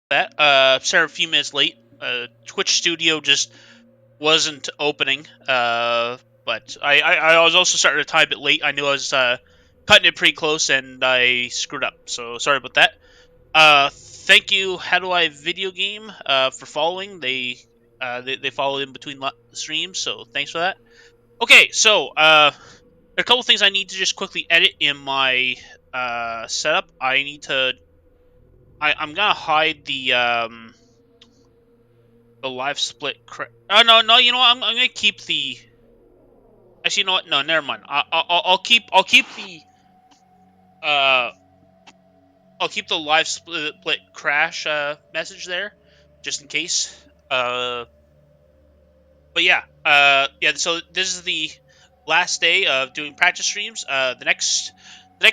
that. Started a few minutes late. Twitch Studio just wasn't opening. But I was also starting to time a bit late. I knew I was cutting it pretty close, and I screwed up. So sorry about that. Thank you. How do I video game? For following. They followed in between streams, so thanks for that. Okay, so there are a couple things I need to just quickly edit in my setup. I need to. I'm gonna hide the live split. Oh no! You know what? I'm gonna keep the. Actually, you know what? No, never mind. I'll keep the uh I'll keep the live split crash message there, just in case. Uh, but yeah. So this is the last day of doing practice streams. The next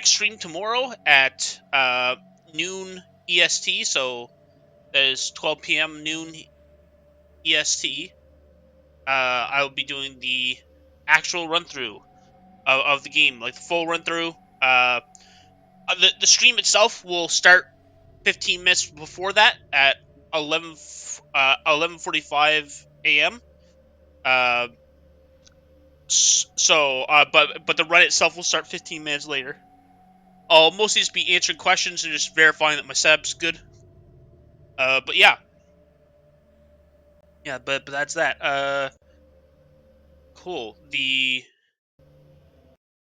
stream tomorrow at noon EST. So that is 12 p.m. noon EST. I will be doing the actual run through of the game, like the full run through. The stream itself will start 15 minutes before that at 11:45 a.m. Uh, but the run itself will start 15 minutes later. I'll mostly just be answering questions and just verifying that my setup's good. But yeah, but that's that. Cool. The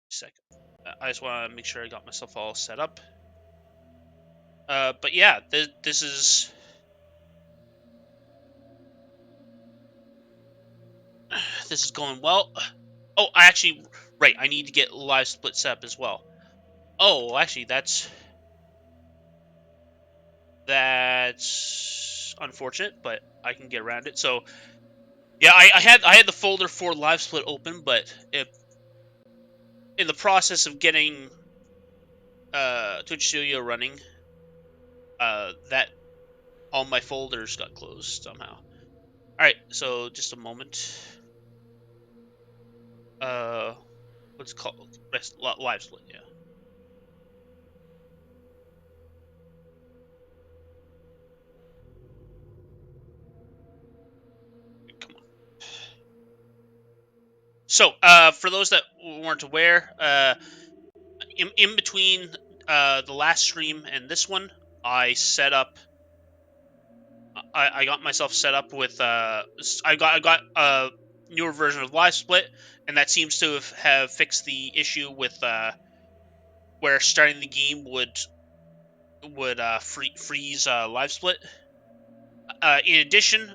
second, I just want to make sure I got myself all set up. But yeah, this is going well. Oh, I actually, right. I need to get live split set up as well. Oh, actually, that's unfortunate, but I can get around it. So yeah, I had the folder for live split open, but in the process of getting Twitch Studio running, that all my folders got closed somehow. All right, so just a moment. Uh, what's it called? Live split. Yeah. Come on. So, for those that weren't aware, in between the last stream and this one, I set up. I got myself set up with. I got a newer version of Live Split, and that seems to have fixed the issue with where starting the game would freeze Live Split. In addition,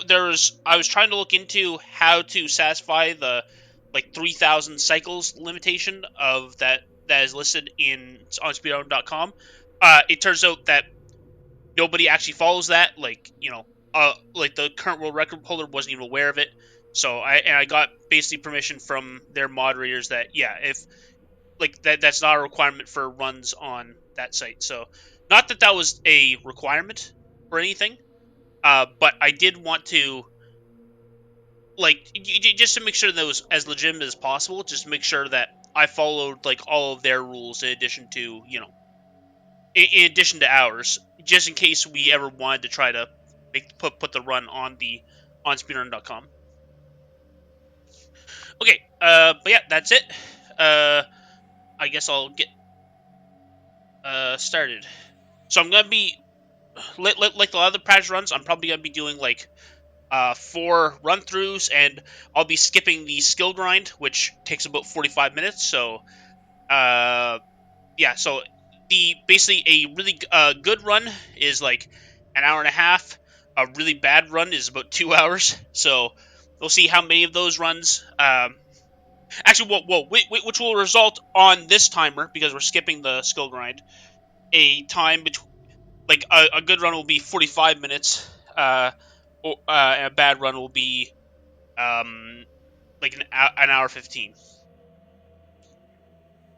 there's I was trying to look into how to satisfy the like 3,000 cycles limitation of that is listed on speedrun.com. It turns out that nobody actually follows that. Like the current world record holder wasn't even aware of it. So I got basically permission from their moderators that yeah, if like that's not a requirement for runs on that site. So not that that was a requirement or anything, but I did want to like just to make sure that it was as legitimate as possible. Just make sure that I followed like all of their rules in addition to in addition to ours, just in case we ever wanted to try to put the run on speedrun.com. Okay, but yeah, that's it. Uh, I guess I'll get started. So I'm gonna be like the other patch runs. I'm probably gonna be doing like 4 run-throughs, and I'll be skipping the skill grind, which takes about 45 minutes. So yeah, so the basically a really good run is like an hour and a half. A really bad run is about 2 hours. So we'll see how many of those runs. Actually, which will result on this timer because we're skipping the skill grind. A time between like a good run will be 45 minutes. And a bad run will be like an hour 15.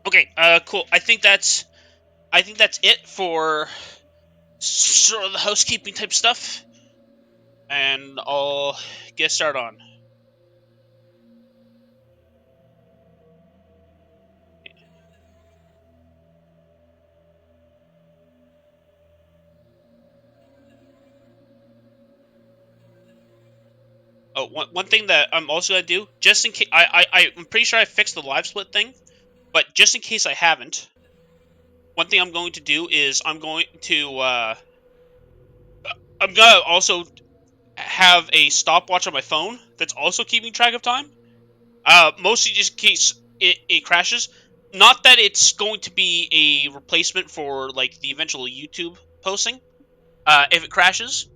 Okay, cool. I think that's it for sort of the housekeeping type stuff, and I'll get started on. Oh, one thing that I'm also gonna do, just in case, I'm pretty sure I fixed the live split thing, but just in case I haven't, one thing I'm going to do is I'm gonna also have a stopwatch on my phone that's also keeping track of time. Mostly just in case it crashes. Not that it's going to be a replacement for like the eventual YouTube posting. If it crashes,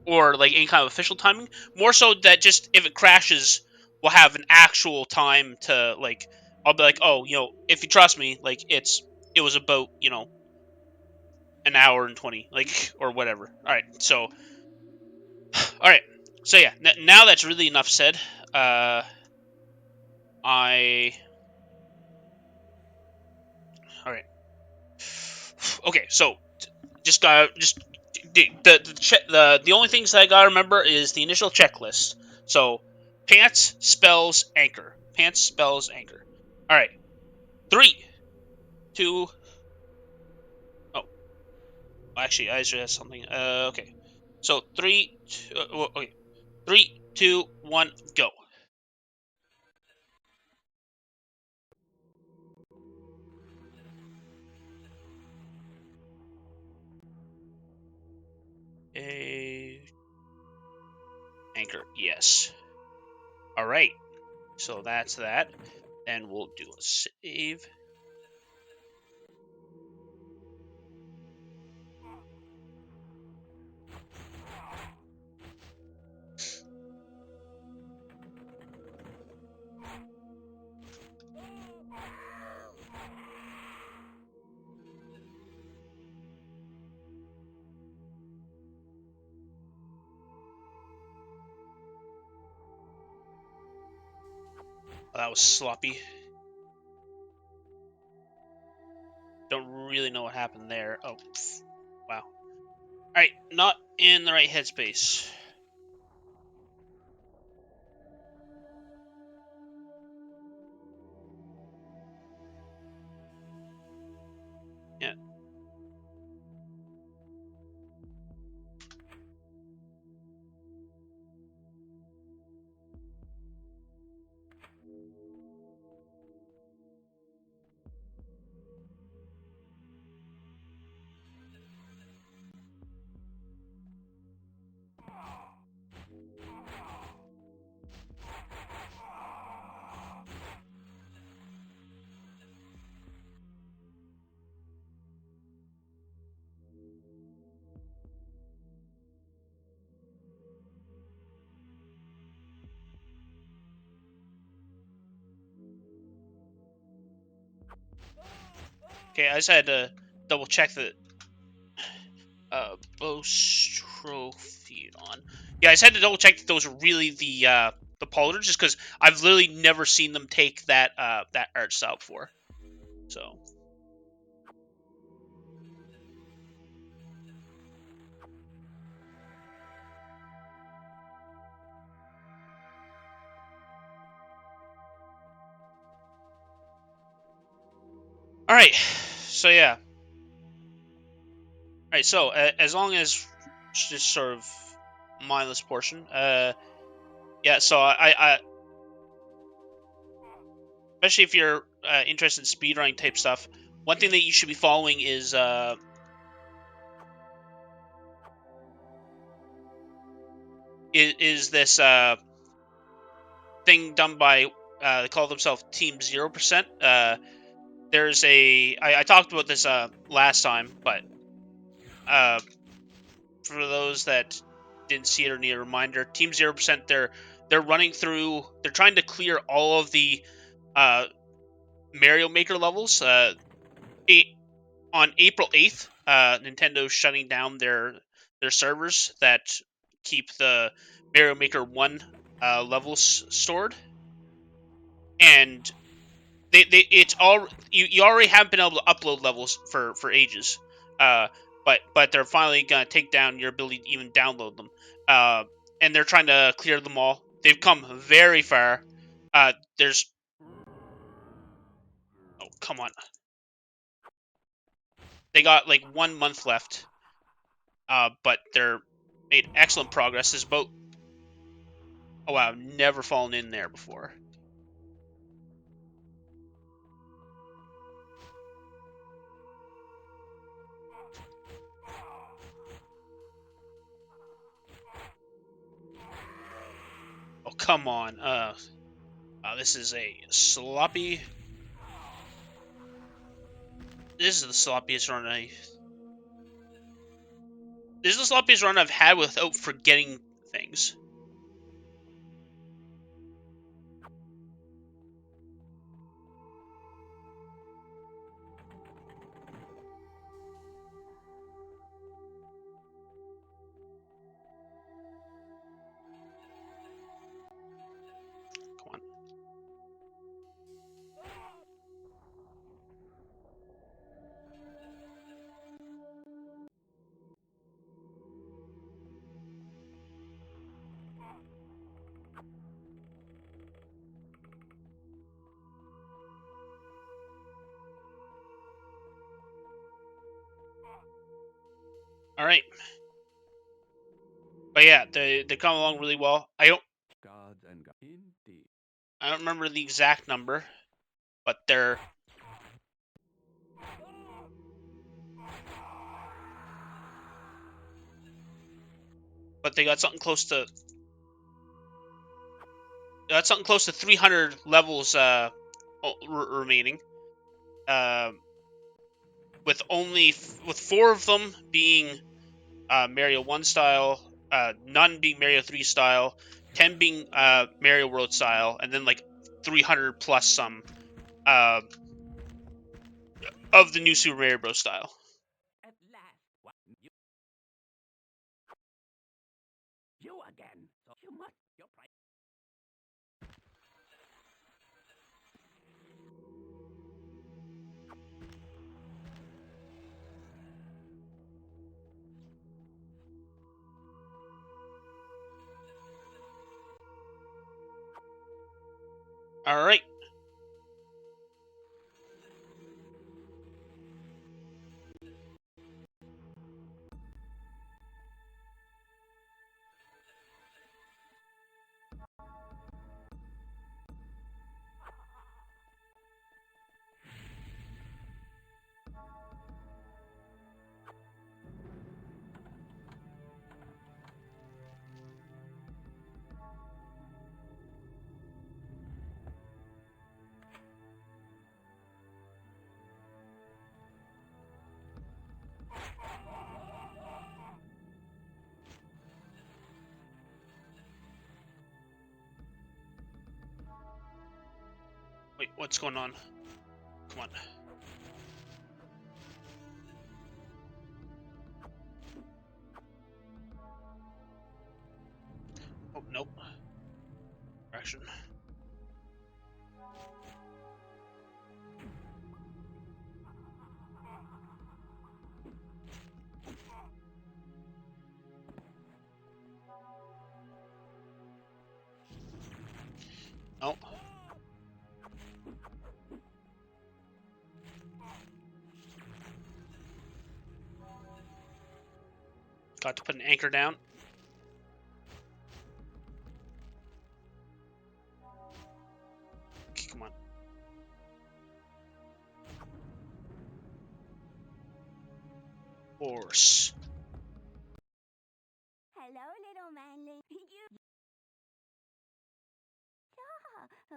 or like any kind of official timing. More so that just if it crashes, we'll have an actual time to like. I'll be like, oh, if you trust me, like it was about an hour and 20, like or whatever. All right, so all right, so yeah. Now that's really enough said. Uh, I all right. Okay, so just the only things that I gotta remember is the initial checklist. So pants spells anchor. Pants spells anchor. All right, three, two. Oh, actually, I should have something. Okay. So three, two, okay. 3, 2, 1, go. A anchor. Yes. All right. So that's that. And we'll do a save. Oh, that was sloppy. Don't really know what happened there. Oh, wow. All right, not in the right headspace. Yeah. Okay, I just had to double check that Bostrophiodon. Yeah, I just had to double check that those are really the polars, just because I've literally never seen them take that art style before. So, all right, so yeah, all right. So as long as just sort of mindless portion, yeah. So I especially if you're interested in speedrunning type stuff, one thing that you should be following is this thing done by they call themselves Team 0%. There's I talked about this last time, but uh, for those that didn't see it or need a reminder, Team 0%, they're running through. They're trying to clear all of the uh, Mario Maker levels. On April 8th, Nintendo's shutting down their servers that keep the Mario Maker 1 levels stored, and it's all you already have been able to upload levels for ages, but they're finally gonna take down your ability to even download them, and they're trying to clear them all. They've come very far. There's Oh, come on, they got like 1 month left, but they're made excellent progress. There's about Oh wow, never fallen in there before. Oh come on. This is a sloppy. This is the sloppiest run This is the sloppiest run I've had without forgetting things. Come on. All right. But yeah, they come along really well. I don't remember the exact number, but they got something close to 300 levels remaining. With 4 of them being Mario 1 style, none being Mario 3 style, 10 being Mario World style, and then like 300 plus some of the new Super Mario Bros. Style. All right. Wait, what's going on? Come on. Oh, nope. Correction. Nope. Got to put an anchor down. Okay, come on. Horse. Hello, little manly. Oh,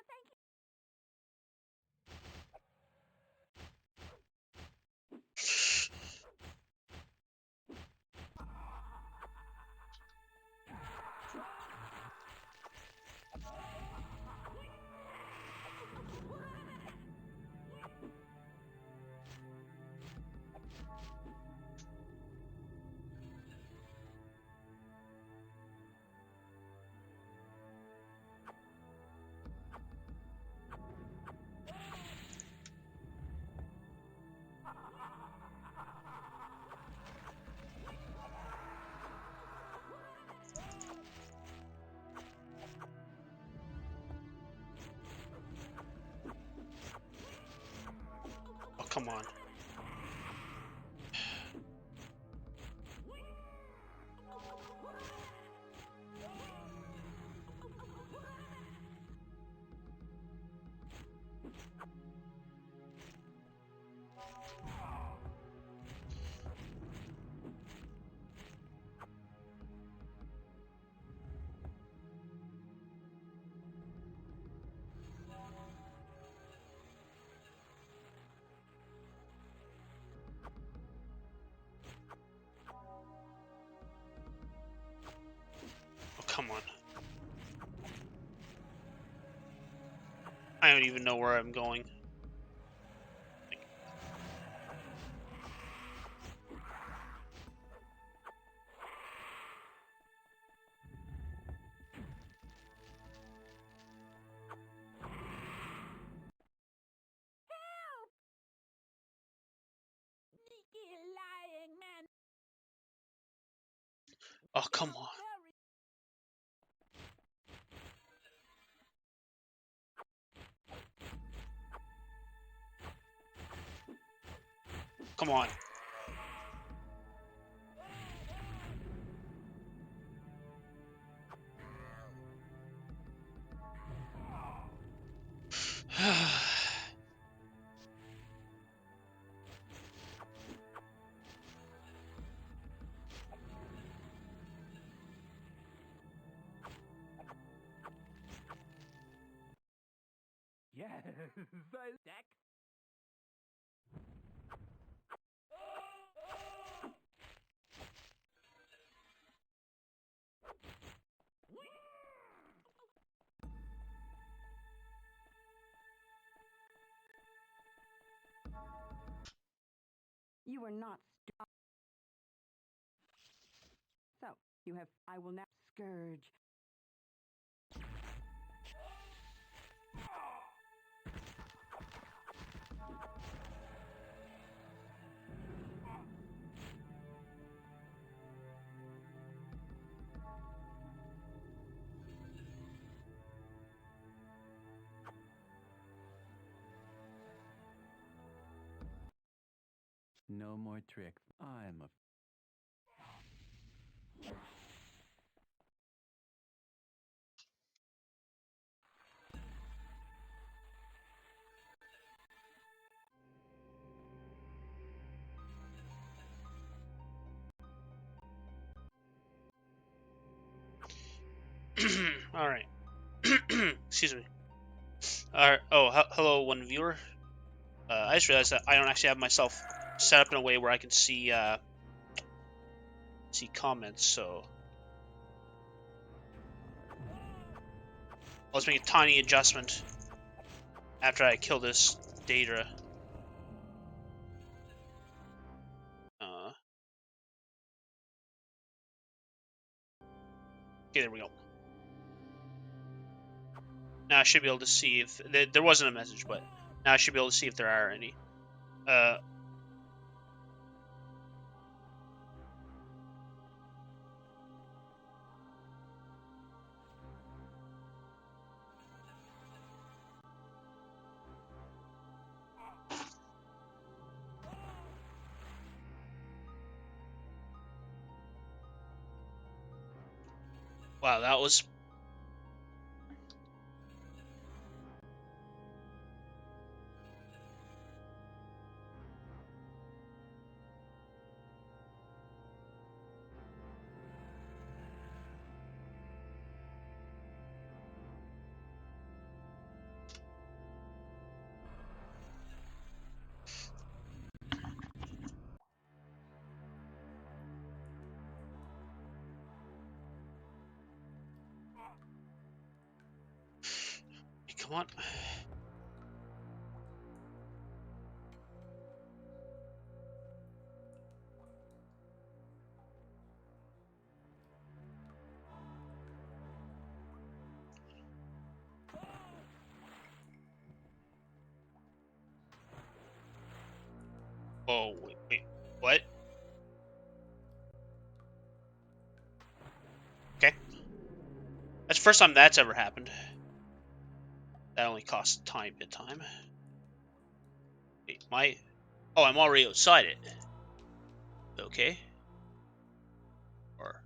thank you. Oh, come on. I don't even know where I'm going. Sneaky lying man. Oh, come on. Come on. Yes, I deck. You are not. So you have. I will now scourge. No more tricks. I'm a All right. Excuse me. All right. Oh, hello, one viewer. I just realized that I don't actually have myself set up in a way where I can see comments. So let's make a tiny adjustment after I kill this Daedra. Okay, there we go. Now I should be able to see if there wasn't a message, but now I should be able to see if there are any. Wow, that was. Come on. Oh, wait. What? Okay. That's the first time that's ever happened. That only costs a tiny bit of time. Wait, oh, I'm already outside it. Okay. Or.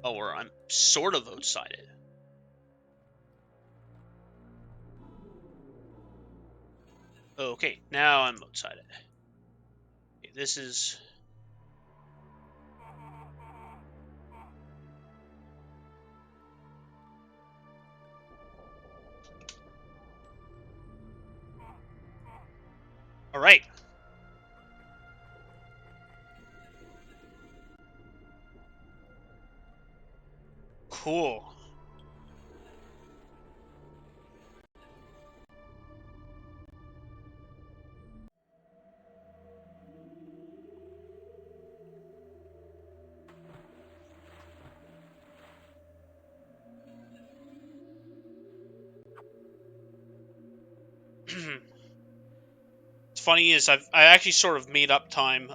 Oh, or I'm sort of outside it. Okay, now I'm outside it. Okay, this is. Alright. Cool. It's funny is I actually sort of made up time.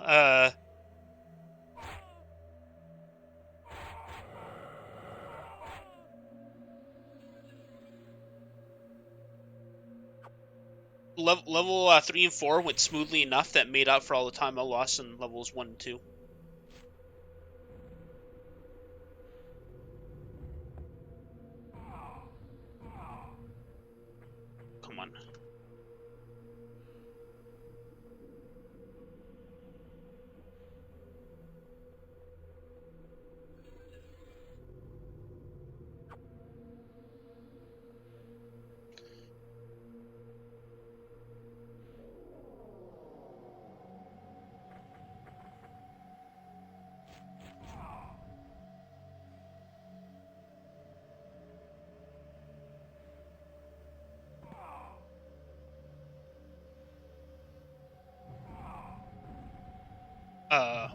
Level 3 and 4 went smoothly enough that made up for all the time I lost in levels 1 and 2. Come on.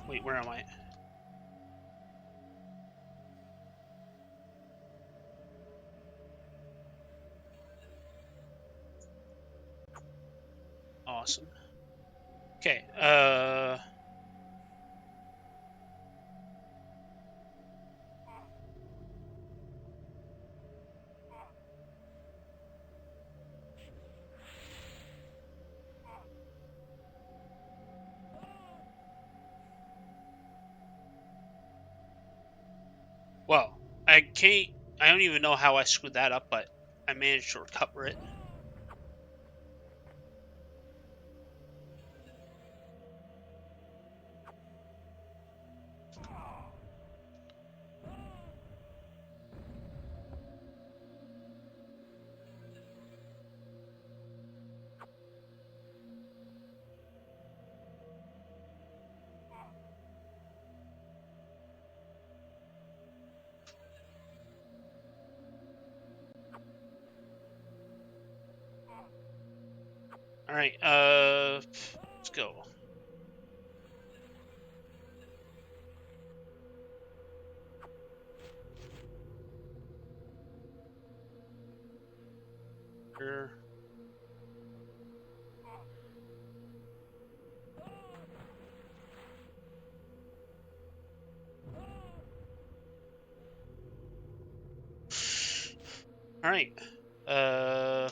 Wait, where am I? Awesome. Okay, well, I can't. I don't even know how I screwed that up, but I managed to recover it. All right, let's go. Here. All right. Uh,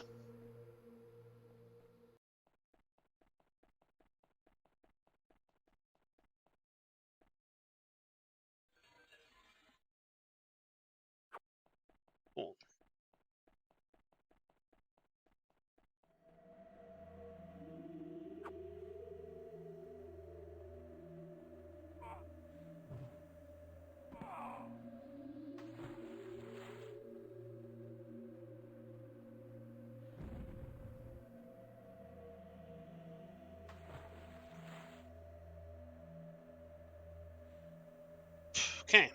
cool. Okay.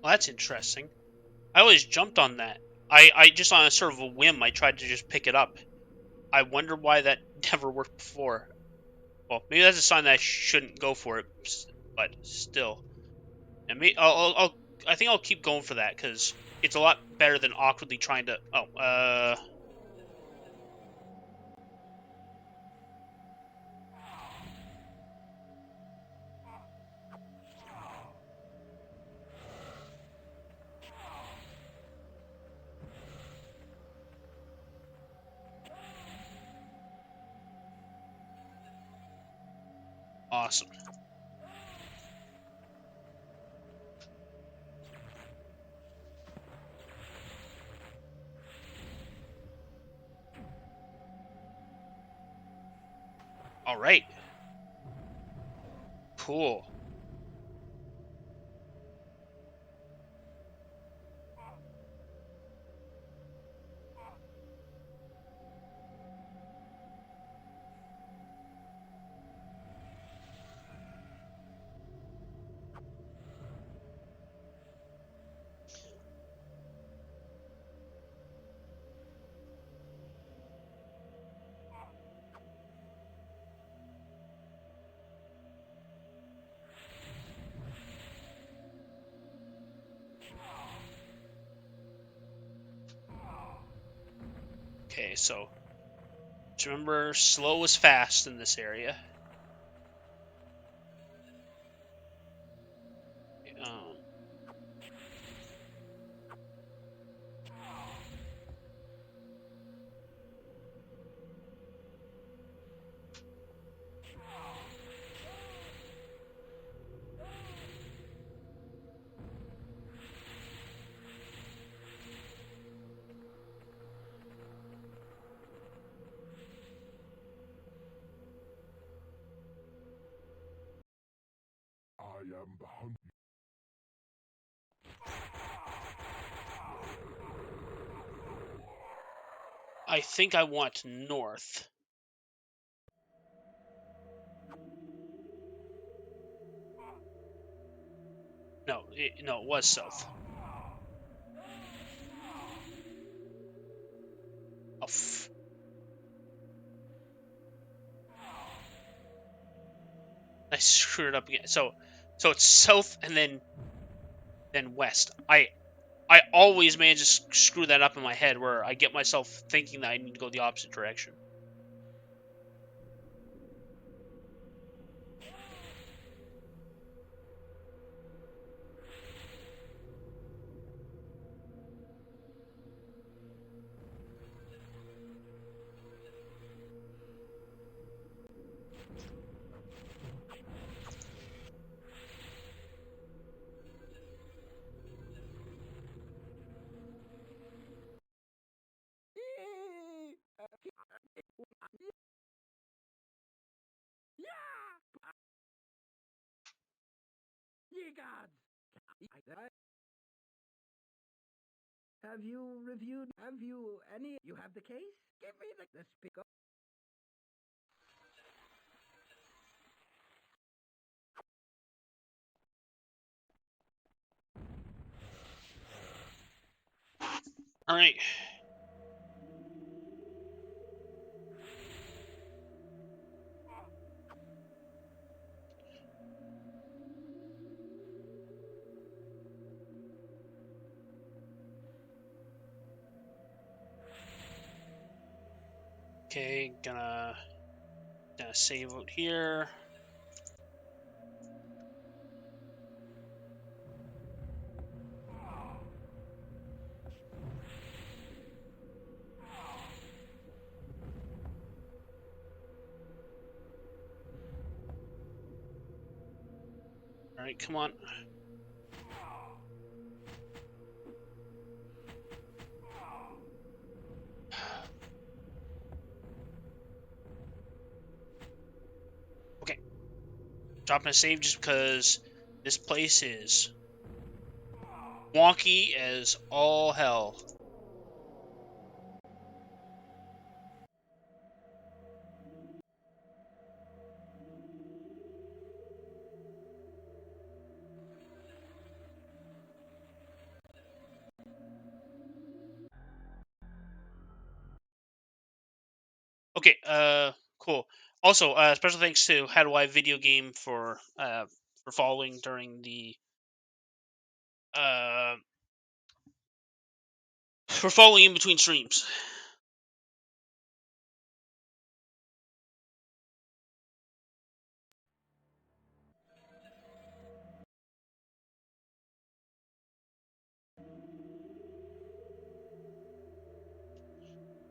Well, that's interesting. I always jumped on that. I just on a sort of a whim, I tried to just pick it up. I wonder why that never worked before. Well, maybe that's a sign that I shouldn't go for it, but still. And I think I'll keep going for that because it's a lot better than awkwardly trying to. Oh, awesome. All right, cool. Okay, so just remember, slow is fast in this area. Um, I am the hunt. I think I want north. No, no, it was south. Oh, I screwed it up again. So it's south and then west. I always manage to screw that up in my head where I get myself thinking that I need to go the opposite direction. Ye gods! Have you reviewed? Have you any? You have the case? Give me the speaker. All right. Okay, gonna save out here. All right, come on. Okay, dropping a save just because this place is wonky as all hell. Okay, cool. Also, special thanks to How Do I Video Game for following during the uh for following in between streams.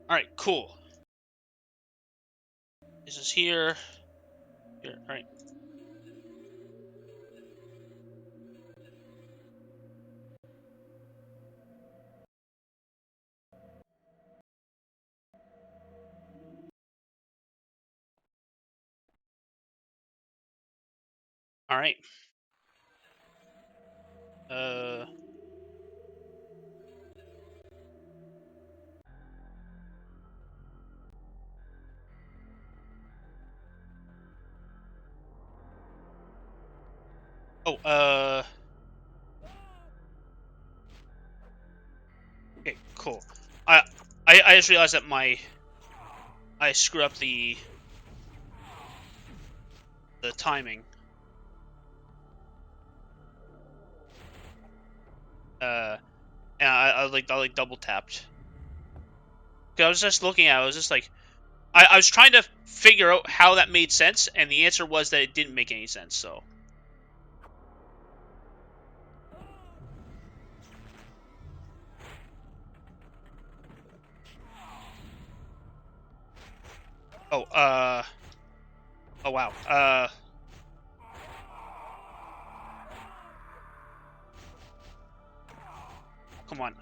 All right, cool. This is here. Here, all right. All right. Uh. Oh. Okay. Cool. I I just realized that I screw up the timing. Uh. And I like double tapped. 'Cause I was just looking at it, I was just like, I was trying to figure out how that made sense, and the answer was that it didn't make any sense, so. Oh, oh wow. Come on.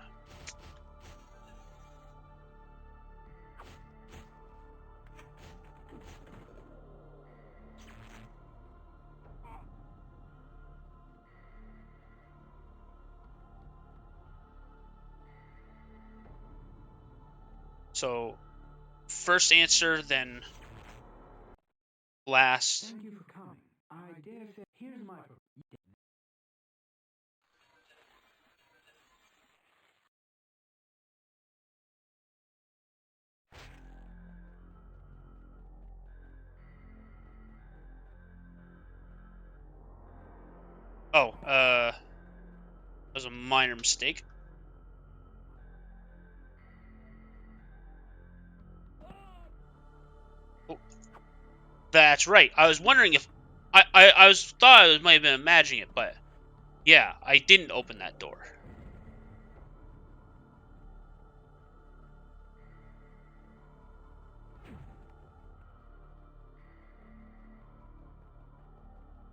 So, first answer, then last. Thank you for coming. I dare say, here's my... Oh, that was a minor mistake. Oh, that's right. I was wondering if I thought I might have been imagining it, but yeah, I didn't open that door.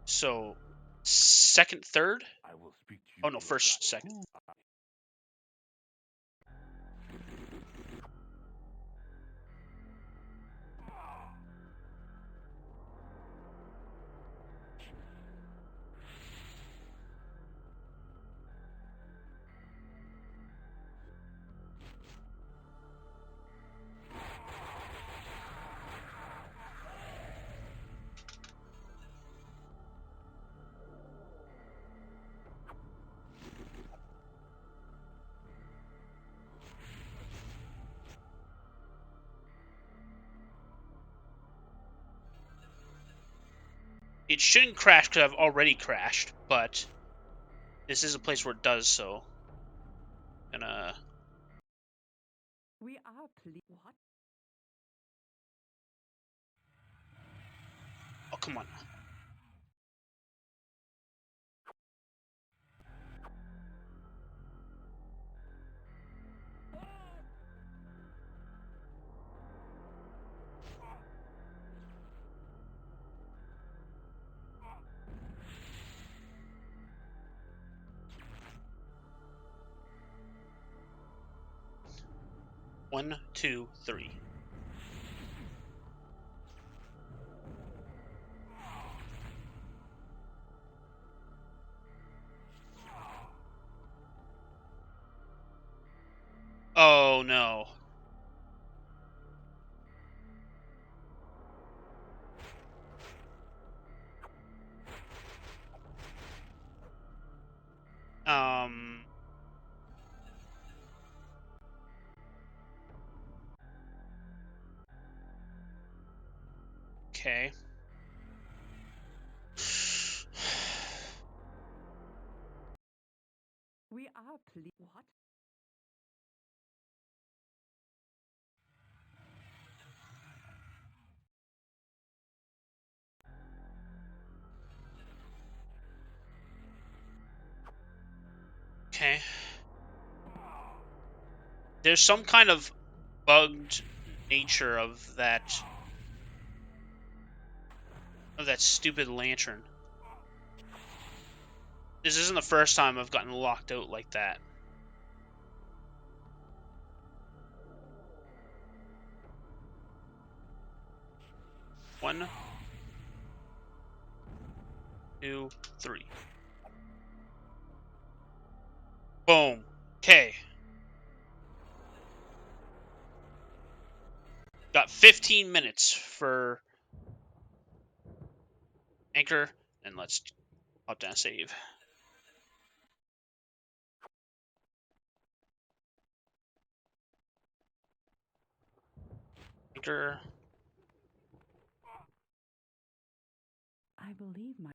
So, second, third? I will speak to you. Oh no, first, second. It shouldn't crash because I've already crashed, but this is a place where it does, so gonna. We are What? Oh, come on. One, two, three. Oh no. Um. Okay. We are What? Okay. There's some kind of bugged nature of that stupid lantern. This isn't the first time I've gotten locked out like that. One, two, three. Boom. Okay. Got 15 minutes for anchor, and let's hop down save. Anchor. I believe my...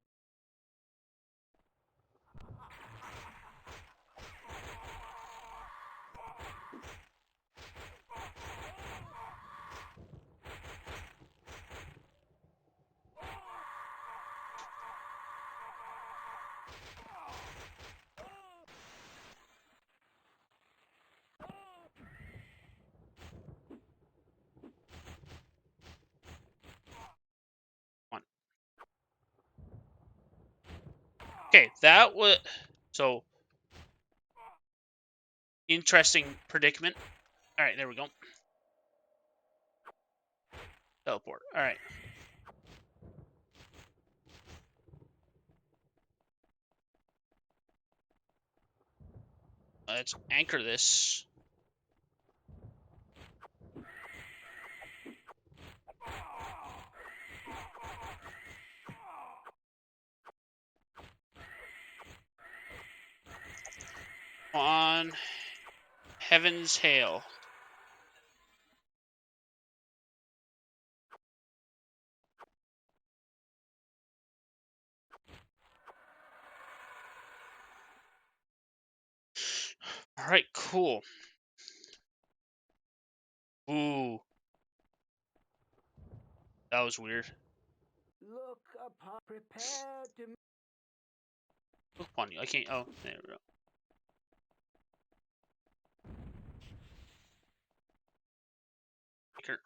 Okay, that was so interesting predicament. All right, there we go. Teleport. All right. Let's anchor this. On Heaven's Hail. All right, cool. Ooh, that was weird. Look upon, prepare to. Look upon you. I can't. Oh, there we go. Anchor.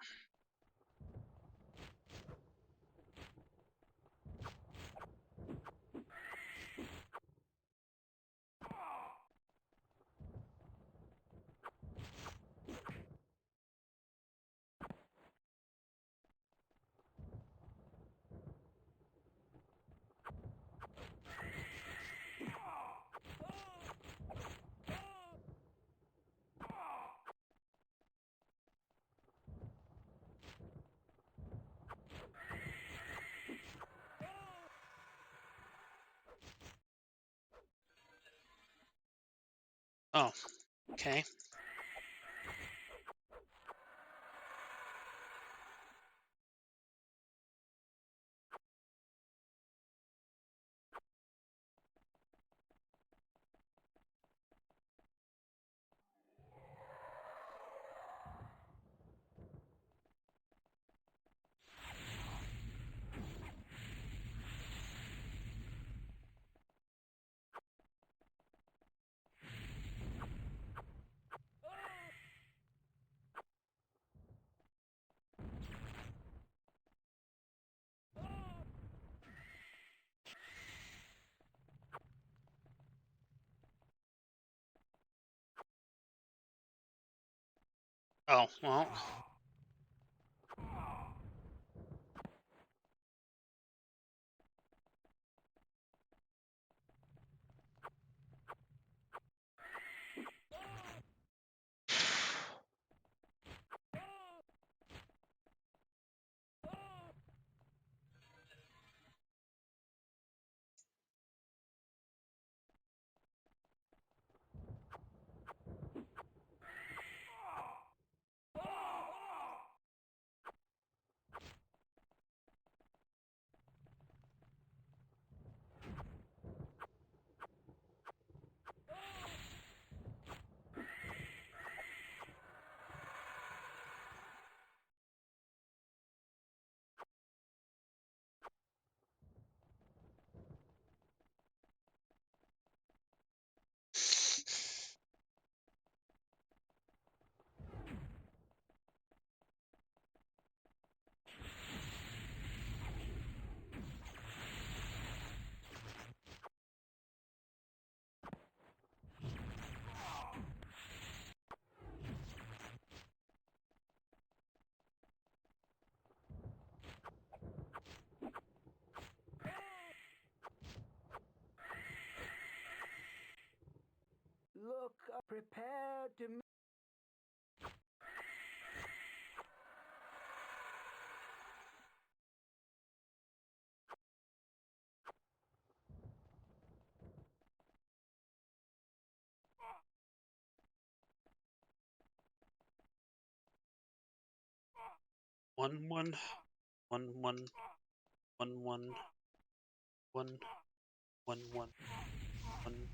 Oh, okay. Oh, well. Look, prepare to. One, one, one, one, one, one, one, one, one, one,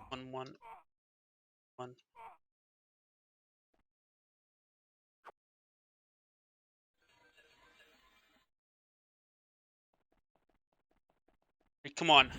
one, one, one. Hey, come on.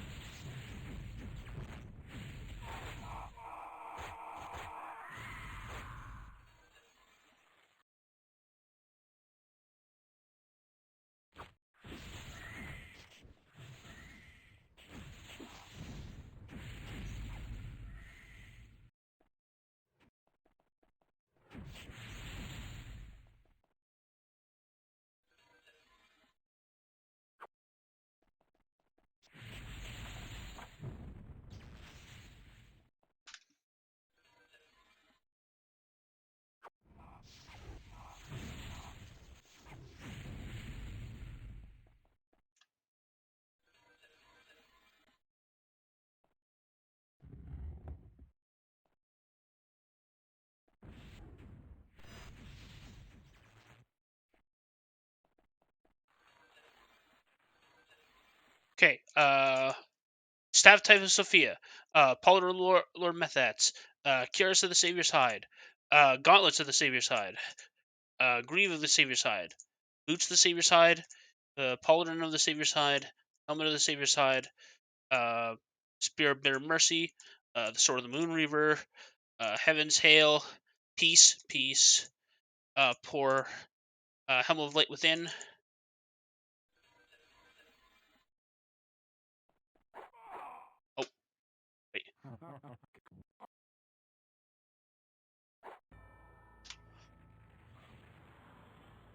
Okay. Staff type of Sophia. Polar Lord Methats. Cuirass of the Savior's Hide. Gauntlets of the Savior's Hide. Greave of the Savior's Hide. Boots of the Savior's Hide. Pauldron of the Savior's Hide. Helmet of the Savior's Hide. Uh, Spear of Bitter Mercy. The Sword of the Moon Reaver. Heaven's Hail. Peace. Pour. Helm of Light Within. Oh, wait.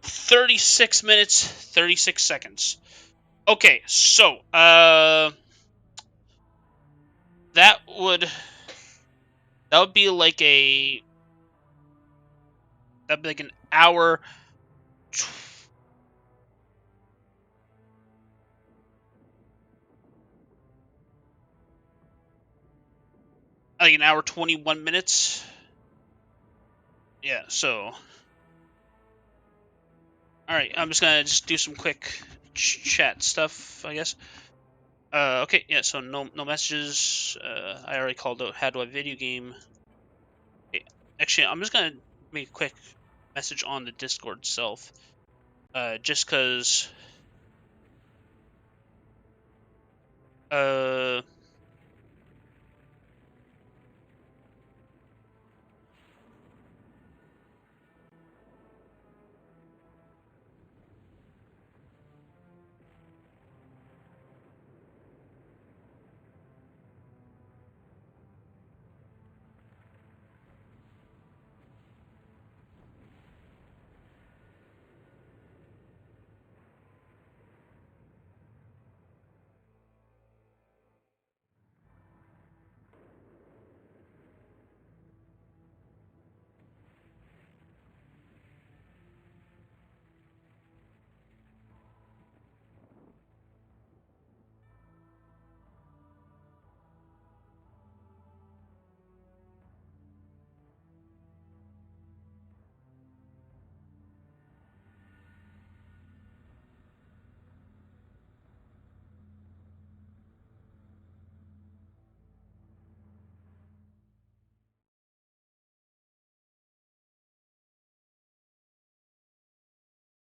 36 minutes, 36 seconds. Okay, so, that would be like that'd be like an hour, like an hour 21 minutes. Yeah, so, all right, I'm just gonna do some quick chat stuff, I guess. Okay, yeah, so no messages. I already called out how do I video game. Okay. Actually, I'm just gonna make a quick message on the Discord itself. Just cause uh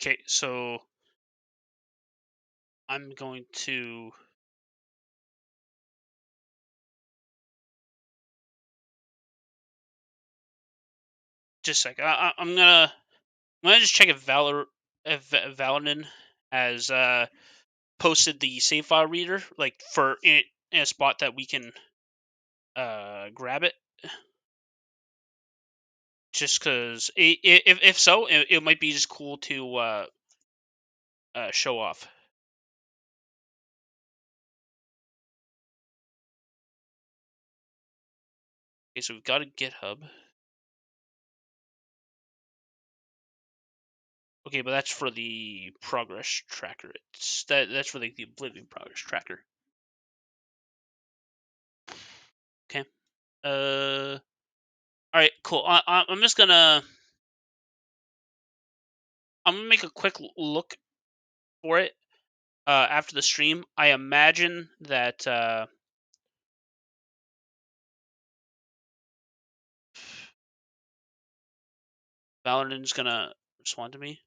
okay, so I'm going to just a sec. I'm gonna just check if Valanin has posted the save file reader, like for in a spot that we can grab it. Just because if so, it might be just cool to show off. Okay, so we've got a GitHub. Okay, but that's for the progress tracker. That's for the Oblivion progress tracker. Okay. All right, cool. I'm just gonna make a quick look for it after the stream. I imagine that Valorant's gonna respond to me.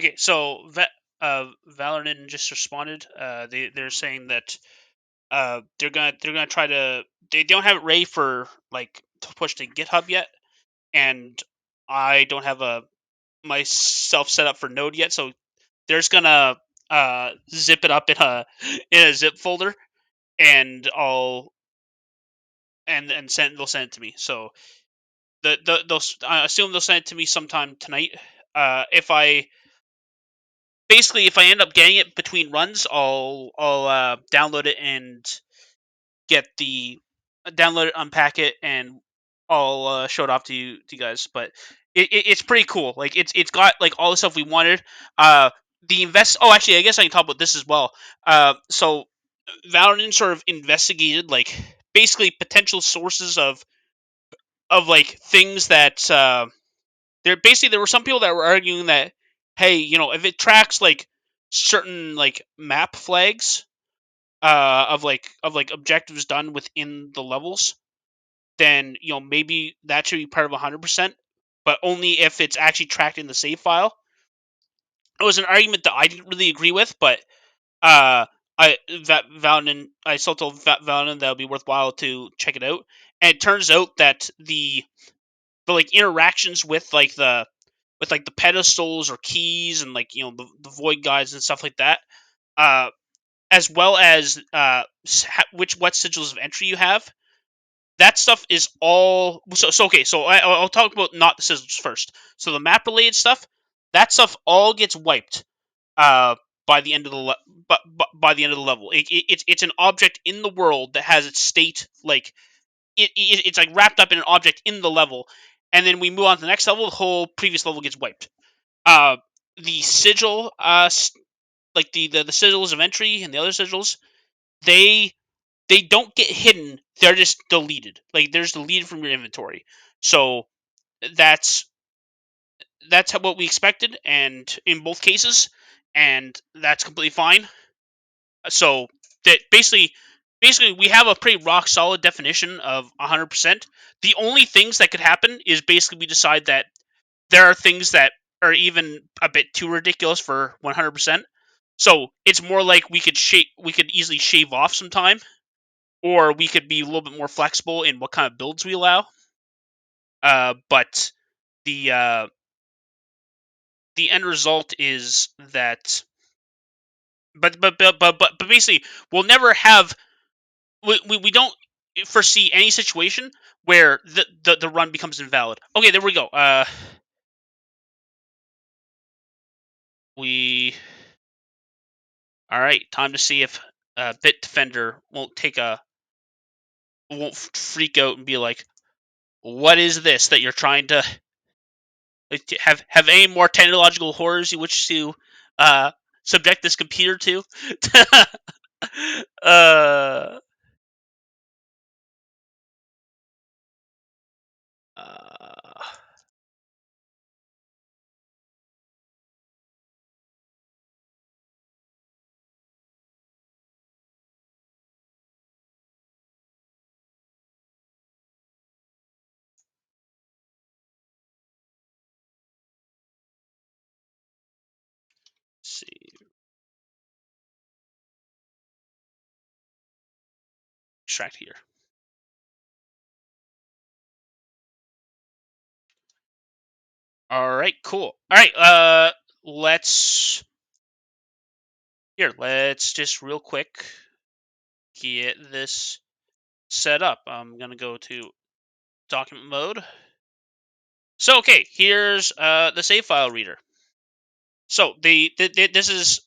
Okay, so Valorant just responded. They're saying that they're gonna try to, they don't have it ready for like to push to GitHub yet, and I don't have a myself set up for Node yet, so they're just gonna zip it up in a zip folder, and I'll and send they'll send it to me. So they'll I assume they'll send it to me sometime tonight. If I basically if I end up getting it between runs, I'll download it and get the download it, unpack it, and I'll show it off to you guys. But it's pretty cool. Like it's got like all the stuff we wanted. The invest. Oh, actually, I guess I can talk about this as well. So Valorant sort of investigated like basically potential sources of like things that there were some people that were arguing that, hey, if it tracks like certain like map flags of like objectives done within the levels, then maybe that should be part of 100%, but only if it's actually tracked in the save file. It was an argument that I didn't really agree with, but uh, I still told Valen that would be worthwhile to check it out. And it turns out that the like interactions with like the pedestals or keys and like the void guides and stuff like that, uh, as well as what sigils of entry you have. That stuff is all so okay. So I'll talk about not the sigils first. So the map related stuff, that stuff all gets wiped uh, by the end of the by the end of the level. It's an object in the world that has its state like it's like wrapped up in an object in the level, and then we move on to the next level. The whole previous level gets wiped. Uh, the sigil, like the sigils of entry and the other sigils, they they don't get hidden. They're just deleted. Like they're just deleted from your inventory. So that's what we expected, and in both cases, and that's completely fine. So that basically we have a pretty rock solid definition of 100%. The only things that could happen is basically we decide that there are things that are even a bit too ridiculous for 100%. So it's more like we could easily shave off some time, or we could be a little bit more flexible in what kind of builds we allow. But the end result is that, but basically, we'll never have we don't foresee any situation where the run becomes invalid. Okay, there we go. We All right. Time to see if Bit Defender won't freak out and be like, "What is this that you're trying to like, have any more technological horrors you wish to uh, subject this computer to?" uh, uh, see, extract here. All right, cool. All right, let's let's just real quick get this set up. I'm gonna go to document mode. So okay, here's the save file reader. So this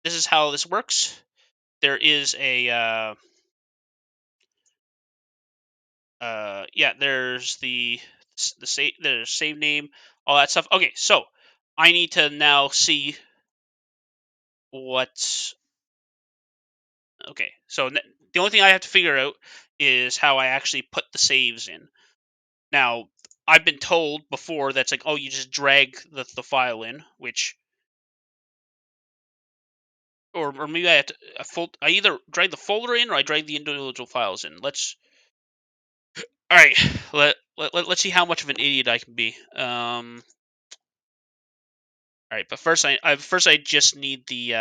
is how this works. There is a yeah, there's there's save name, all that stuff. Okay, so I need to now see what. Okay, so the only thing I have to figure out is how I actually put the saves in. Now, I've been told before that's like, oh, you just drag the file in, which, or maybe I have to I either drag the folder in or I drag the individual files in. All right, let's see how much of an idiot I can be. All right, but first I just need the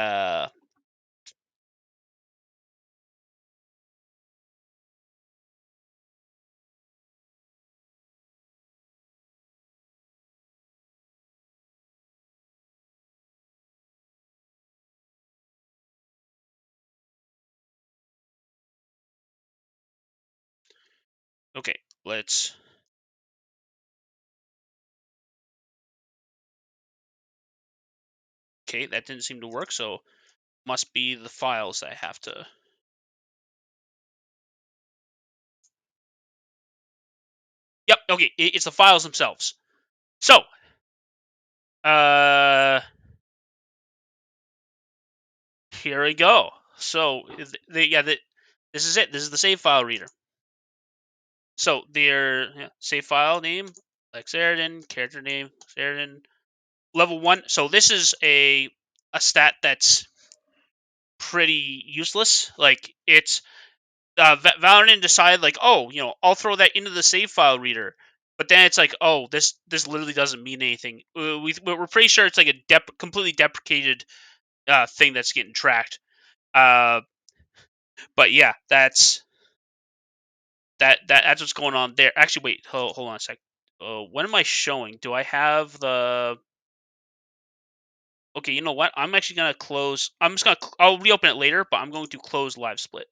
okay. Let's okay. That didn't seem to work, so must be the files that I have to. Yep. Okay, it's the files themselves. So, uh, here we go. So, this is it. This is the save file reader. So, their save file name, Lex Aridin, character name, Lex Aridin, level 1. So, this is a stat that's pretty useless. Like, it's Valorant decided like, oh, I'll throw that into the save file reader, but then it's like, oh, this literally doesn't mean anything. We're pretty sure it's like a completely deprecated thing that's getting tracked. Uh, but yeah, that's what's going on there. Actually, wait, hold on a sec. When am I showing? Do I have the? Okay, you know what? I'm actually gonna close. I'm just gonna. I'll reopen it later, but I'm going to close live split.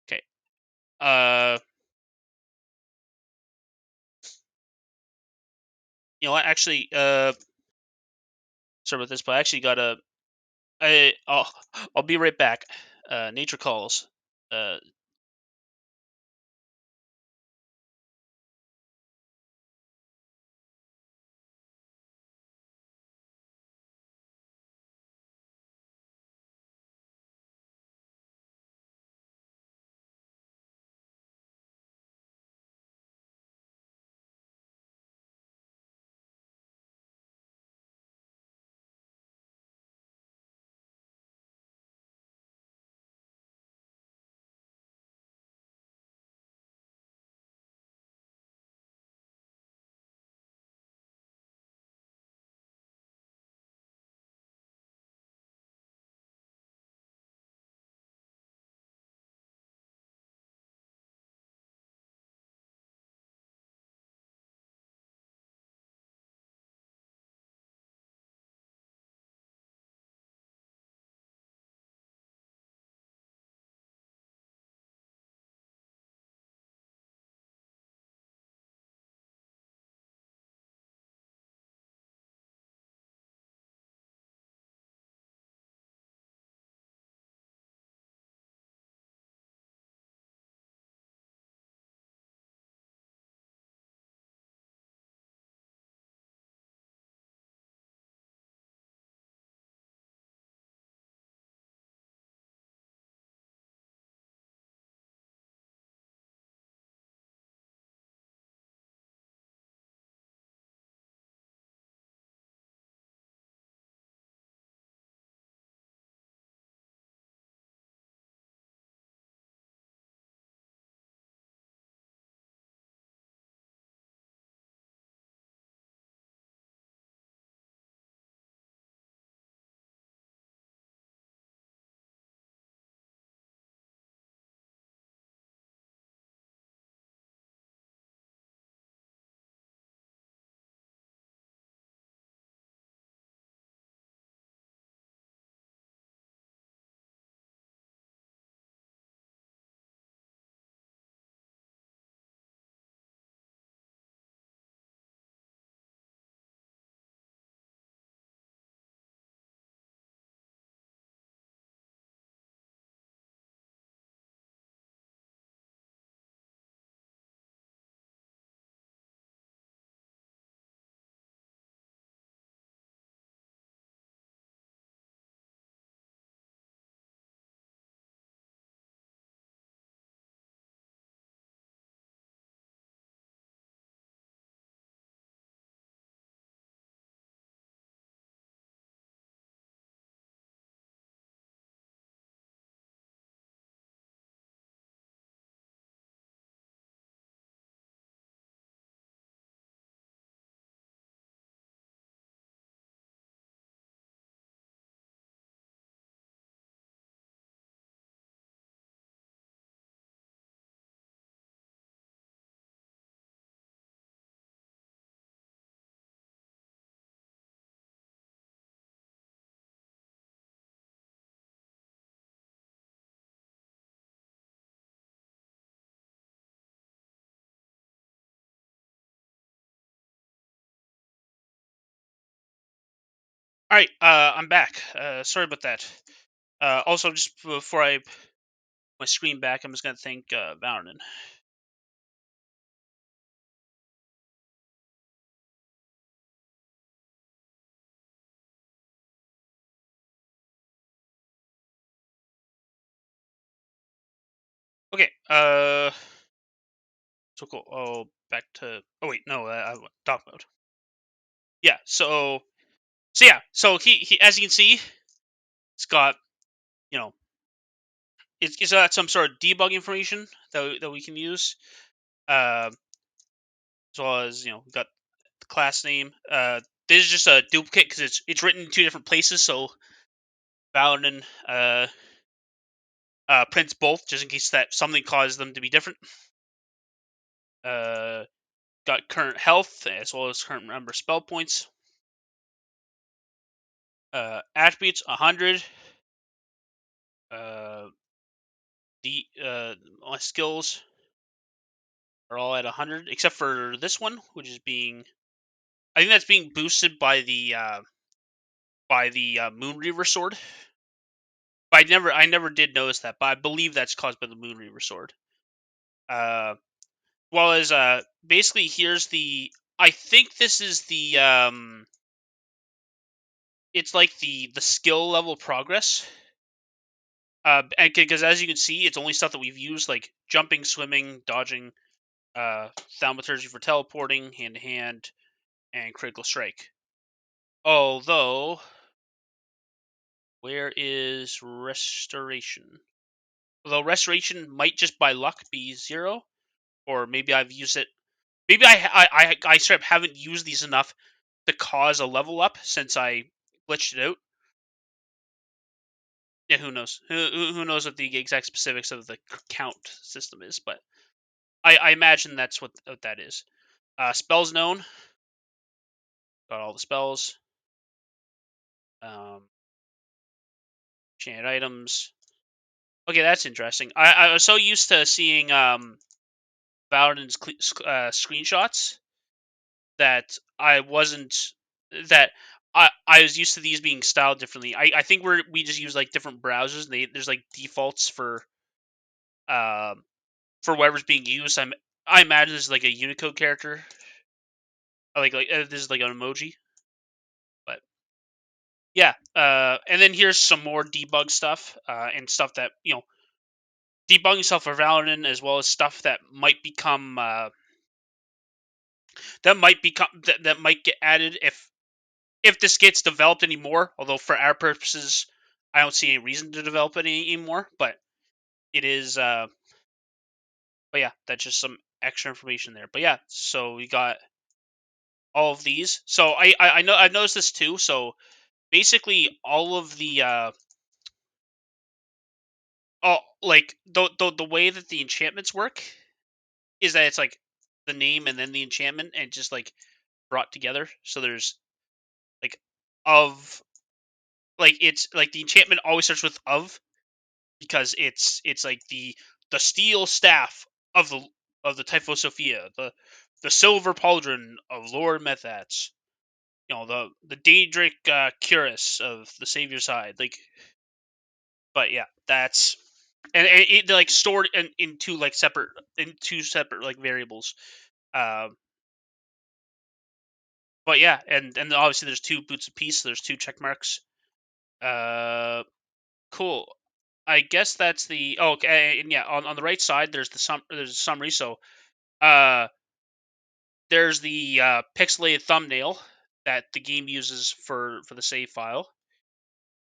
Okay. Uh, you know what? Actually, sorry about this, but I actually gotta. I'll be right back. Nature calls. Uh, All right, I'm back. Sorry about that. Also, just before I my screen back, I'm just gonna thank Valorant. Okay. So cool. Oh, back to. Oh wait, no. Dock mode. Yeah. So yeah. So he as you can see, it's got you know it's got some sort of debug information that we can use. Uh, as well as we got the class name. This is just a duplicate because it's written in two different places. So Valorant prints both just in case that something causes them to be different. Uh, got current health as well as current number of spell points. Attributes 100. Uh, my skills are all at 100 except for this one, which is being I think that's being boosted by the Moon Reaver sword. But I never did notice that, but I believe that's caused by the Moon Reaver sword. Well as basically here's the I think this is the it's like the skill level progress. Because as you can see, it's only stuff that we've used like jumping, swimming, dodging, thaumaturgy for teleporting, hand to hand, and critical strike. Although, where is restoration? Although restoration might just by luck be 0, or maybe I've used it. Maybe I straight up haven't used these enough to cause a level up since I glitched it out. Yeah, who knows? Who knows what the exact specifics of the count system is? But I imagine that's what that is. Spells known. Got all the spells. Um, Enchanted items. Okay, that's interesting. I was so used to seeing Valorant's screenshots that I wasn't that I was used to these being styled differently. I think we just use like different browsers. And there's like defaults um for whatever's being used. I imagine this is like a Unicode character. This is like an emoji, but yeah. And then here's some more debug stuff and stuff that debugging stuff for Valorant as well as stuff that might become that might get added if this gets developed anymore. Although for our purposes, I don't see any reason to develop it anymore. But it is. But yeah, that's just some extra information there. But yeah, so we got all of these. So I know I noticed this too. So basically, all of the like the way that the enchantments work is that it's like the name and then the enchantment and just like brought together. So there's like of like it's like the enchantment always starts with of because it's like the steel staff of the Typhosophia, the silver pauldron of Lord Methats, the Daedric cuirass of the Savior's Hide. Like, but yeah, that's and it like stored in two separate like variables. Um, but yeah, and obviously there's two boots of peace. So there's two check marks. Cool. I guess that's the okay, and yeah, on the right side there's a summary. So uh, there's the pixelated thumbnail that the game uses for the save file.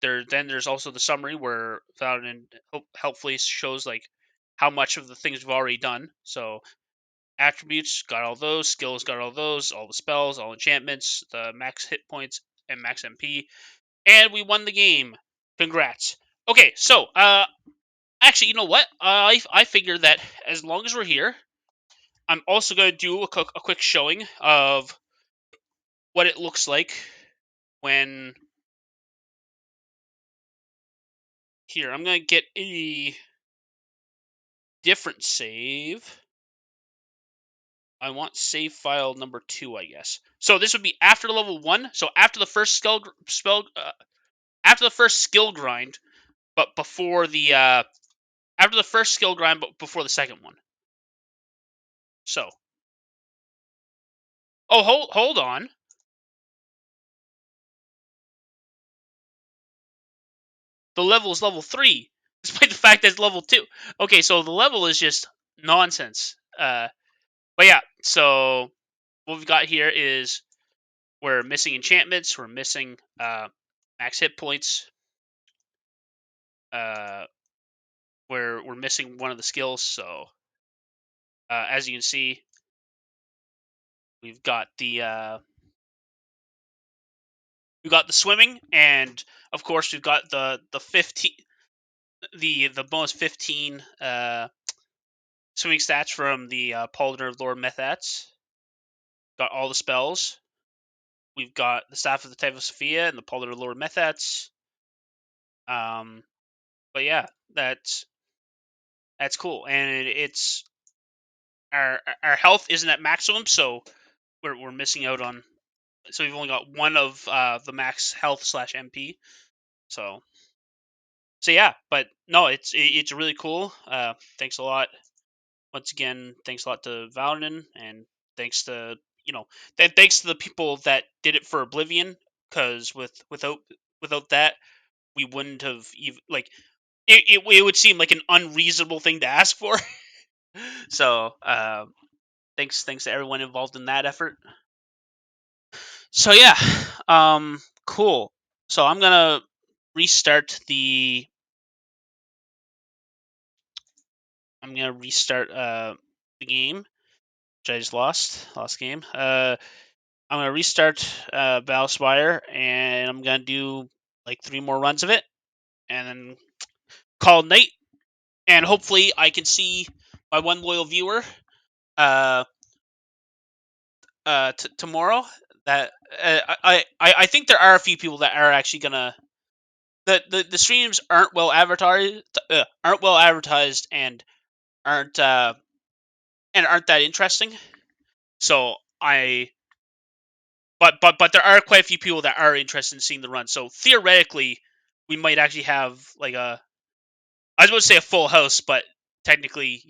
There's also the summary where Valorant helpfully shows like how much of the things we've already done. So attributes got all those, skills got all those, all the spells, all enchantments, the max hit points and max MP, and we won the game. Congrats. Okay, so actually, you know what? I figured that as long as we're here, I'm also going to do a quick showing of what it looks like when here. I'm going to get a different save. I want save file number 2, I guess. So this would be after level 1. So after the first after the first skill grind, but before the after the first skill grind, but before the second one. So, oh, hold on. The level is level 3, despite the fact that it's level 2. Okay, so the level is just nonsense. But yeah, so what we've got here is we're missing enchantments, we're missing max hit points, we're missing one of the skills. So as you can see, we've got the swimming, and of course we've got the 15 the bonus 15 swimming stats from the Pauldron of Lord Methats. Got all the spells. We've got the Staff of the Type of Sophia and the Pauldron of Lord Methats. But yeah, that's cool, and it's our health isn't at maximum, so we're missing out on. So we've only got one of the max health / MP. So yeah, but no, it's really cool. Thanks a lot once again. Thanks a lot to Valden, and thanks to thanks to the people that did it for Oblivion, because without that we wouldn't have even it would seem like an unreasonable thing to ask for. So thanks to everyone involved in that effort. So yeah, cool. So I'm gonna restart the. I'm gonna restart the game, which I just lost game. I'm gonna restart Battlespire, and I'm gonna do like 3 more runs of it, and then call it night. And hopefully, I can see my one loyal viewer uh tomorrow. That I think there are a few people that are actually gonna the streams aren't well advertised and aren't aren't that interesting. So I but there are quite a few people that are interested in seeing the run. So theoretically, we might actually have like I was about to say a full house, but technically,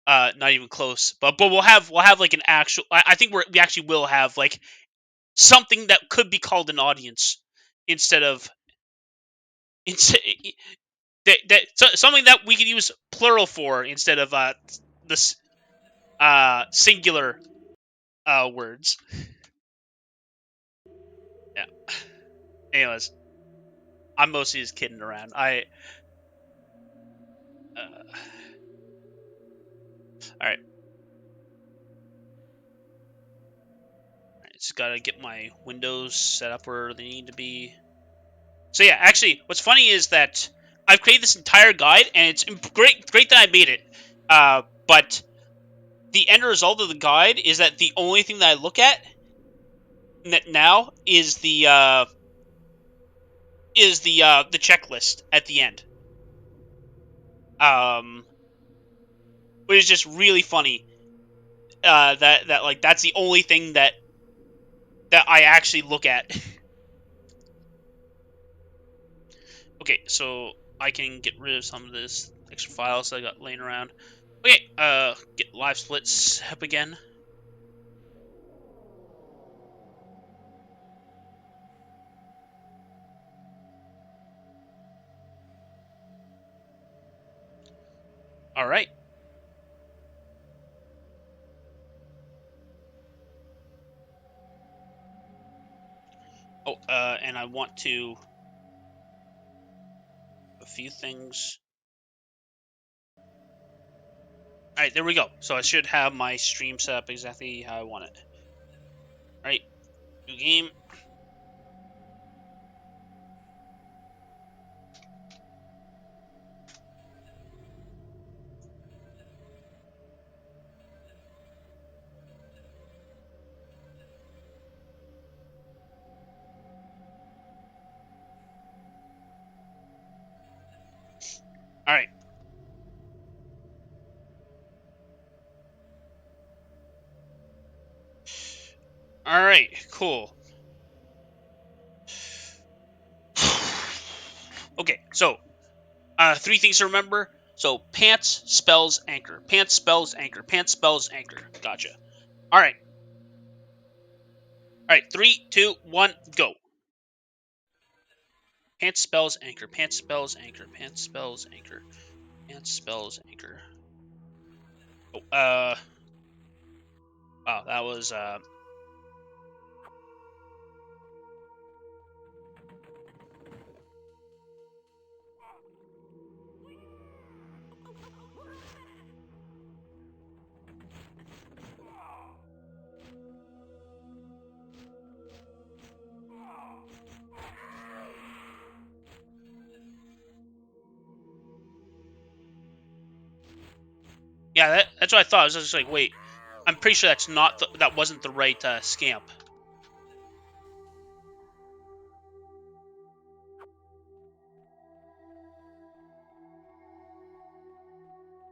not even close. But we'll have like an actual. I think we actually will have like something that could be called an audience instead of instead something that we could use plural for instead of this singular words. Yeah. Anyways, I'm mostly just kidding around. All right. Just gotta get my windows set up where they need to be. So yeah, actually, what's funny is that I've created this entire guide, and it's great that I made it. But the end result of the guide is that the only thing that I look at now is the checklist at the end. Um, which is just really funny. That like that's the only thing that I actually look at. Okay, so I can get rid of some of this extra files I got laying around. Okay, get live splits up again. All right. Oh, and I want to a few things. All right, there we go. So I should have my stream set up exactly how I want it. All right, new game. All right. All right, cool. Okay, so three things to remember. So pants spells anchor. Pants spells anchor. Pants spells anchor. Gotcha. All right. All right. 3, 2, 1, go. Pants spells anchor. Pants spells anchor. Pants spells anchor. Pants spells anchor. Oh, wow, that was yeah. That's what I thought. I was just like, wait, I'm pretty sure that's not that wasn't the right scamp.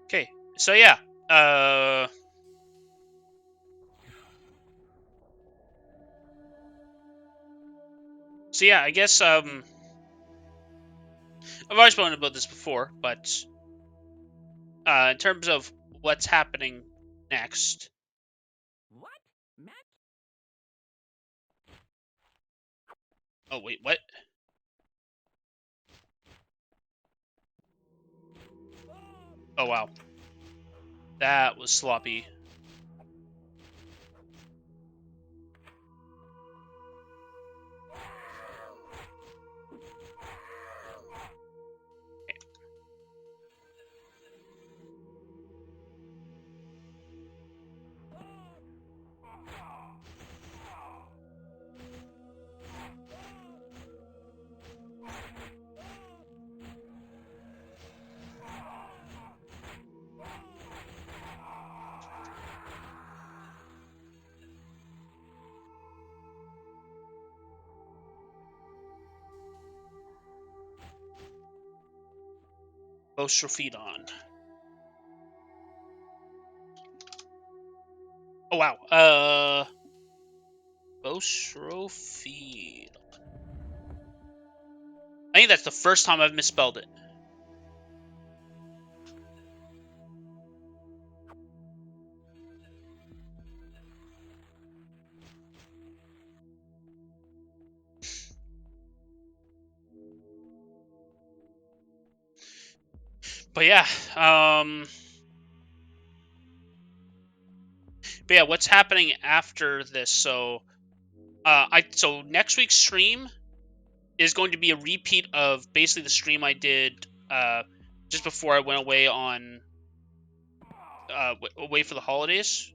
Okay, so yeah. Uh, so yeah, I guess I've always spoken about this before, but in terms of what's happening next. What? Matt? Oh wait, what? Oh wow, that was sloppy. Boast your feet on. Oh wow. Boastro feed. I think that's the first time I've misspelled it. But yeah, what's happening after this? So, so next week's stream is going to be a repeat of basically the stream I did just before I went away on away for the holidays.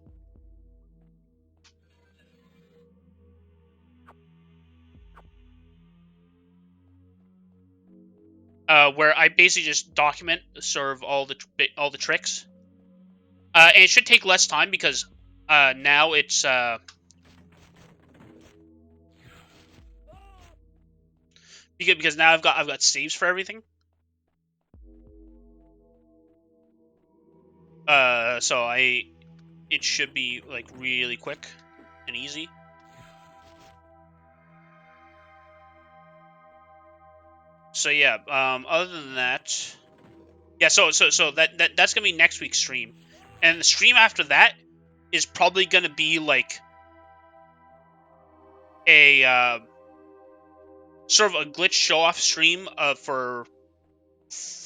Where I basically just document sort of all the tricks. And it should take less time because now it's because now I've got saves for everything. So it should be like really quick and easy. So yeah, other than that, yeah. So that's gonna be next week's stream, and the stream after that is probably gonna be like a sort of a glitch show off stream for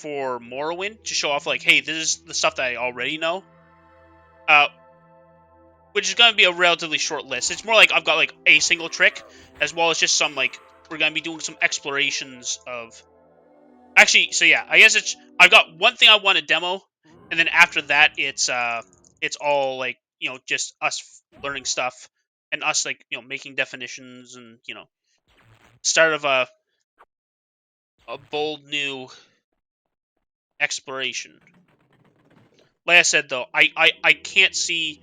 Morrowind to show off like, hey, this is the stuff that I already know. Which is gonna be a relatively short list. It's more like I've got like a single trick, as well as just some like we're gonna be doing some explorations of. Actually, so yeah, I guess I've got one thing I want to demo, and then after that it's all like just us learning stuff and us like making definitions and start of a bold new exploration. Like I said though, I can't see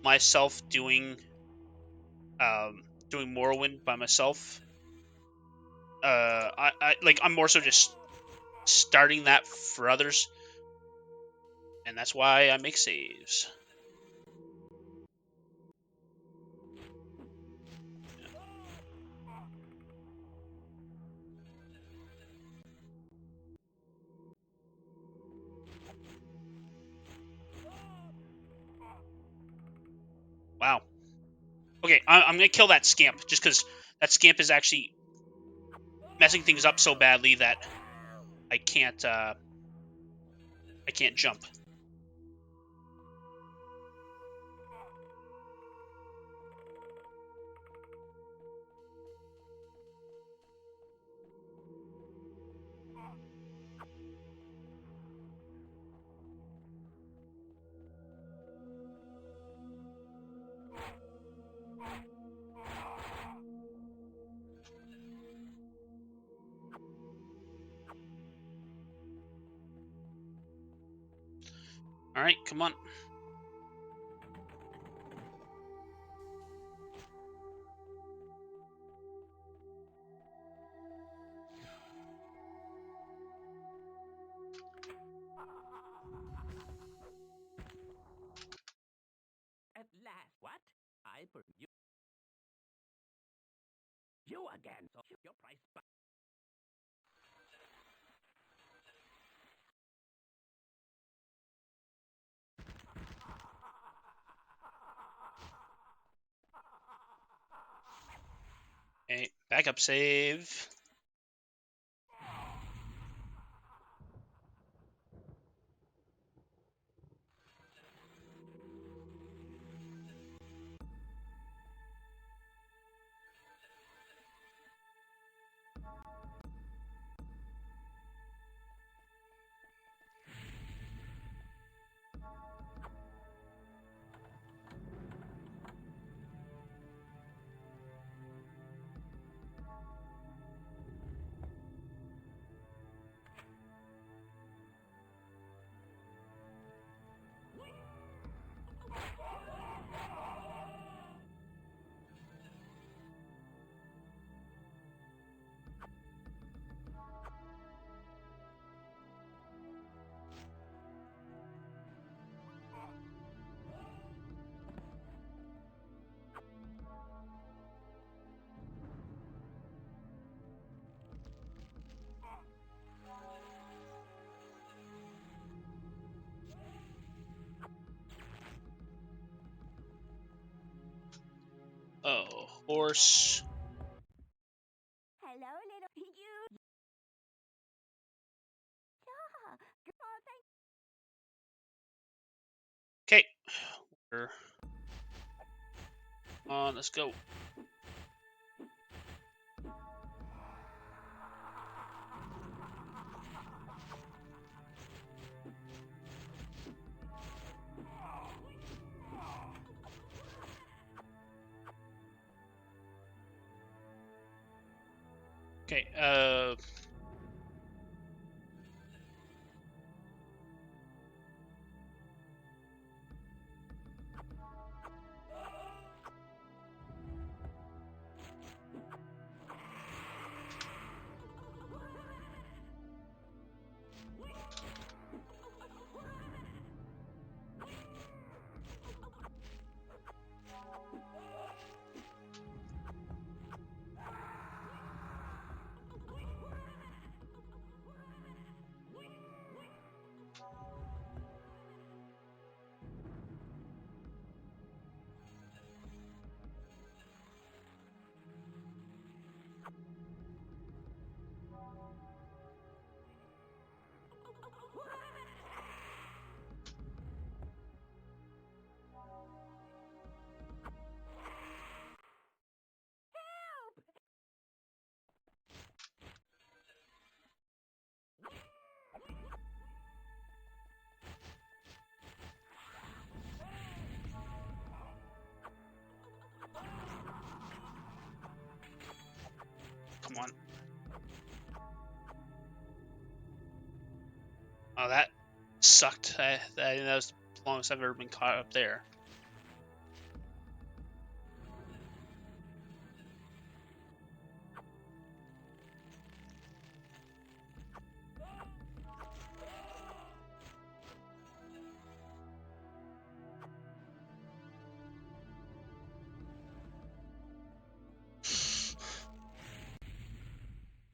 myself doing Morrowind by myself. I'm more so just starting that for others, and that's why I make saves. Wow. Okay, I'm gonna kill that scamp just because that scamp is actually messing things up so badly that I can't jump. All right, come on. At last, what? You again. So your price. Okay, backup save. Oh, horse. Hello, little you. Oh, thank Okay, we're on. Let's go. Okay. Come on. Oh, that sucked. That was the longest I've ever been caught up there.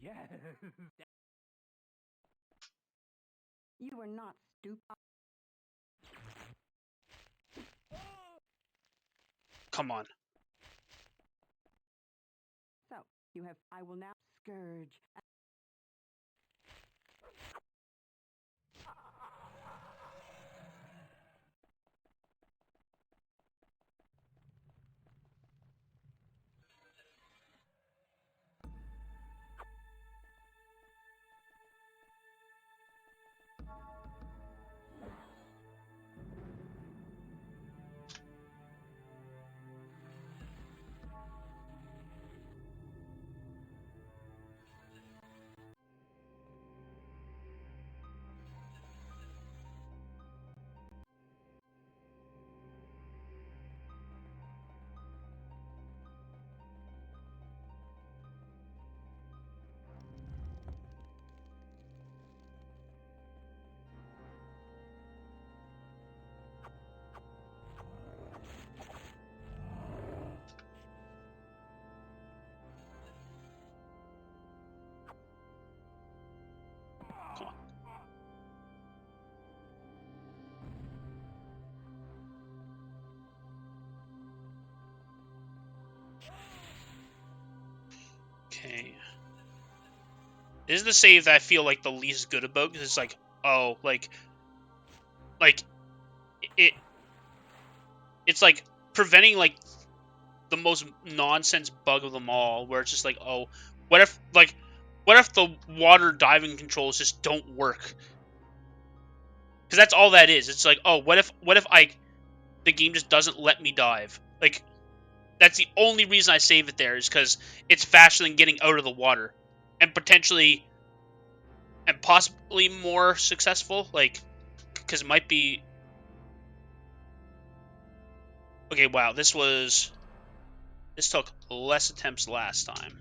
Yeah. You were not stupid. come on. So, you have. I will now. Scourge. Come on. Okay. This is the save that I feel like the least good about, because it's like, oh, like it it's like preventing like the most nonsense bug of them all, where it's just like, oh, what if the water diving controls just don't work? Because that's all that is. It's like, oh, what if the game just doesn't let me dive? Like, that's the only reason I save it there, is because it's faster than getting out of the water, and potentially and possibly more successful. Like, because it might be. Okay, wow, this took less attempts last time.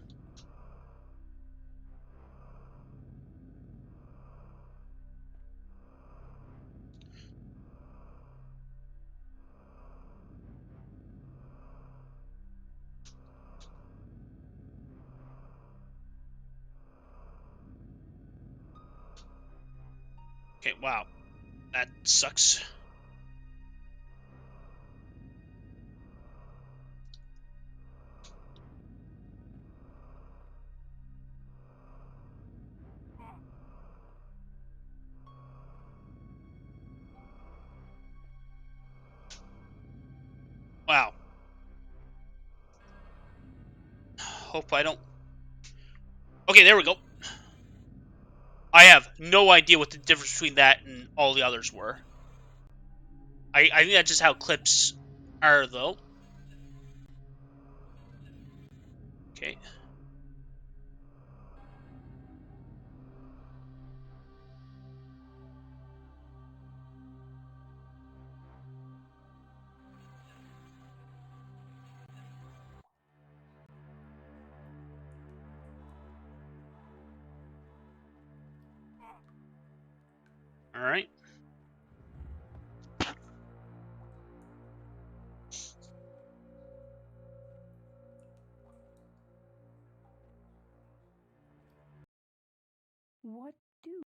Okay, wow, that sucks. Wow. Hope I don't. Okay, there we go. I have no idea what the difference between that and all the others were. I think that's just how clips are, though. Okay. All right. What do?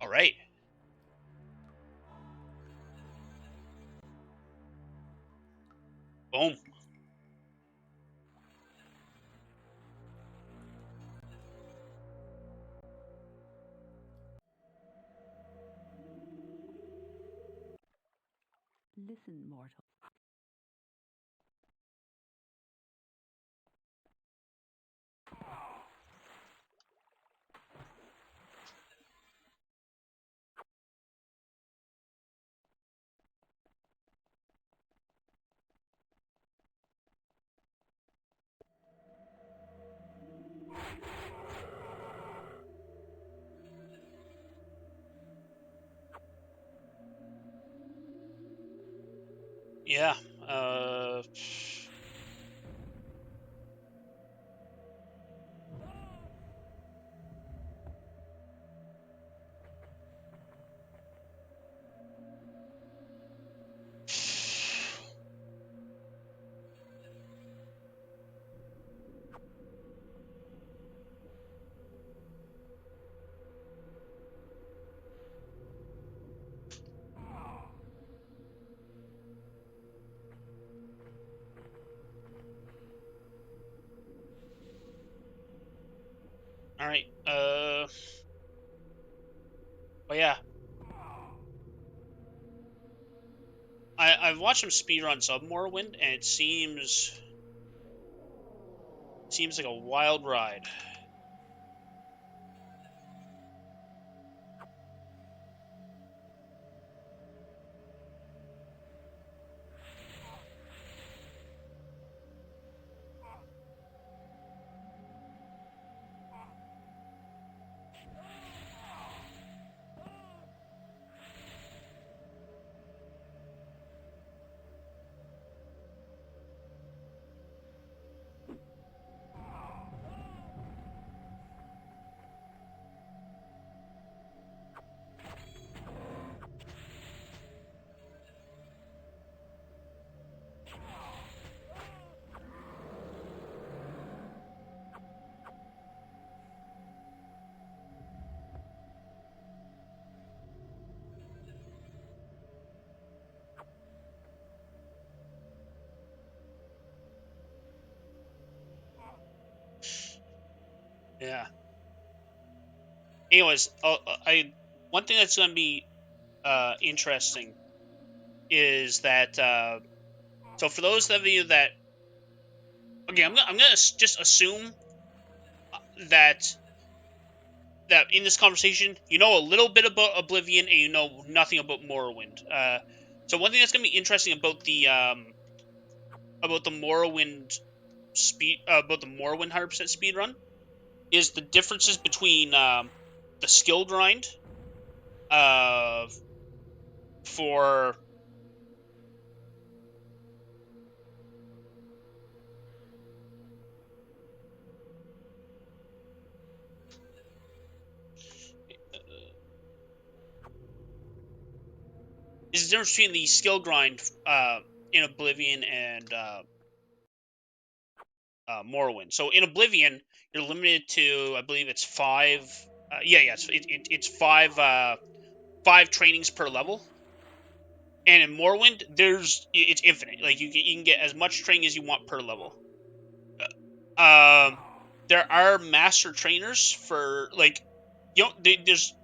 All right. Boom. Listen, mortal. Yeah. All right. But yeah, I've watched some speedruns of Morrowind, and it seems like a wild ride. Yeah. Anyways, I one thing that's gonna be interesting is that so for those of you that okay, I'm gonna just assume that in this conversation you know a little bit about Oblivion and you know nothing about Morrowind. So one thing that's gonna be interesting about the Morrowind about the Morrowind 100% speed run is the differences between the skill grind uh for is the difference between the skill grind in Oblivion and Morrowind. So in Oblivion, you're limited to, I believe it's five. It's five trainings per level. And in Morrowind, it's infinite. Like you can get as much training as you want per level. Um, there are master trainers for like there's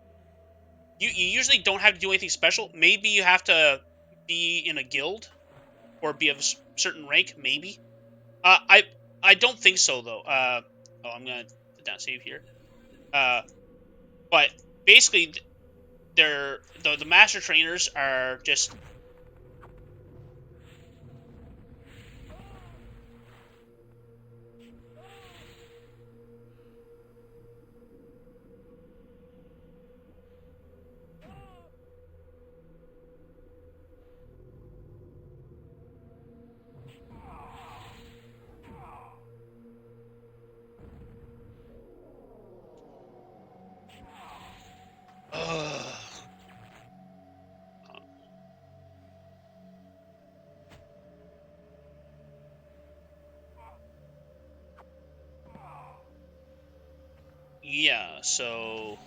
you usually don't have to do anything special. Maybe you have to be in a guild or be of a certain rank. Maybe. Uh, I I don't think so though. I'm gonna down save here. Uh, but basically, the master trainers are just uh, yeah. So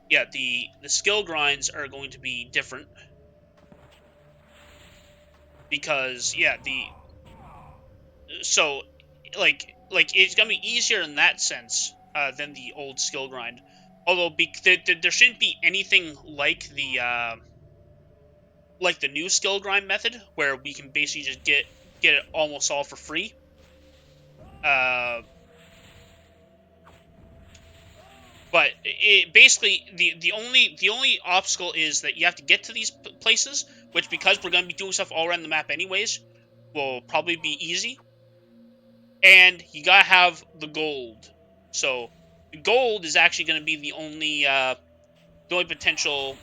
yeah, the skill grinds are going to be different because yeah the so like it's gonna be easier in that sense than the old skill grind. Although there shouldn't be anything like the new skill grind method where we can basically just get it almost all for free. Uh, but it basically the only obstacle is that you have to get to these places, which because we're gonna be doing stuff all around the map anyways, will probably be easy. And you gotta have the gold. So the gold is actually gonna be the only potential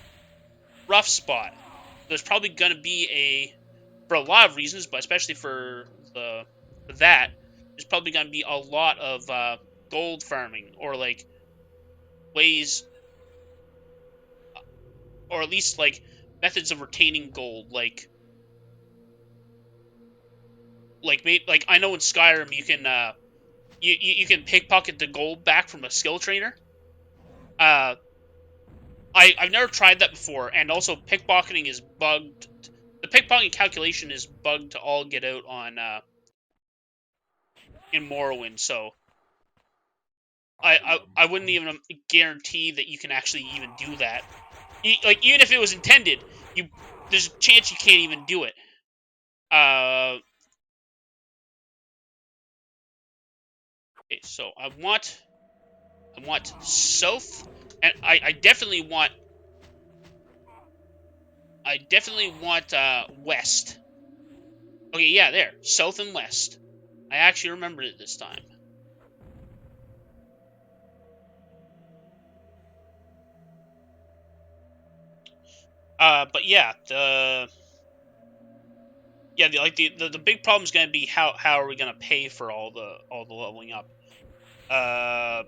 rough spot. There's probably gonna be for a lot of reasons, but especially for that, there's probably gonna be a lot of gold farming or like ways or at least like methods of retaining gold. Like like I know in Skyrim you can pickpocket the gold back from a skill trainer. Uh, I've never tried that before, and also pickpocketing is bugged. The pickpocketing calculation is bugged to all get out on in Morrowind, so I wouldn't even guarantee that you can actually even do that. Like even if it was intended, you there's a chance you can't even do it. Uh, okay, so I want south, and I definitely want west. Okay, yeah, there, south and west. I actually remembered it this time. But yeah, the big problem is going to be how are we going to pay for all the leveling up? Uh,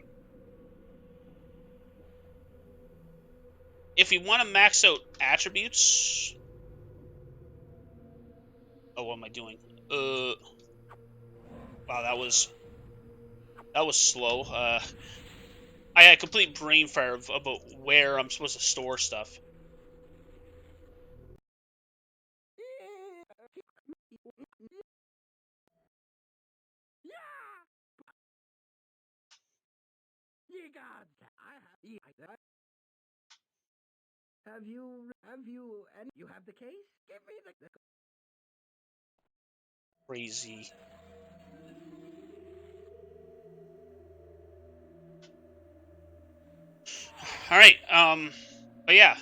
if we want to max out attributes, oh, what am I doing? Wow, that was slow. I had a complete brain fire about where I'm supposed to store stuff. Yeah! Ye gods! Have you any? You have the case? Give me the. Crazy. All right. But yeah,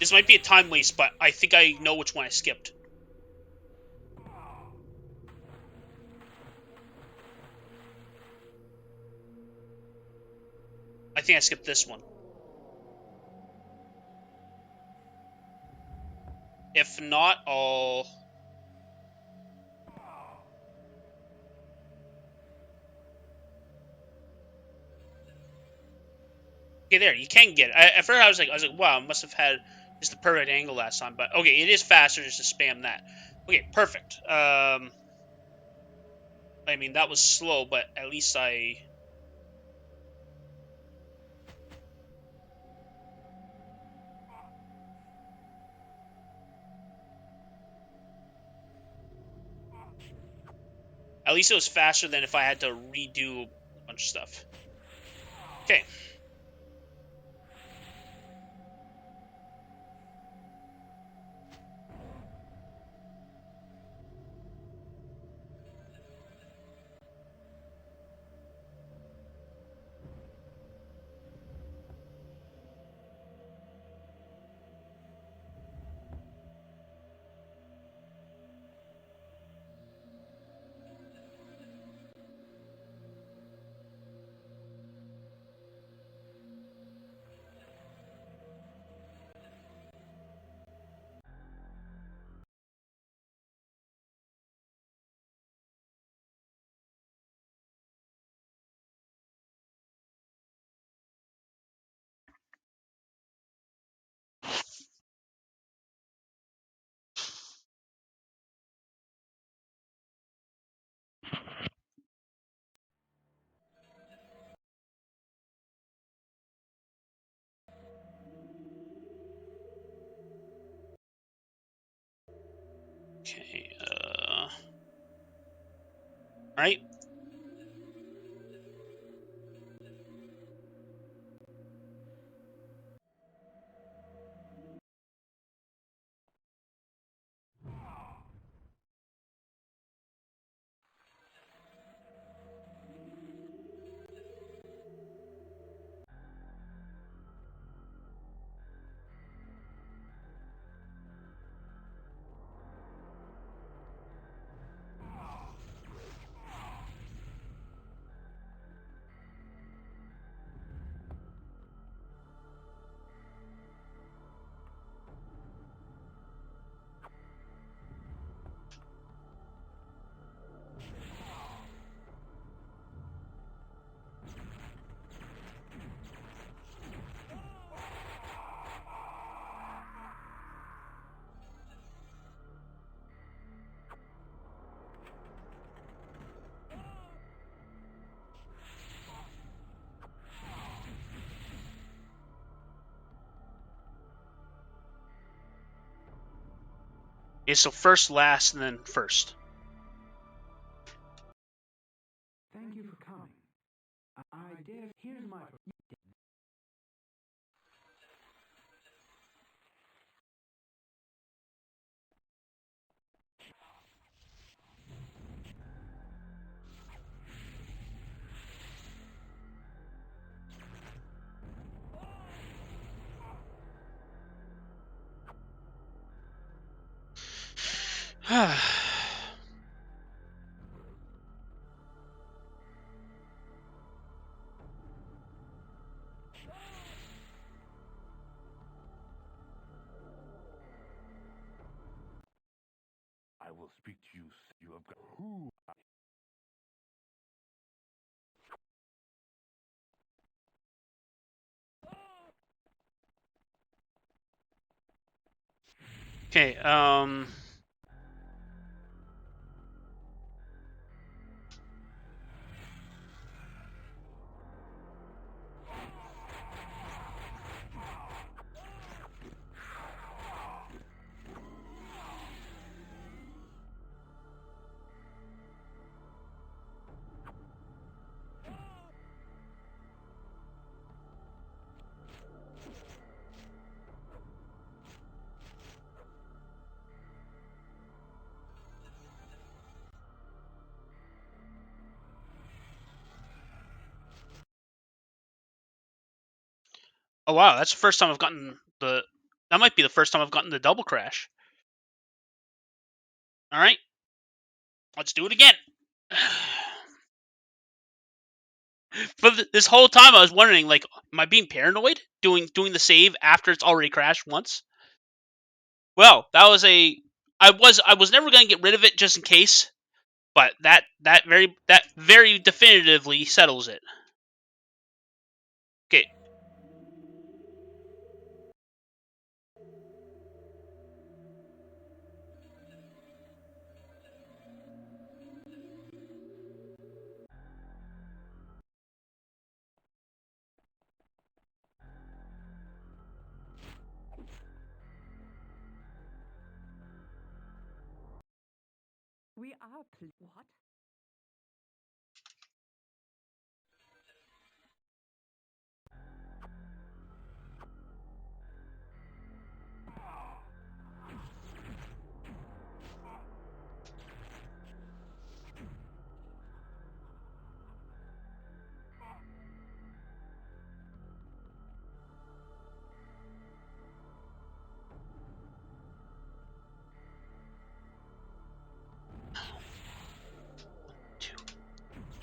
this might be a time waste, but I think I know which one I skipped. I think I skipped this one. If not, I'll. Okay, there, you can get it. At first, I was like, wow, I must have had just the perfect angle last time. But okay, it is faster just to spam that. Okay, perfect. I mean that was slow, but at least it was faster than if I had to redo a bunch of stuff. Okay, okay. All right. Okay, so first, last, and then first. Thank you for coming. I dare. Here's my. I will speak to you. You have got who? Okay, oh wow, that's the first time I've gotten the. That might be the first time I've gotten the double crash. All right, let's do it again. But this whole time I was wondering, like, am I being paranoid doing the save after it's already crashed once? Well, that was a. I was never gonna get rid of it just in case, but that very definitively settles it. Okay, We are what?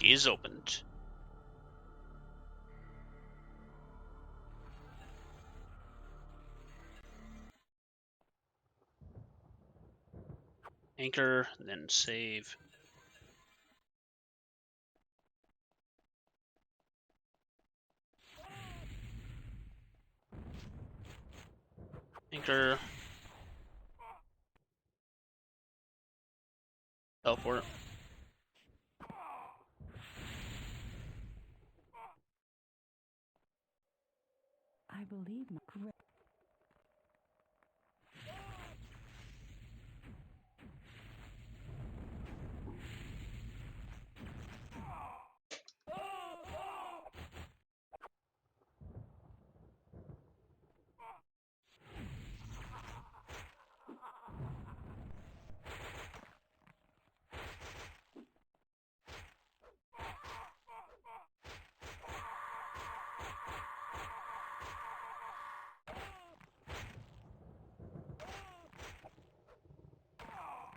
key is opened. Anchor, then save. Anchor. Teleport. I believe my correct.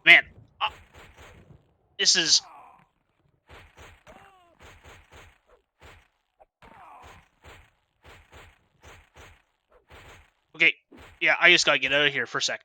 Man, uh, this is okay. Yeah, I just gotta get out of here for a sec.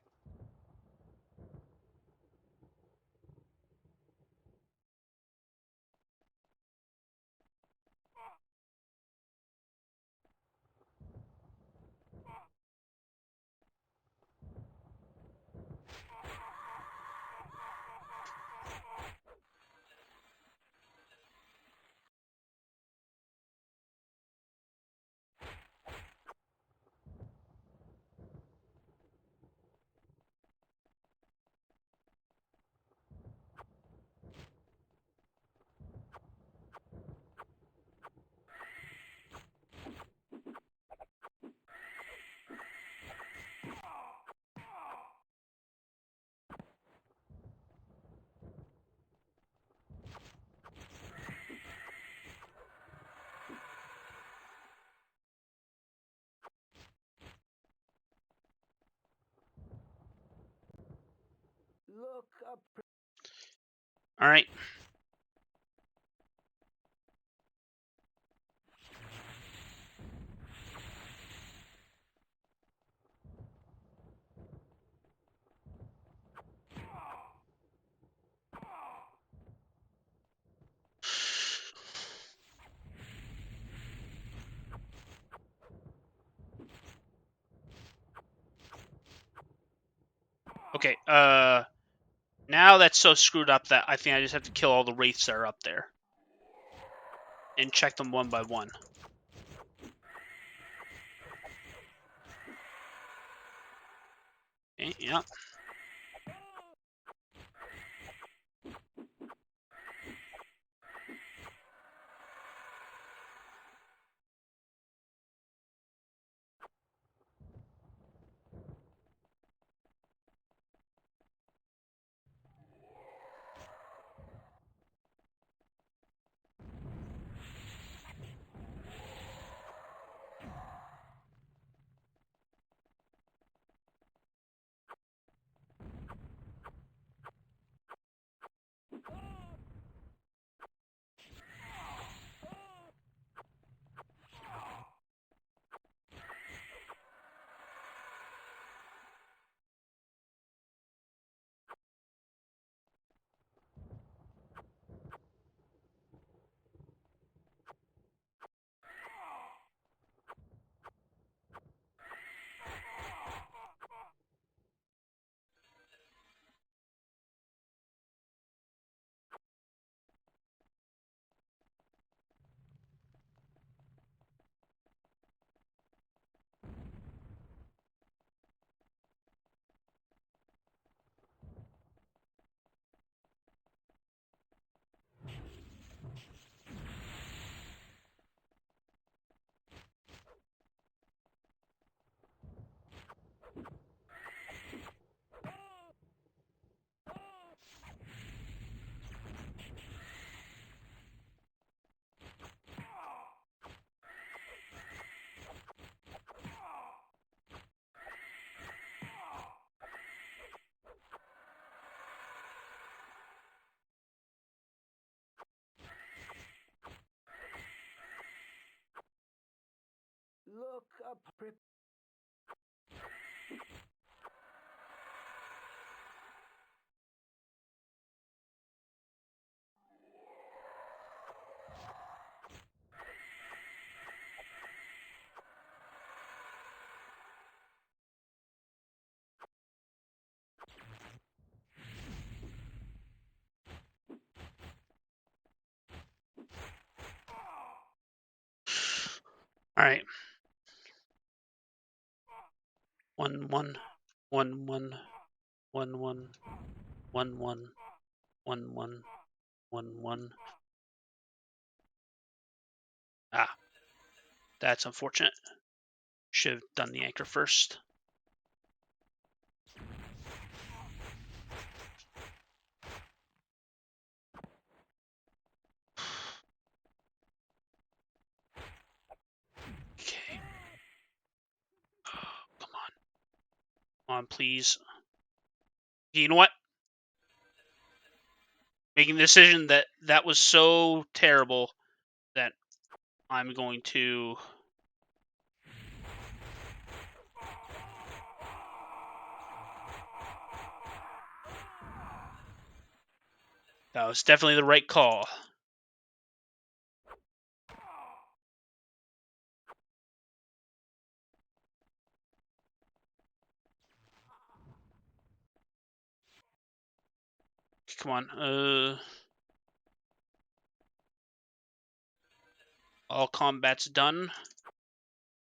up. All right. Okay. Now that's so screwed up that I think I just have to kill all the wraiths that are up there and check them one by one. Okay, yeah. Look up. All right. 1 1 1 1 1 1 1 1 1 1 1 1. Ah, that's unfortunate. Should have done the anchor first. Okay. Come on. Come on, please. You know what? Making the decision that was so terrible that I'm going to. That was definitely the right call. Come on. All combat's done.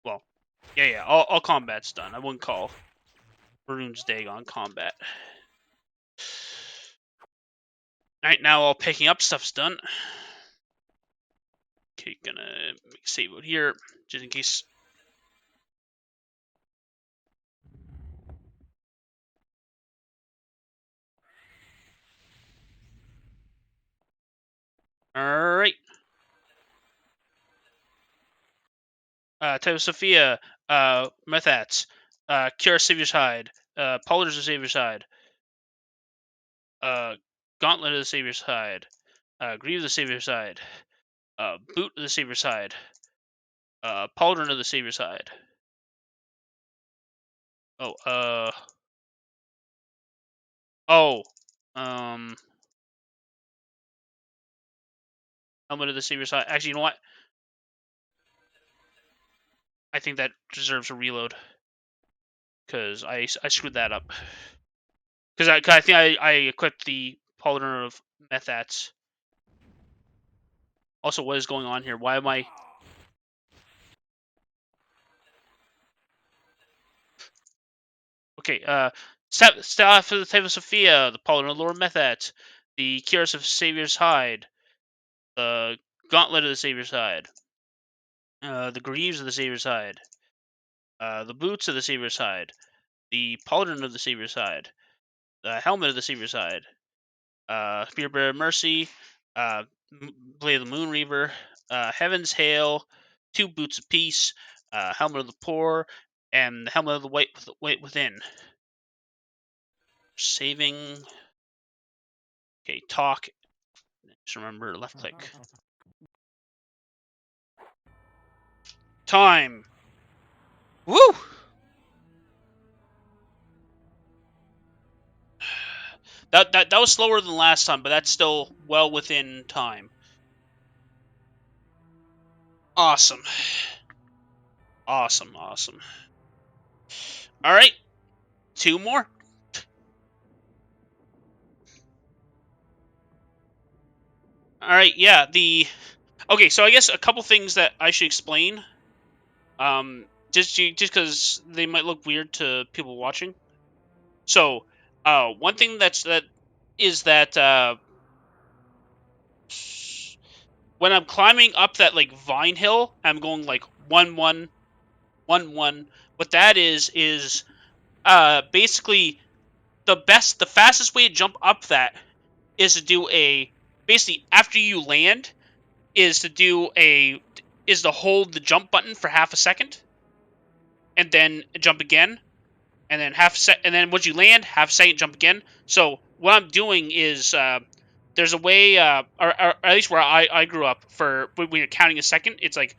Well, yeah. All combat's done. I wouldn't call Rune's Dagon combat. Alright, now all picking up stuff's done. Okay, gonna make a save out here, just in case. Alright. Type of Sophia, Methats, Kiara Savior's Hide, Polyders of Savior's Hide. uh, Gauntlet of the Savior's Hide, Greave of the Savior's Hide, Boot of the Savior's Hide, Pauldron of the Savior's Hide. Oh, oh, um, Helmet of the Savior's Hide. Actually, you know what? I think that deserves a reload because I screwed that up. Because I think I equipped the Pauldron of Methats. Also, what is going on here? Why am I... Okay, Staff of the Type of Sophia, the Pauldron of Lord Methats, the Cuirass of Savior's Hide, the Gauntlet of the Savior's Hide, the Greaves of the Savior's Hide, the Boots of the Savior's Hide, the Pauldron of the Savior's Hide, the Helmet of the Savior's Hide, Spearbearer Mercy, Blade of the Moonreaver, Heaven's Hail, 2 Boots of Peace, Helmet of the Poor, and the Helmet of the White Within. Saving. Okay, talk. Just remember left click. Time. Woo! That was slower than last time, but that's still well within time. Awesome. Awesome. All right, 2 more. All right, yeah. Okay, so I guess a couple things that I should explain. Just because they might look weird to people watching. So, one thing that when I'm climbing up that like vine hill, I'm going like 1-1, 1-1. What that is basically the fastest way to jump up that is to do basically after you land is to hold the jump button for half a second and then jump again and then and then once you land, half a second, jump again. So what I'm doing is there's a way, or at least where I grew up, for when you're counting a second, it's like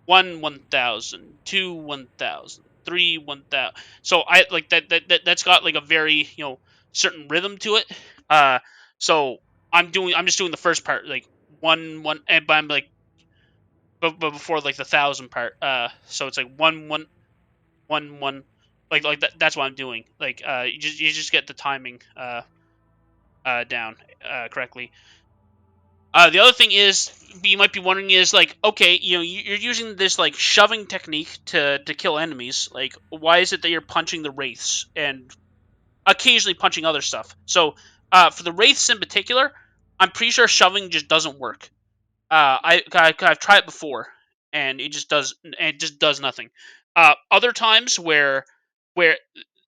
1,000, 2 1,000, 3 1,000. So I like that's got like a very certain rhythm to it. Uh, so I'm just doing the first part like 1 1, and but I'm like but before like the 1,000 part. So it's like 1 1 1, like that. That's what I'm doing. Like you just get the timing down correctly. The other thing is, you might be wondering is like, okay, you're using this like shoving technique to kill enemies. Like, why is it that you're punching the wraiths and occasionally punching other stuff? So, for the wraiths in particular, I'm pretty sure shoving just doesn't work. I've tried it before, and it just does nothing. Other times where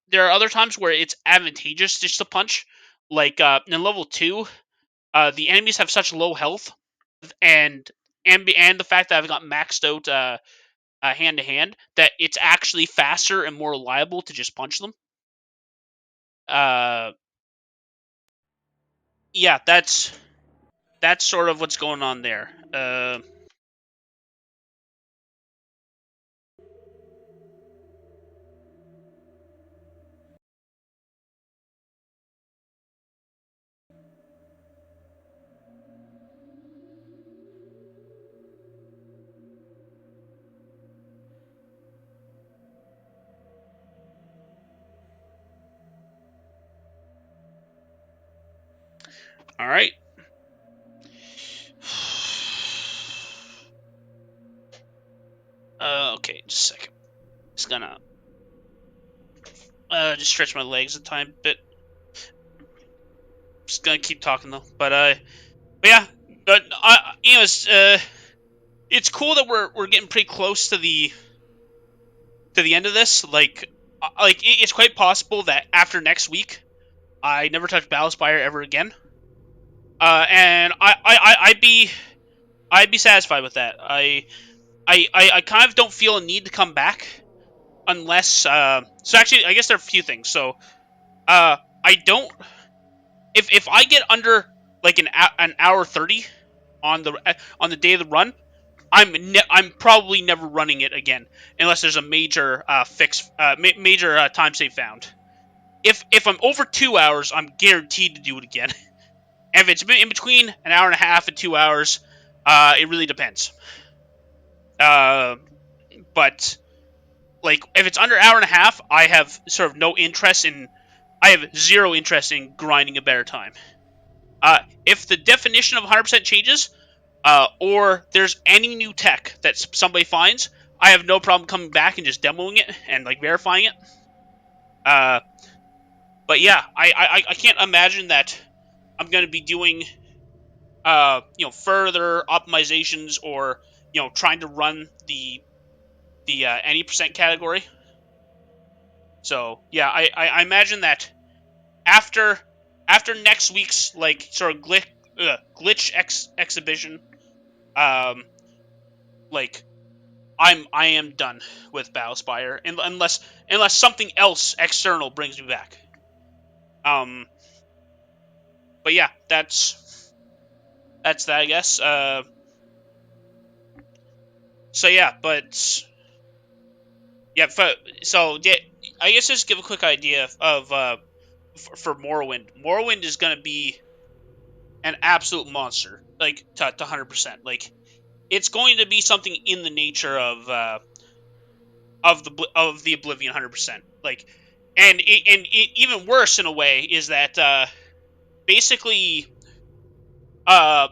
there are other times where it's advantageous just to punch, like in level 2, the enemies have such low health, and and the fact that I've got maxed out hand to hand, that it's actually faster and more reliable to just punch them. Uh, yeah, that's sort of what's going on there. All right. Okay, just a second. Just gonna just stretch my legs a tiny bit. Just gonna keep talking though, but yeah, but it's cool that we're getting pretty close to the end of this. Like it's quite possible that after next week, I never touch Battlespire ever again. And I'd be satisfied with that. I kind of don't feel a need to come back unless so actually I guess there are a few things. So I don't if I get under like an hour 30 on the day of the run, I'm probably never running it again unless there's a major major time save found. If I'm over 2 hours, I'm guaranteed to do it again. And if it's in between an hour and a half and 2 hours, it really depends. Uh, but like if it's under an hour and a half, I have sort of no interest in. I have zero interest in grinding a better time. If the definition of 100% changes, or there's any new tech that somebody finds, I have no problem coming back and just demoing it and like verifying it. Uh, but yeah, I can't imagine that I'm going to be doing further optimizations or trying to run the any percent category. So yeah, I imagine that after after next week's like sort of exhibition, um, like I am done with Battlespire, unless something else external brings me back. Um, but yeah, that's that I guess. So yeah, but yeah, so yeah, I guess just give a quick idea of for Morrowind. Morrowind is gonna be an absolute monster, like to 100%. Like it's going to be something in the nature of the Oblivion 100%. Like, even worse in a way is that basically uh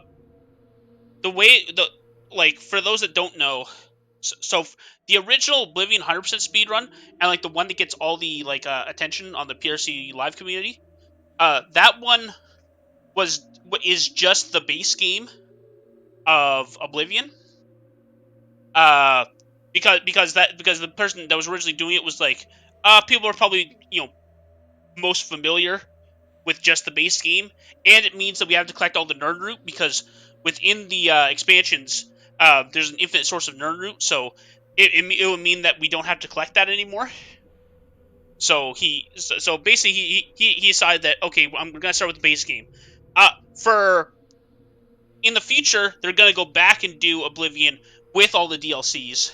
the way the like for those that don't know, so the original Oblivion 100% speedrun and like the one that gets all the like attention on the PRC live community, that one was is just the base game of Oblivion. Uh, because the person that was originally doing it was like, people are probably most familiar with just the base game, and it means that we have to collect all the nerd root because within the expansions, there's an infinite source of nerd root, so it would mean that we don't have to collect that anymore. So basically he decided that okay, I'm gonna start with the base game. For in the future, they're gonna go back and do Oblivion with all the DLCs,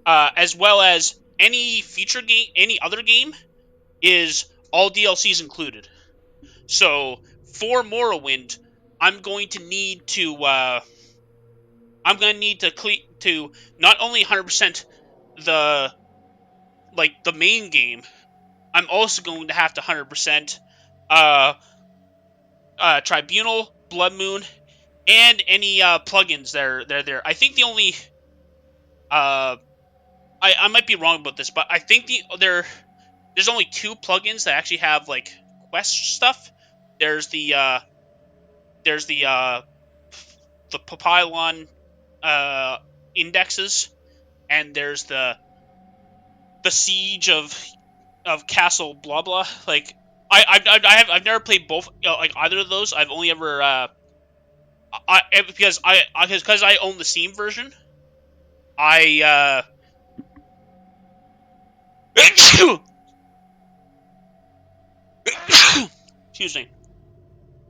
as well as any future game, any other game is all DLCs included. So for Morrowind, I'm going to need to to not only 100% the the main game. I'm also going to have to 100% uh Tribunal, Blood Moon, and any plugins that are there. I think the only uh I might be wrong about this, but I think there's only two plugins that actually have like quest stuff. There's there's the Papillon uh indexes, and there's the siege of Castle blah blah. Like I've never played both like either of those. I've only ever because I own the Steam version. I excuse me.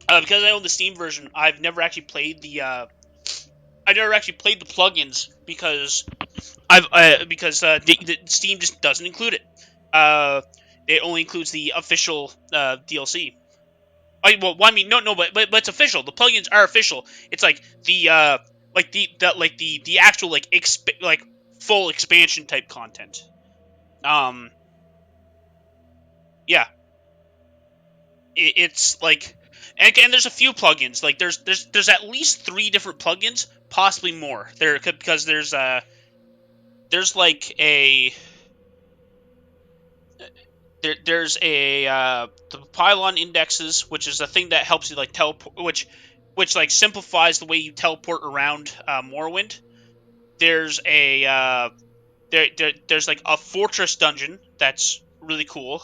Because I own the Steam version, I've never actually played the plugins because the Steam just doesn't include it. Uh, it only includes the official DLC. I mean, no, but it's official. The plugins are official. It's like the actual like full expansion type content. Um, yeah, it's like, and there's a few plugins. Like there's at least three different plugins, possibly more. There because there's like a there's a the pylon indexes, which is a thing that helps you like teleport, which like simplifies the way you teleport around Morrowind. There's a there's like a fortress dungeon that's really cool.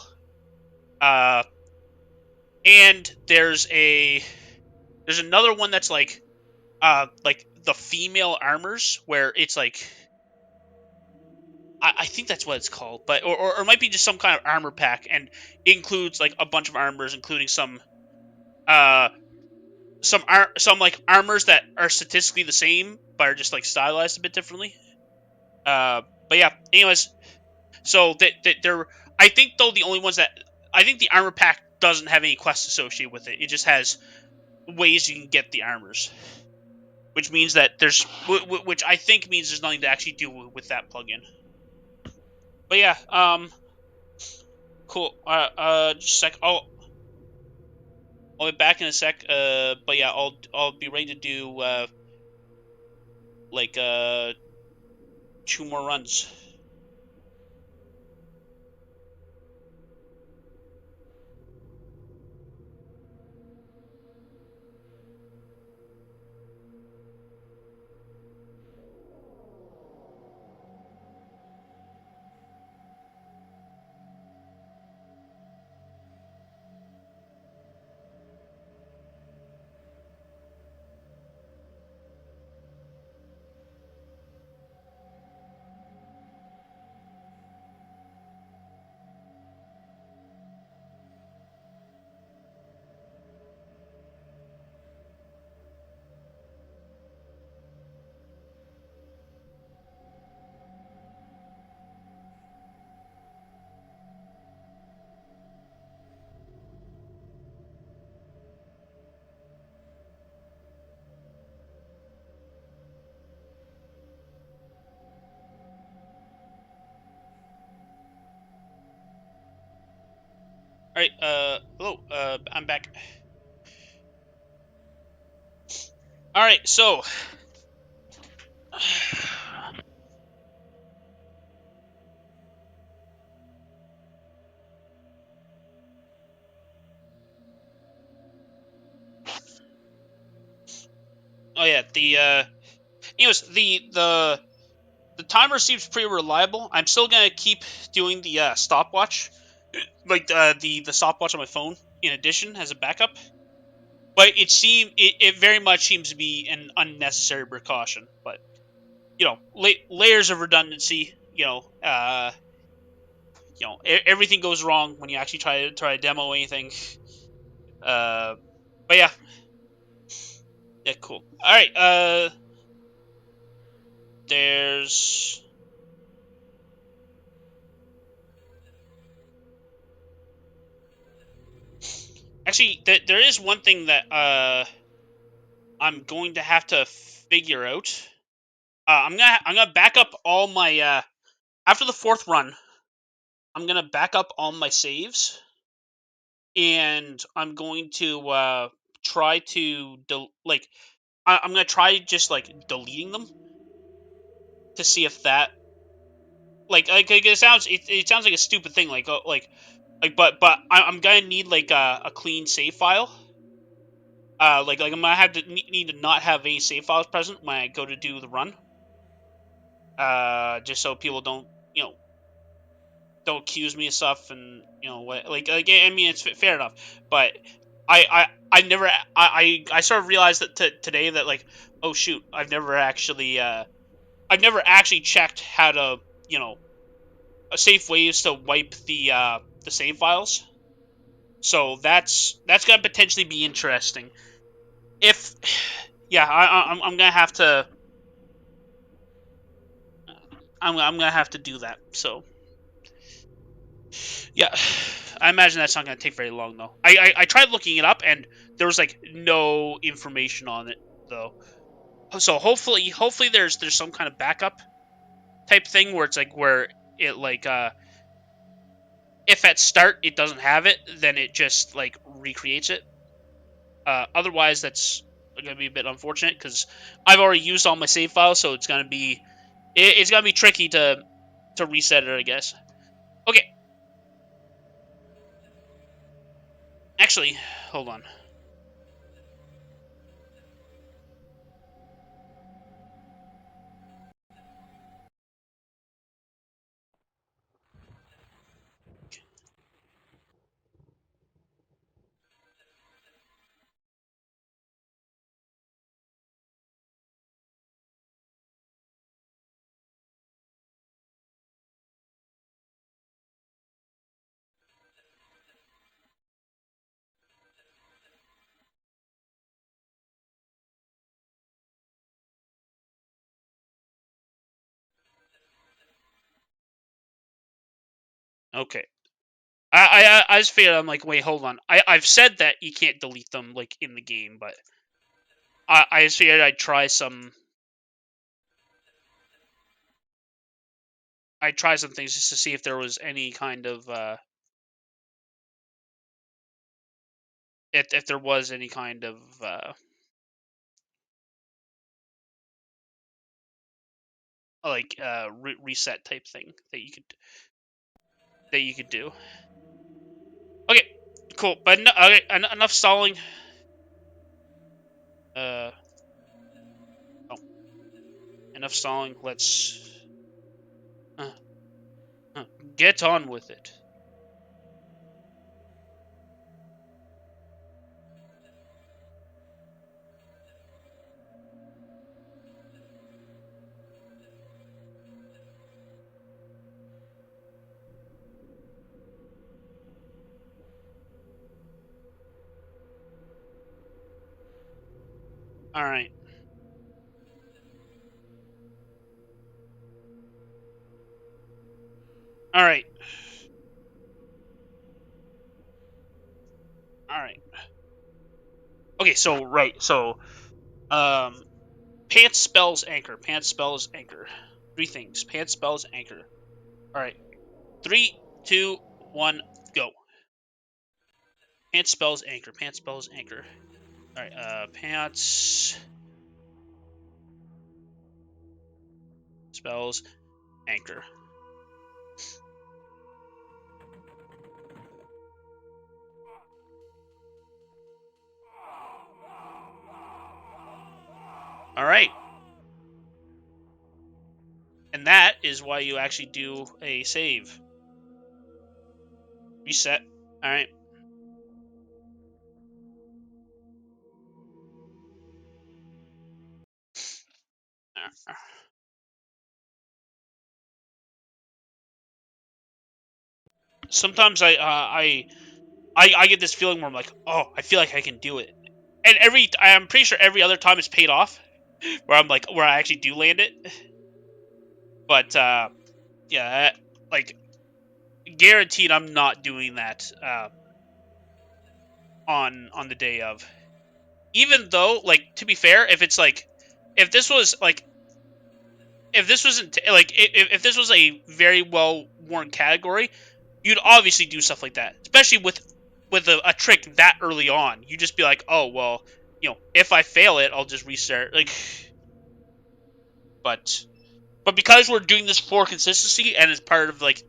Uh, and there's another one that's like the female armors, where it's like I think that's what it's called, but or it might be just some kind of armor pack, and it includes like a bunch of armors, including some uh some like armors that are statistically the same but are just like stylized a bit differently. Uh, but yeah. Anyways, so that they're I think though the only ones that I think the armor pack doesn't have any quests associated with it. It just has ways you can get the armors, which means that which I think means there's nothing to actually do with that plugin. But yeah, cool. Just a sec. I'll be back in a sec. But yeah, I'll be ready to do like 2 more runs. All right. Hello. I'm back. All right. So. Oh yeah. Anyways, the timer seems pretty reliable. I'm still gonna keep doing the stopwatch, like the stopwatch on my phone. In addition, as a backup, but it very much seems to be an unnecessary precaution. But layers of redundancy. Everything goes wrong when you actually try to demo anything. Uh, but yeah, yeah, cool. All right. There's actually there is one thing that I'm going to have to figure out. I'm gonna back up all my after the fourth run. I'm gonna back up all my saves, and I'm going to try to I'm gonna try just like deleting them to see if that it sounds like a stupid thing but I'm gonna need like a clean save file. I'm gonna have to need to not have any save files present when I go to do the run. Just so people don't accuse me of stuff, and what I mean, it's fair enough. But I never I sort of realized that today that like, oh shoot, I've never actually checked how to a safe ways to wipe the save files. So that's gonna potentially be interesting. If yeah, I'm gonna have to I'm gonna have to do that. So yeah, I imagine that's not gonna take very long though. I tried looking it up and there was like no information on it though. So hopefully there's some kind of backup type thing where it's like where it like if at start it doesn't have it, then it just like recreates it. Otherwise, that's going to be a bit unfortunate because I've already used all my save files, so it's gonna be tricky to reset it, I guess. Okay, actually, hold on. Okay. I just figured, I'm like, wait, hold on. I've said that you can't delete them like in the game, but I just figured I'd try some things just to see if there was any kind of if there was any kind of like reset type thing that you could do. Okay, cool. But no, okay, enough stalling. Uh, oh, enough stalling. Let's uh, uh, get on with it. All right, all right, all right. Okay, so right, so um, pants spells anchor. Pants spells anchor. Three things. Pants spells anchor. All right. Three, two, one, go. Pants spells anchor. Pants spells anchor. All right. Pants spells anchor. All right. And that is why you actually do a save. Reset. All right. Sometimes I get this feeling where I'm like, oh, I feel like I can do it, and I'm pretty sure every other time it's paid off, where I'm like, where I actually do land it. But yeah, like guaranteed, I'm not doing that on the day of. Even though, like, to be fair, if it's like, if this was like, if this wasn't like, if this was a very well worn category, you'd obviously do stuff like that, especially with a trick that early on. You just be like, oh well, if I fail it, I'll just restart. Like, but because we're doing this for consistency and as part of like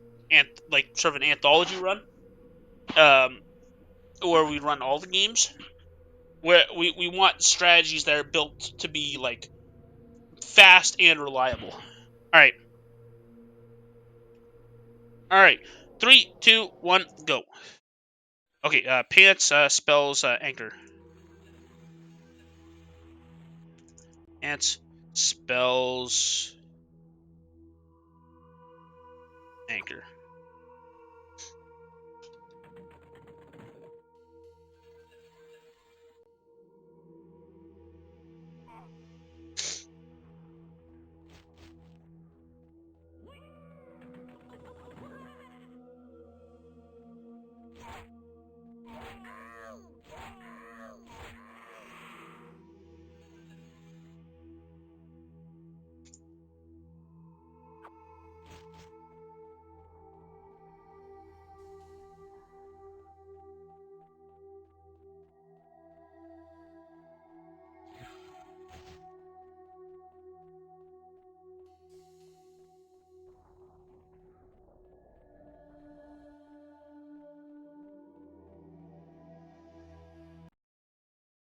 sort of an anthology run, um, where we run all the games, where we want strategies that are built to be like fast and reliable. All right, all right. Three, two, one, go. Okay, pants spells anchor. Pants spells anchor.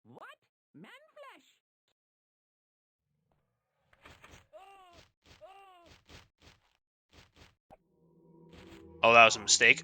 What? Man flesh? Oh, that was a mistake.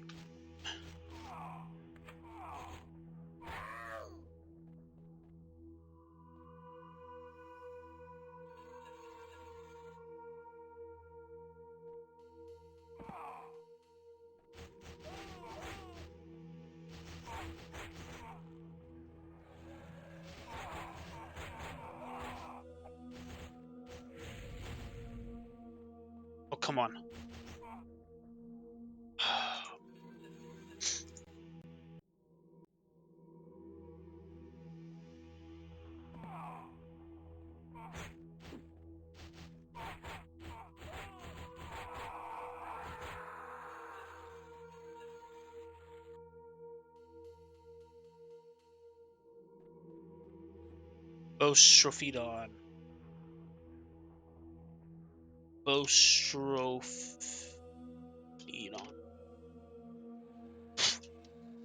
Oh, come on. Bostrophodon. Bostrophodon.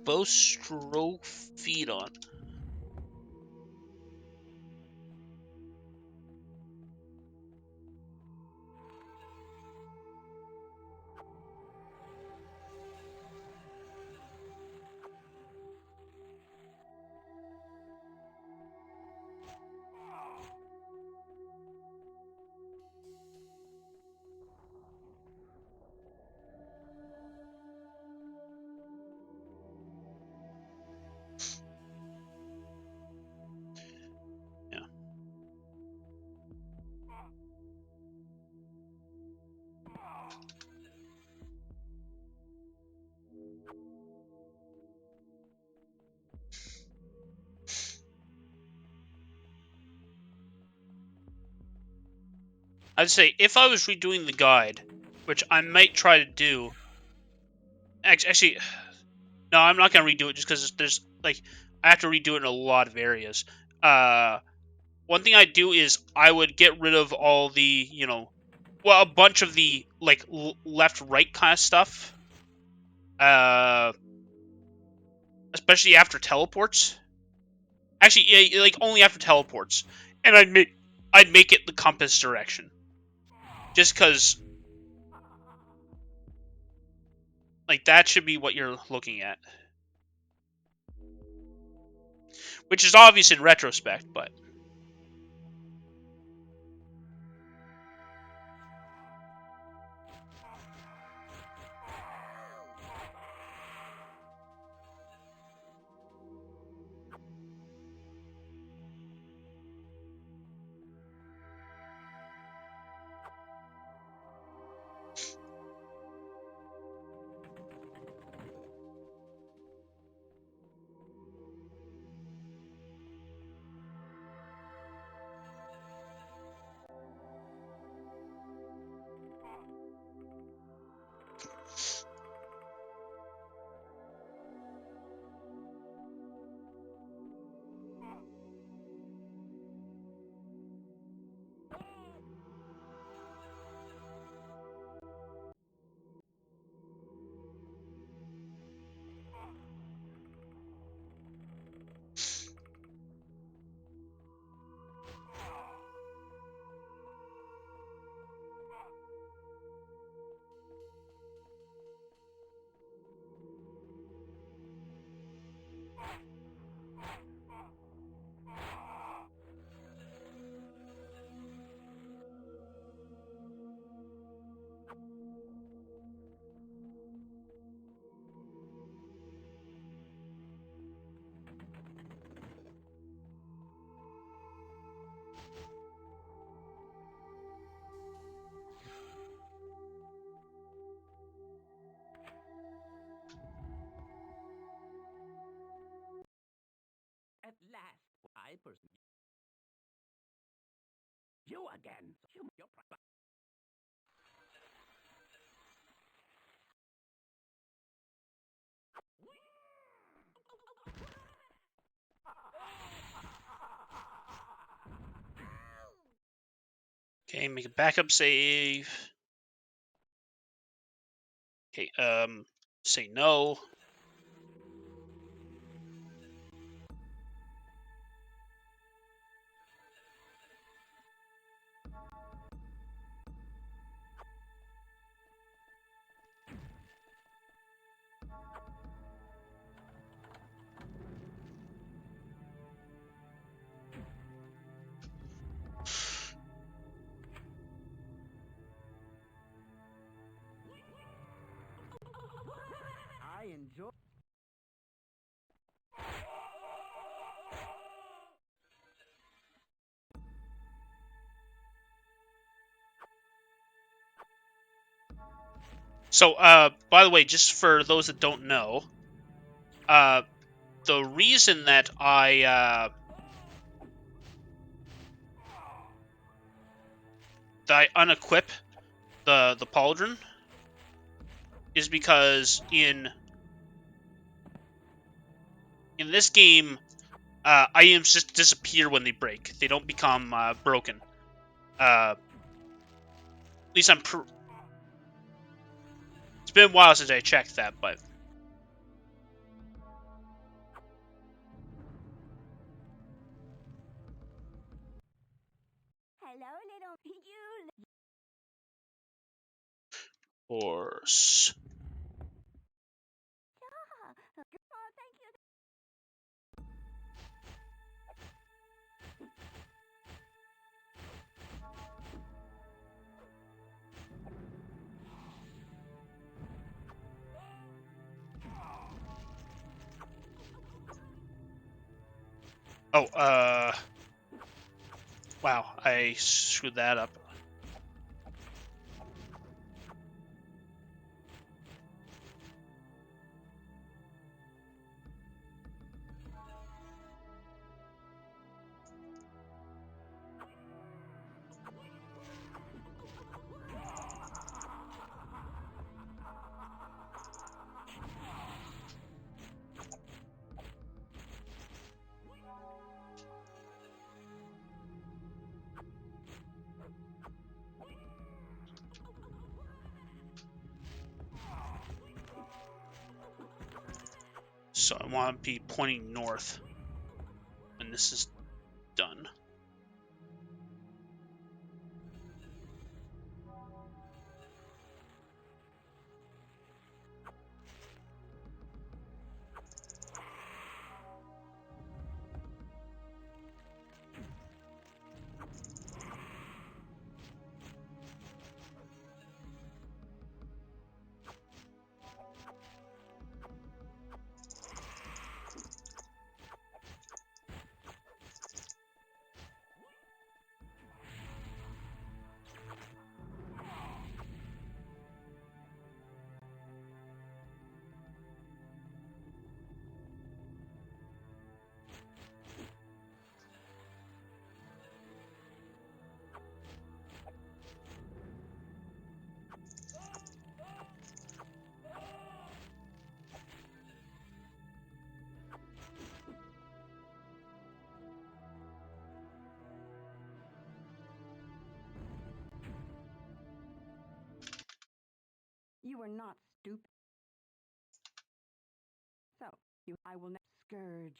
Bostrophodon. Yeah. I'd say if I was redoing the guide, which I might try to do. Actually, no, I'm not gonna redo it just because there's like I have to redo it in a lot of areas. One thing I'd do is I would get rid of all the well, a bunch of the like left right kind of stuff. Especially after teleports. Actually, yeah, like only after teleports, and I'd make it the compass direction, just because like that should be what you're looking at, which is obvious in retrospect, but. At last, I person. You again. Your Okay, make a backup save. Okay, say no. I enjoy. So, by the way, just for those that don't know, the reason that I unequip the pauldron is because in this game, items just disappear when they break. They don't become broken. At least it's been a while since I checked that, but Hello, little you. horse. Oh, thank you. Oh, wow, I screwed that up. So I want to be pointing north when this is done. You are not stupid. So, I will not scourge.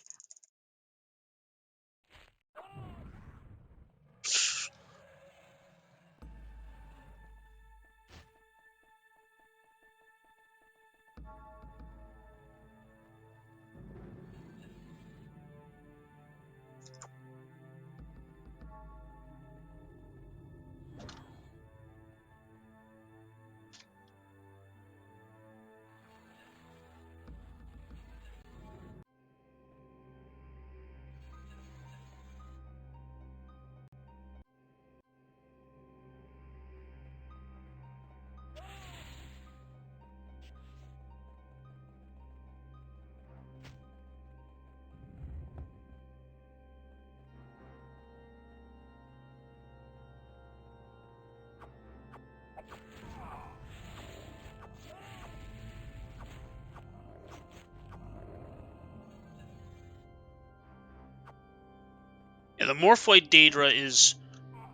Yeah, the Morphoid Daedra is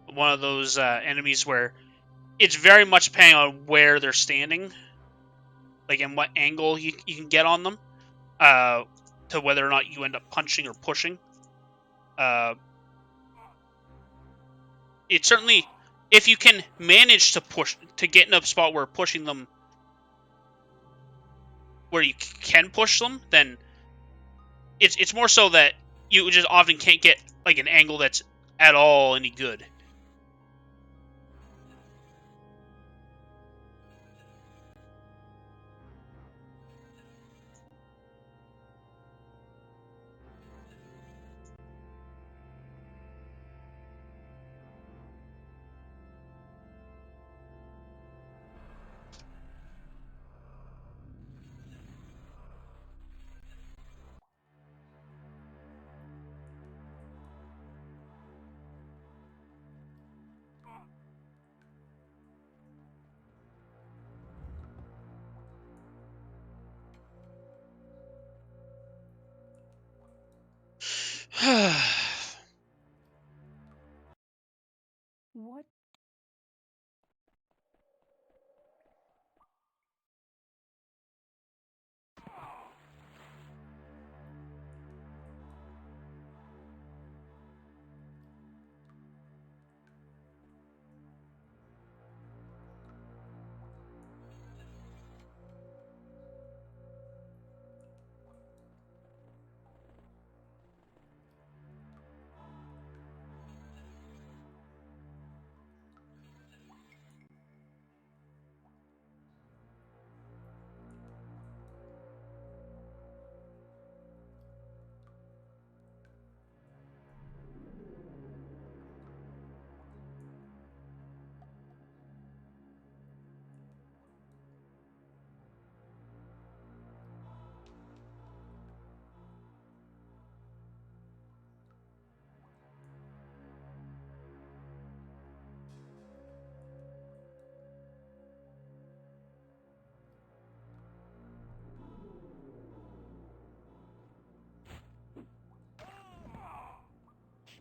one of those enemies where it's very much depending on where they're standing, like and what angle you can get on them, to whether or not you end up punching or pushing. Uh, it certainly, if you can manage to get in a spot where pushing them, where you can push them, then it's more so that you just often can't get like an angle that's at all any good.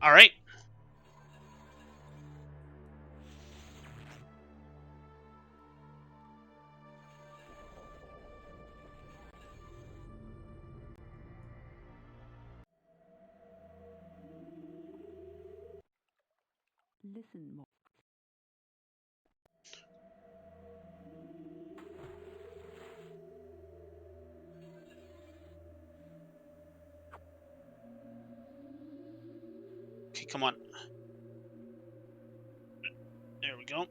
All right. Listen more. Okay, come on. There we go.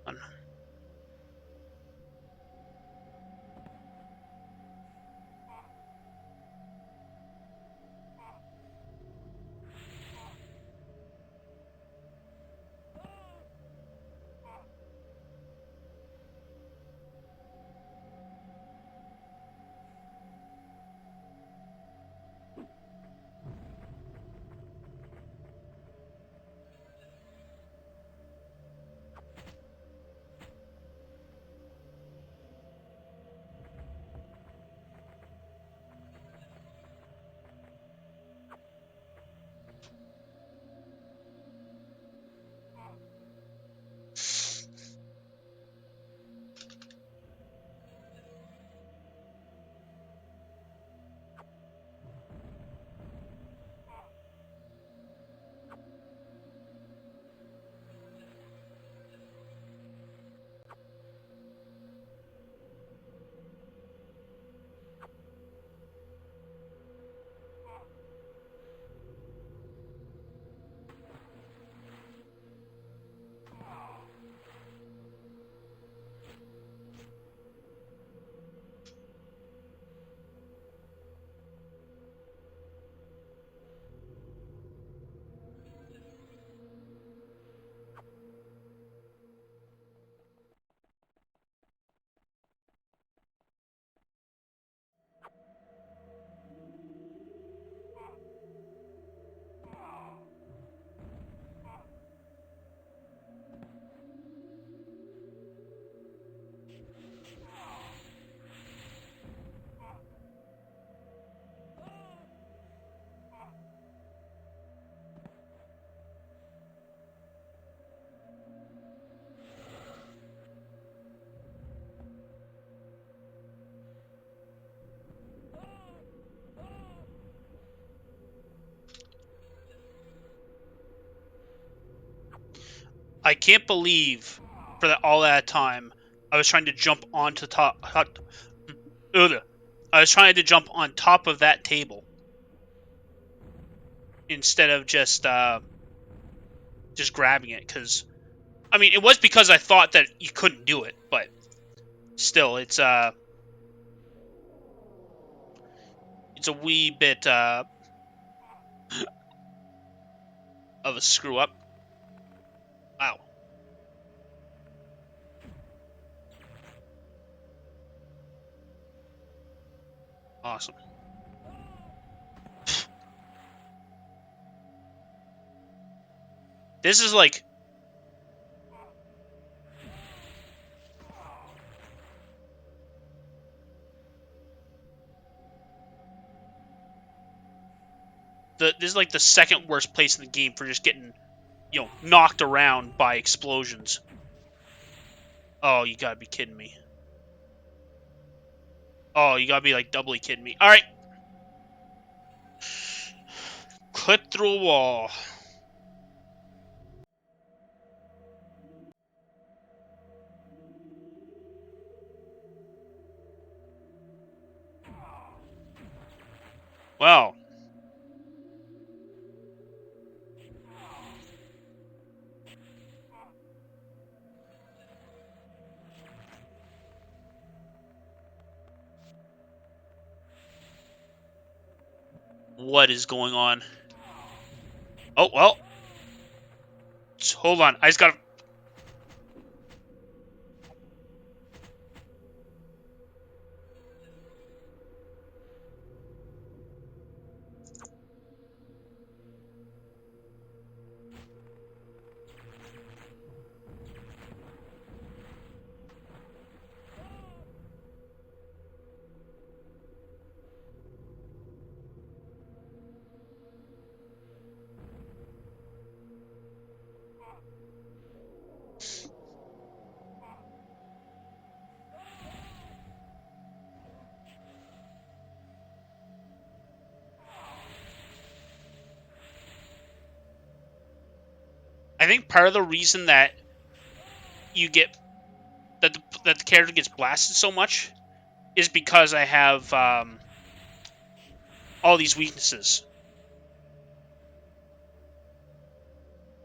On. I can't believe for all that time I was trying to jump onto top. Ugh. I was trying to jump on top of that table instead of just grabbing it. Because I mean, it was because I thought that you couldn't do it, but still, it's a wee bit of a screw up. Wow, awesome. This is like this is like the second worst place in the game for just getting knocked around by explosions. Oh, you gotta be kidding me. Oh, you gotta be like doubly kidding me. All right, clip through a wall. Well, what is going on? Oh well. Hold on. I just gotta. I think part of the reason that you get that the character gets blasted so much is because I have all these weaknesses.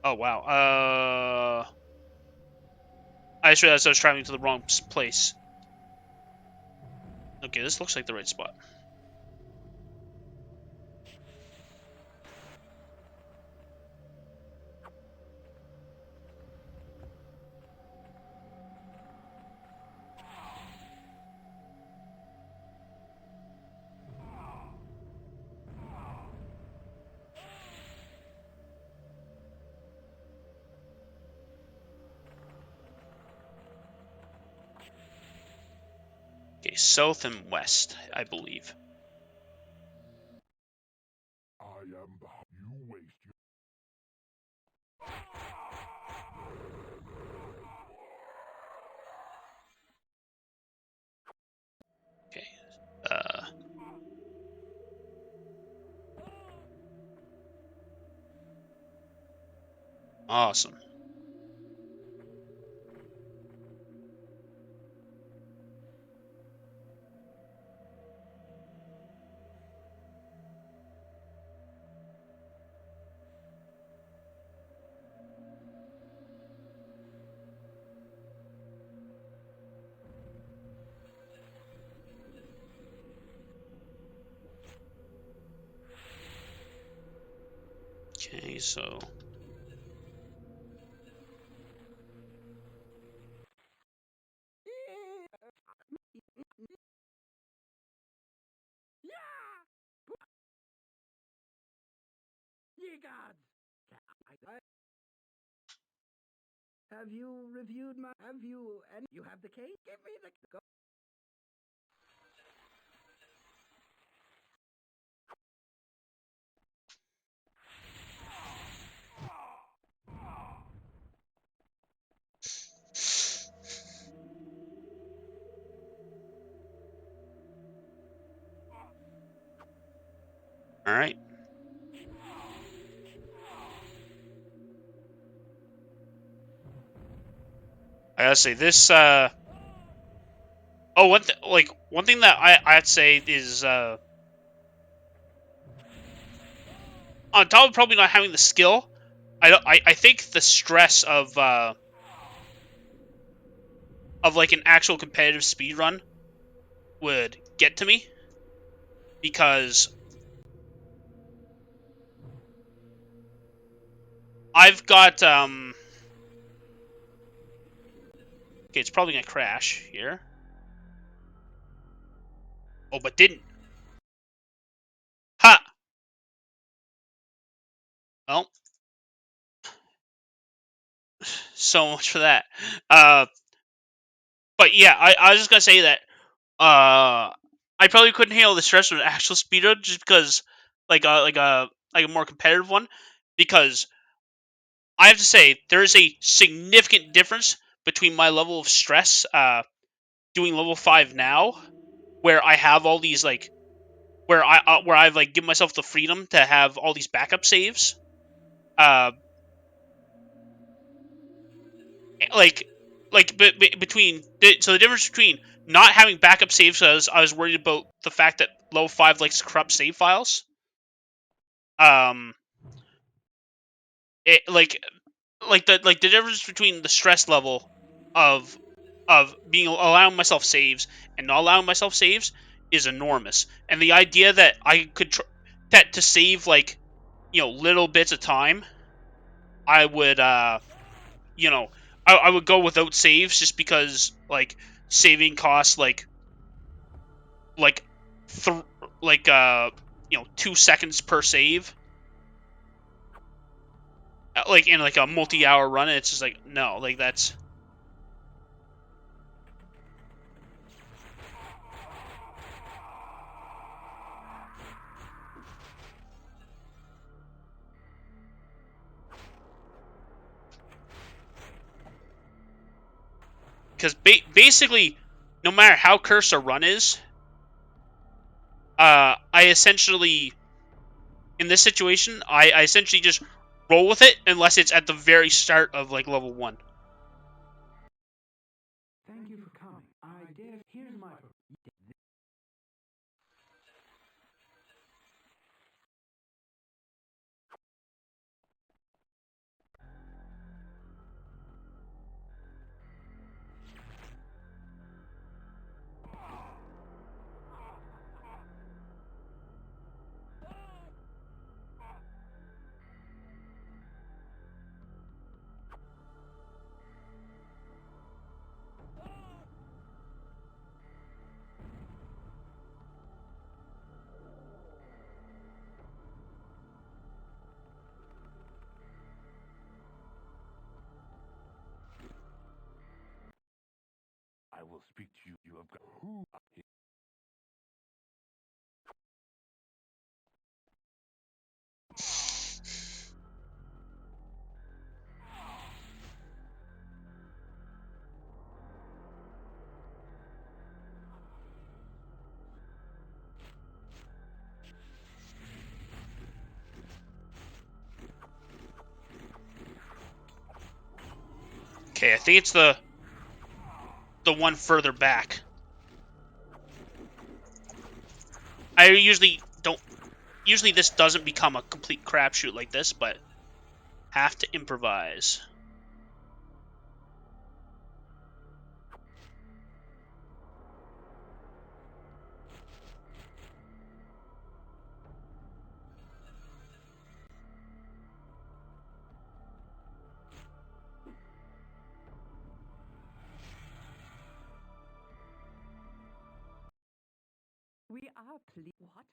Oh wow. I just realized I was traveling to the wrong place. Okay, this looks like the right spot. Okay, south and west, I believe. I am you waste your Okay. Uh, awesome. Okay, so Ye gods! Have you reviewed my? Have you? And you have the case? Give me the. Go. all right. I gotta say this. Oh, one thing that I'd say is on top of probably not having the skill. I think the stress of like an actual competitive speed run would get to me because I've got okay, it's probably gonna crash here. Oh, but didn't. Ha! Well, so much for that. Uh, but yeah, I was just gonna say that I probably couldn't handle the stress of an actual speedrun just because like a more competitive one because I have to say there is a significant difference between my level of stress doing level 5 now, where I have all these like where I've like given myself the freedom to have all these backup saves. Uh, like between so the difference between not having backup saves, because I was worried about the fact that level 5 likes to corrupt save files. Um, it the difference between the stress level of being allowing myself saves and not allowing myself saves is enormous. And the idea that I could that to save like little bits of time, I would I would go without saves just because like saving costs like th- like 2 seconds per save, like in like a multi-hour run. And it's just like no, like that's because basically no matter how cursed a run is, I essentially in this situation I essentially just roll with it unless it's at the very start of like level 1. Thank you for coming. I did. Here's my. I will speak to you. You have got who? Okay, I think it's the one further back. I usually don't. Usually this doesn't become a complete crapshoot like this, but have to improvise. We are what?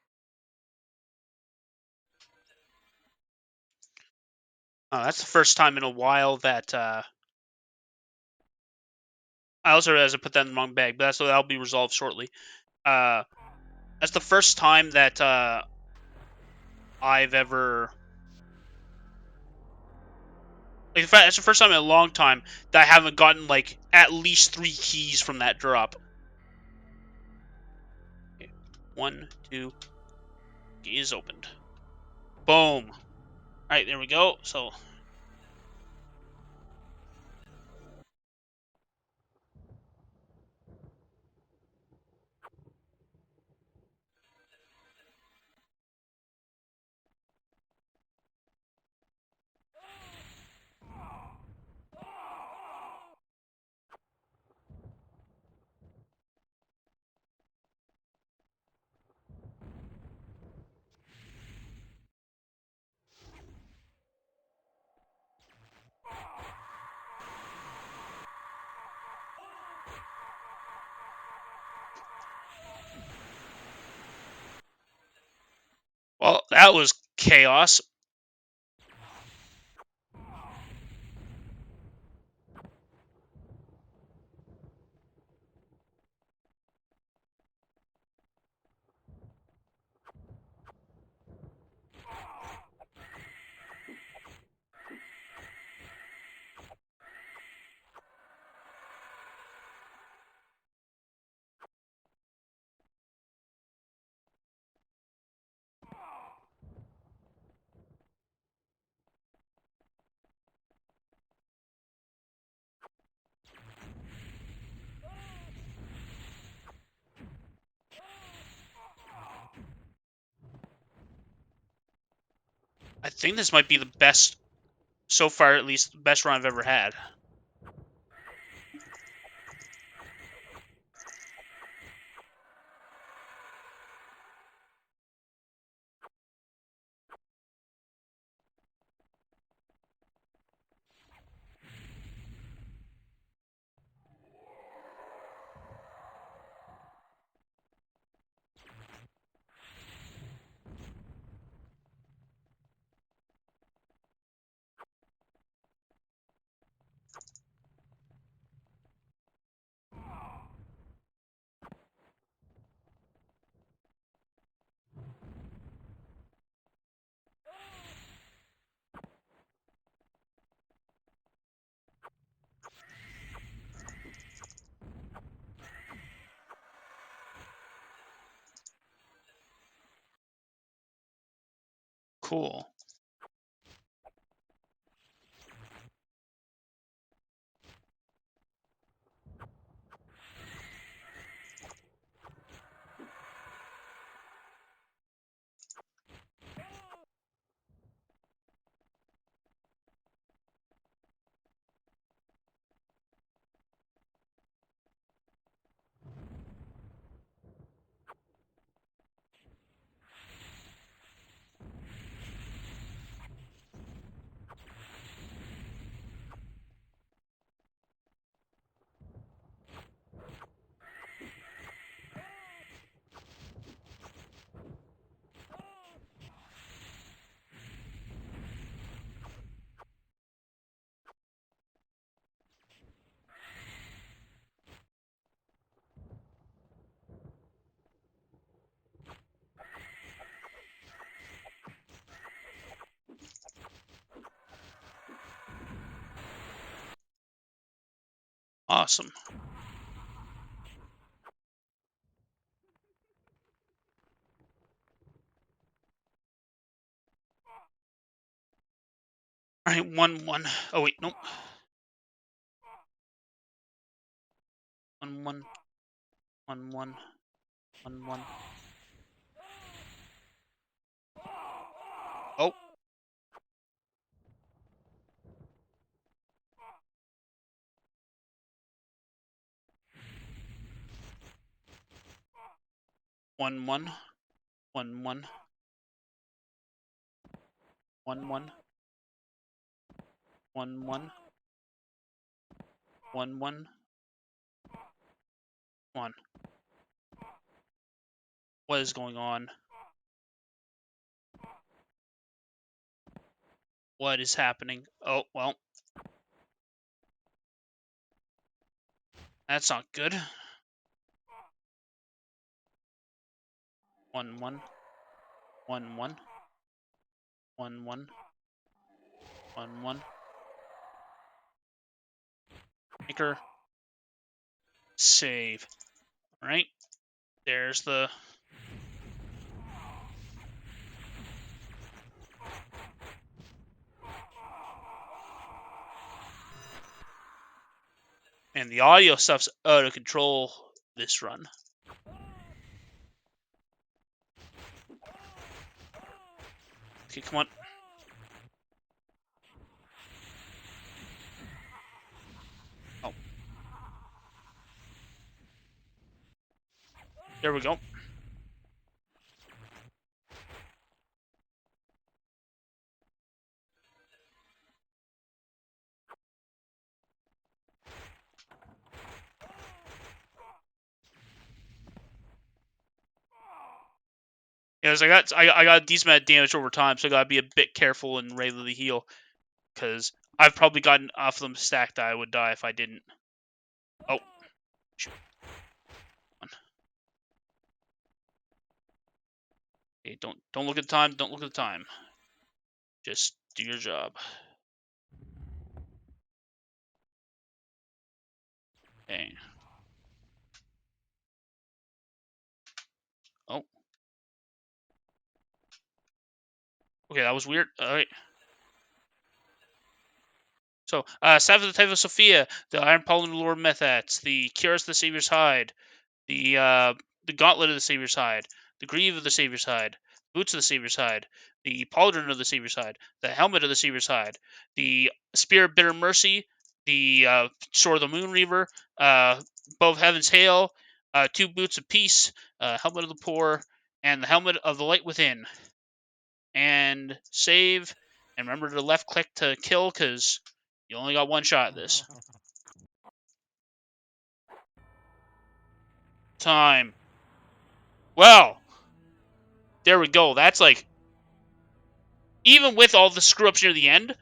That's the first time in a while that I also realized I put that in the wrong bag, but that'll be resolved shortly. Uh, that's the first time that I've ever. Like, in fact, that's the first time in a long time that I haven't gotten like at least 3 keys from that drop. Okay. 1, 2, key is opened. Boom. All right, there we go. So, well, that was chaos. I think this might be the best, so far at least, the best run I've ever had. Cool. Awesome. All right, 1-1. Oh wait, nope. 1-1. 1-1. 1-1. Oh. 1-1. 1-1. 1-1. 1-1. 1-1. 1. What is going on? What is happening? Oh, well. That's not good. 1-1. 1-1. 1-1. 1-1. Anchor. Save. Alright. There's the... And the audio stuff's out of control this run. Okay, come on. Oh. There we go. Yes, I got a decent amount of damage over time, so I gotta be a bit careful and regularly heal. Because I've probably gotten off them stacked that I would die if I didn't. Oh. Shoot. Okay, don't look at the time, don't look at the time. Just do your job. Okay. Oh. Okay, that was weird. Alright. So, Salve the Type of Sophia, the Iron Pollen of the Lord Methats, the Cures of the Savior's Hide, the Gauntlet of the Savior's Hide, the Greave of the Savior's Hide, boots of the Savior's hide, the pauldron of the Savior's hide, the helmet of the Savior's hide, the spear of bitter mercy, the sword of the Moonreaver, bow of heaven's hail, 2 boots of peace, helmet of the poor, and the helmet of the light within. And save, and remember to left click to kill, because you only got one shot at this. Time. Well, there we go. That's like, even with all the screw ups near the end,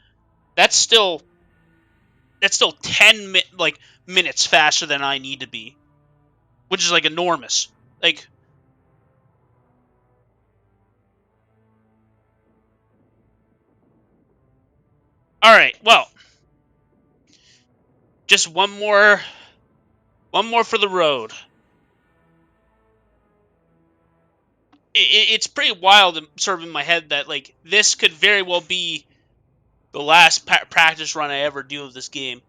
that's still 10 minutes faster than I need to be, which is like enormous. Like, all right, well, just one more for the road. It's pretty wild, sort of in my head, that like this could very well be the last practice run I ever do of this game.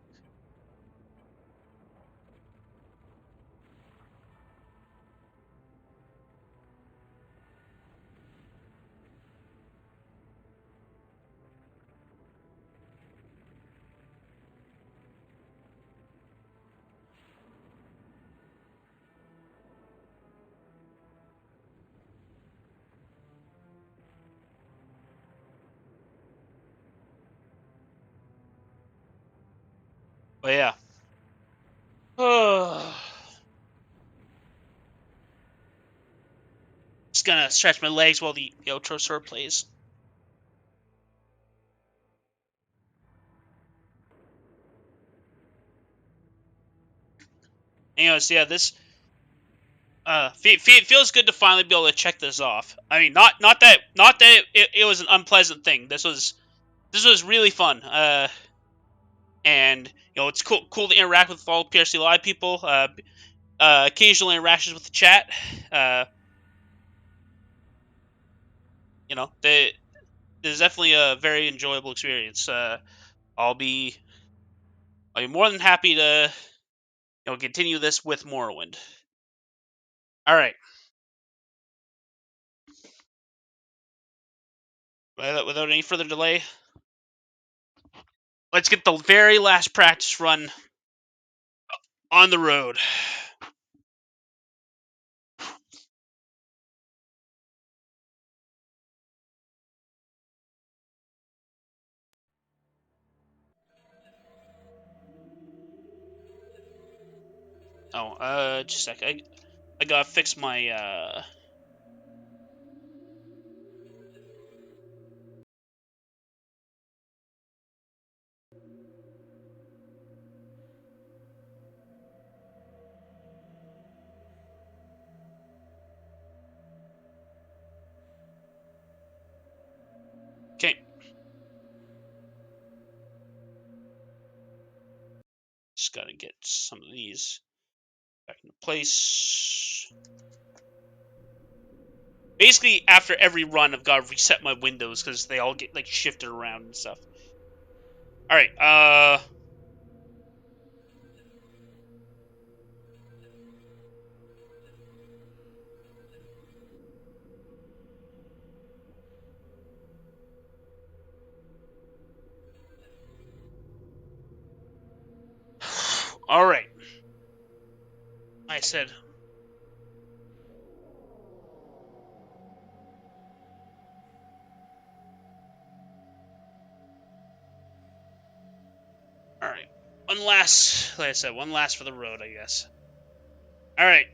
But yeah. Just gonna stretch my legs while the outro sort of plays. Anyways, yeah, this feels good to finally be able to check this off. I mean, not that it was an unpleasant thing. This was really fun. And it's cool to interact with all PRC Live people. Occasional interactions with the chat. This is definitely a very enjoyable experience. I'll be more than happy to continue this with Morrowind. All right. Without any further delay, let's get the very last practice run on the road. Oh, just a sec. I gotta fix my Okay. Just gotta get some of these back into place. Basically, after every run, I've got to reset my windows because they all get like shifted around and stuff. All right. All right. I said. All right. One last, like I said, one last for the road, I guess. All right.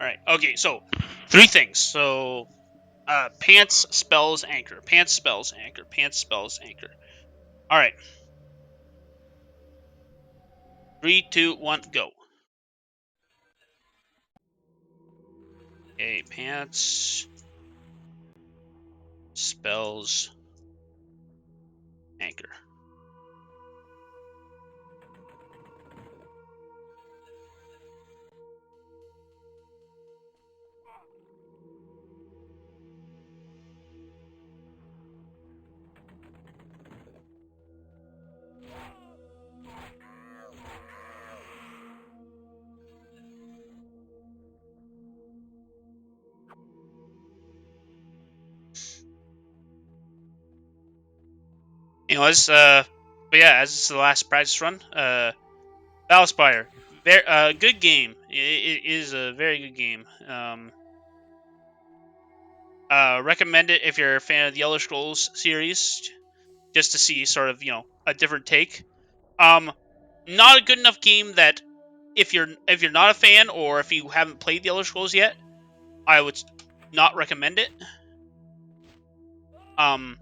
All right. Okay. So, 3 things. So, pants, spells, anchor. Pants, spells, anchor. Pants, spells, anchor. All right. 3, 2, 1, go. Okay. Pants, spells, anchor. But yeah, as it's the last practice run, Battlespire, very good game. It is a very good game. Recommend it if you're a fan of the Elder Scrolls series, just to see sort of a different take. Um, Not a good enough game that if you're not a fan or if you haven't played the Elder Scrolls yet, I would not recommend it. Um,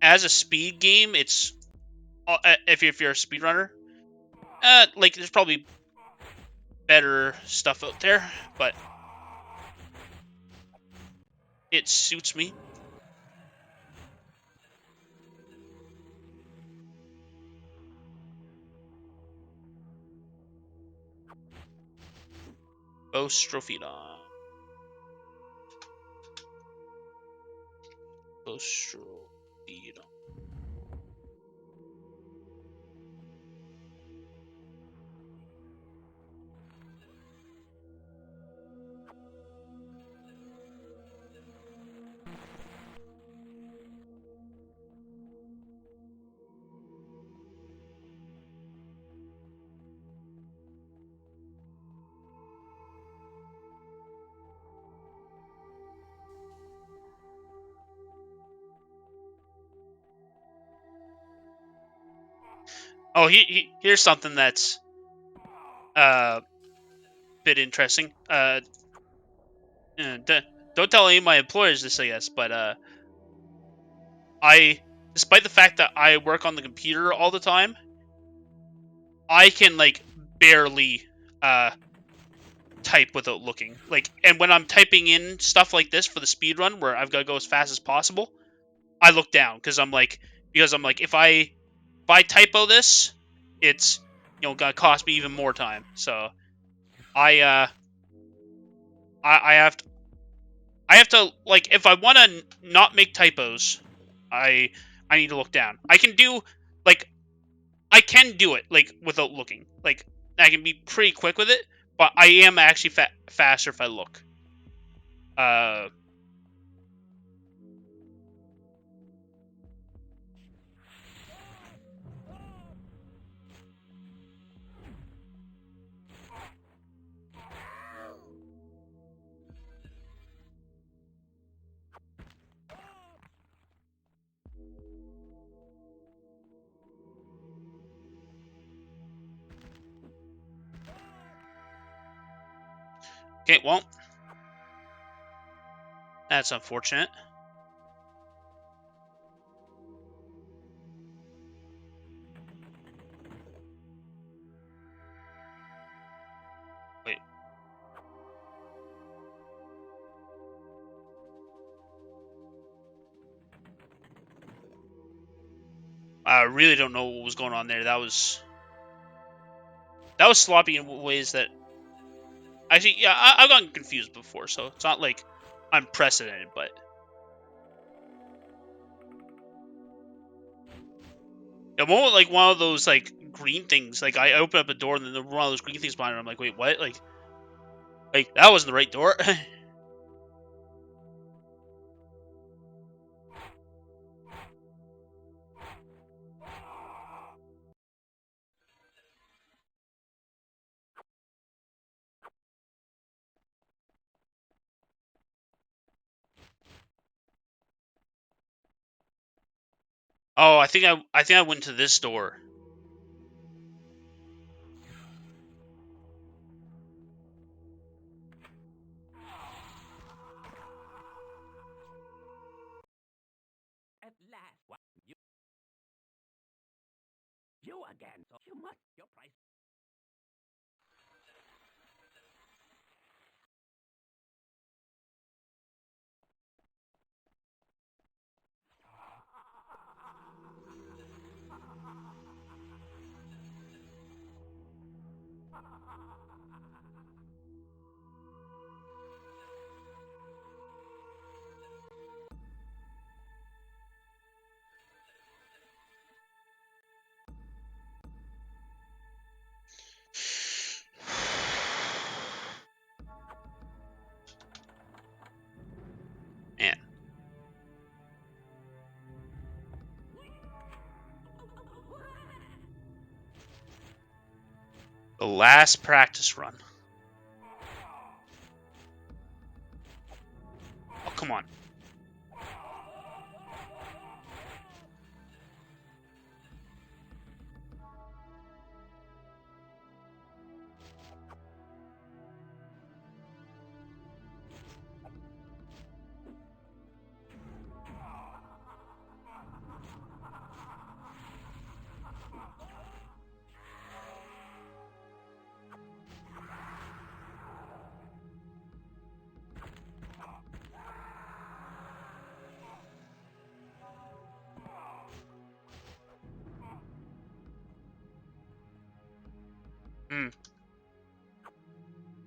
as a speed game, it's if you're a speedrunner, like there's probably better stuff out there, but it suits me. Bostrophodon. Bostrophodon. Oh, here's something that's a bit interesting. Don't tell any of my employers this, I guess, but despite the fact that I work on the computer all the time, I can like barely uh type without looking. Like, and when I'm typing in stuff like this for the speed run, where I've got to go as fast as possible, I look down because I'm like if I typo this, it's gonna cost me even more time. So I I have to like if I want to not make typos, I I need to look down. Like I can do it like without looking. Like I can be pretty quick with it, but I am actually faster if I look. Uh, okay, well, that's unfortunate. Wait, I really don't know what was going on there. That was sloppy in ways that actually, yeah, I've gotten confused before, so it's not like unprecedented, but the moment like one of those like green things, like I open up a door and then one of those green things behind me, I'm like, wait, what? Like that wasn't the right door. Oh, I think I went to this door. At last, what? You again. So you must. Your price. The last practice run. Oh, come on.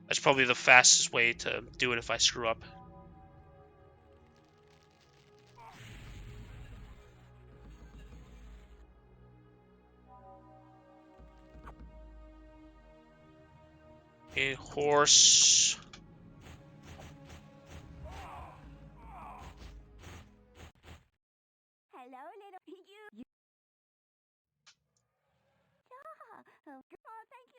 That's probably the fastest way to do it if I screw up. Okay, horse. Hello, little you. Oh, thank you.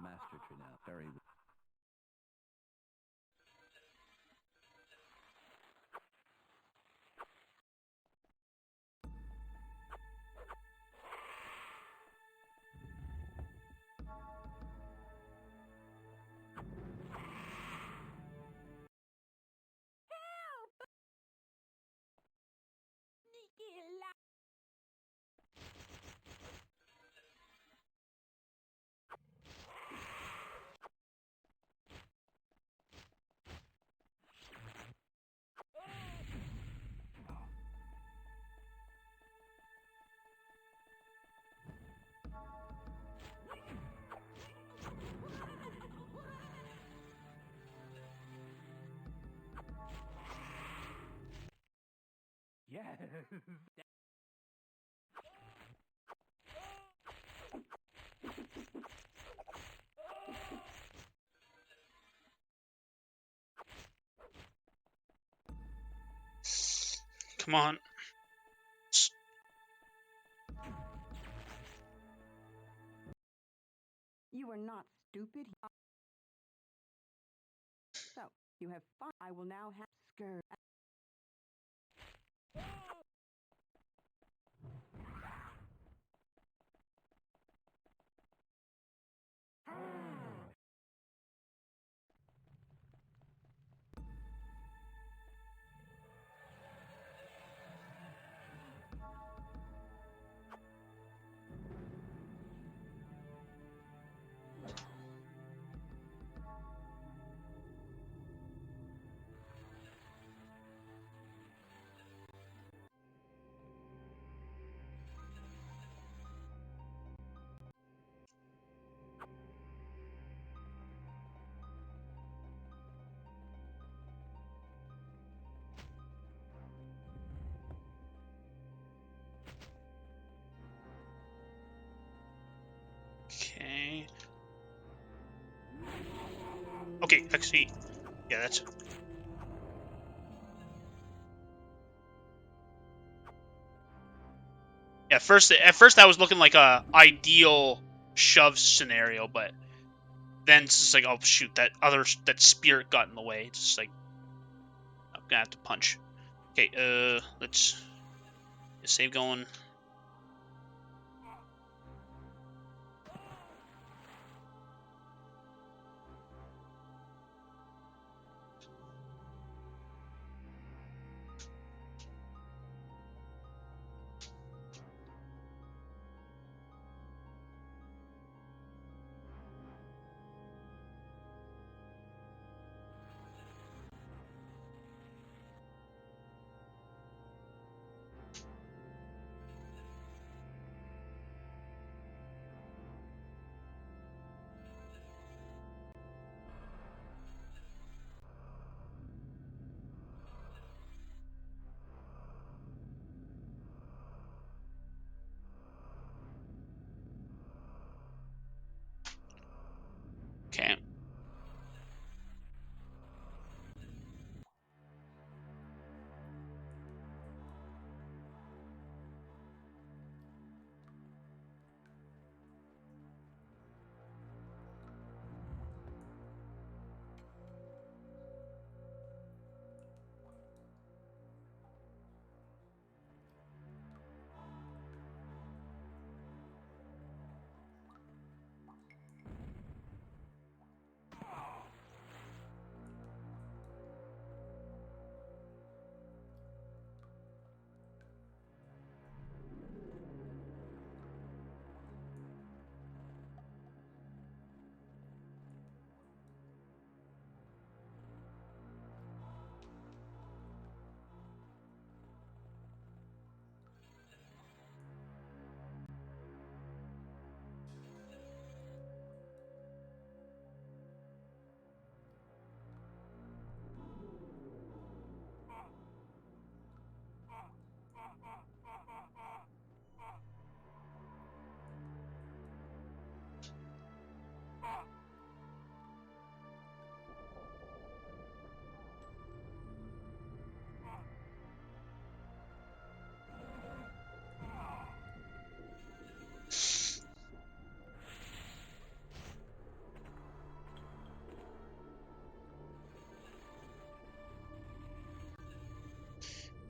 Master Trinell, very yes. Come on. You are not stupid. So, you have fun. I will now have skirt. Okay. Okay, XP. Yeah, that's. Yeah, at first that was looking like a ideal shove scenario, but then it's just like, oh shoot, that spirit got in the way. It's just like I'm gonna have to punch. Okay, let's save going.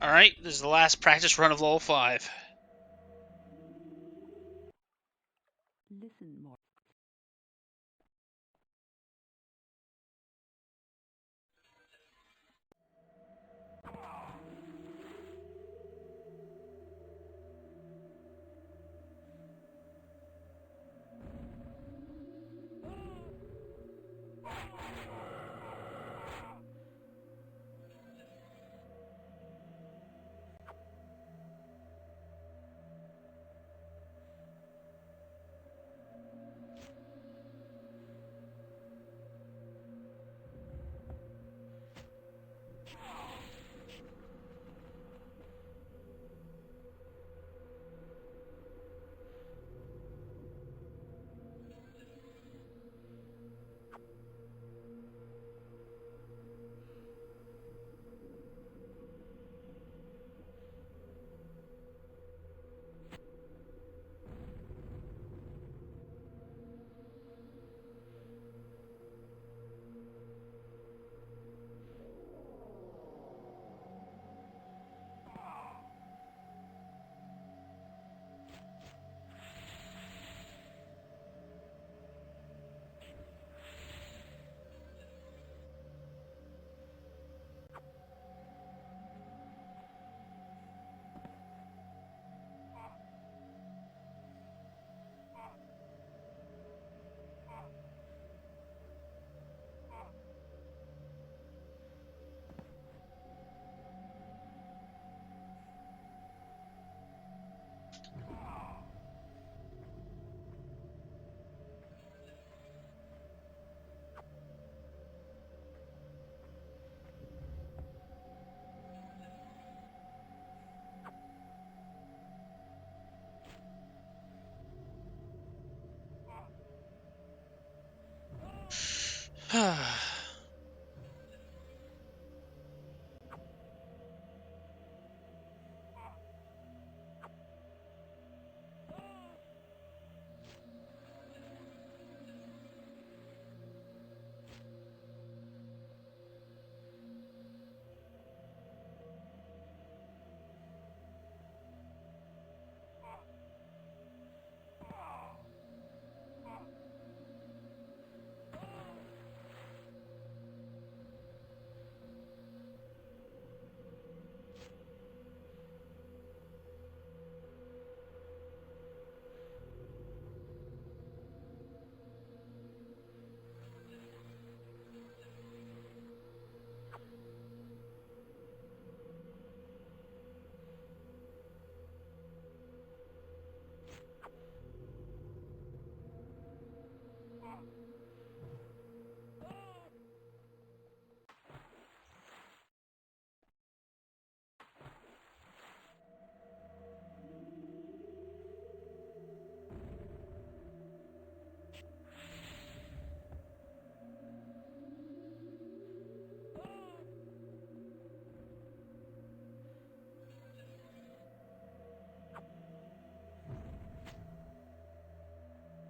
Alright, this is the last practice run of level 5. Listen more.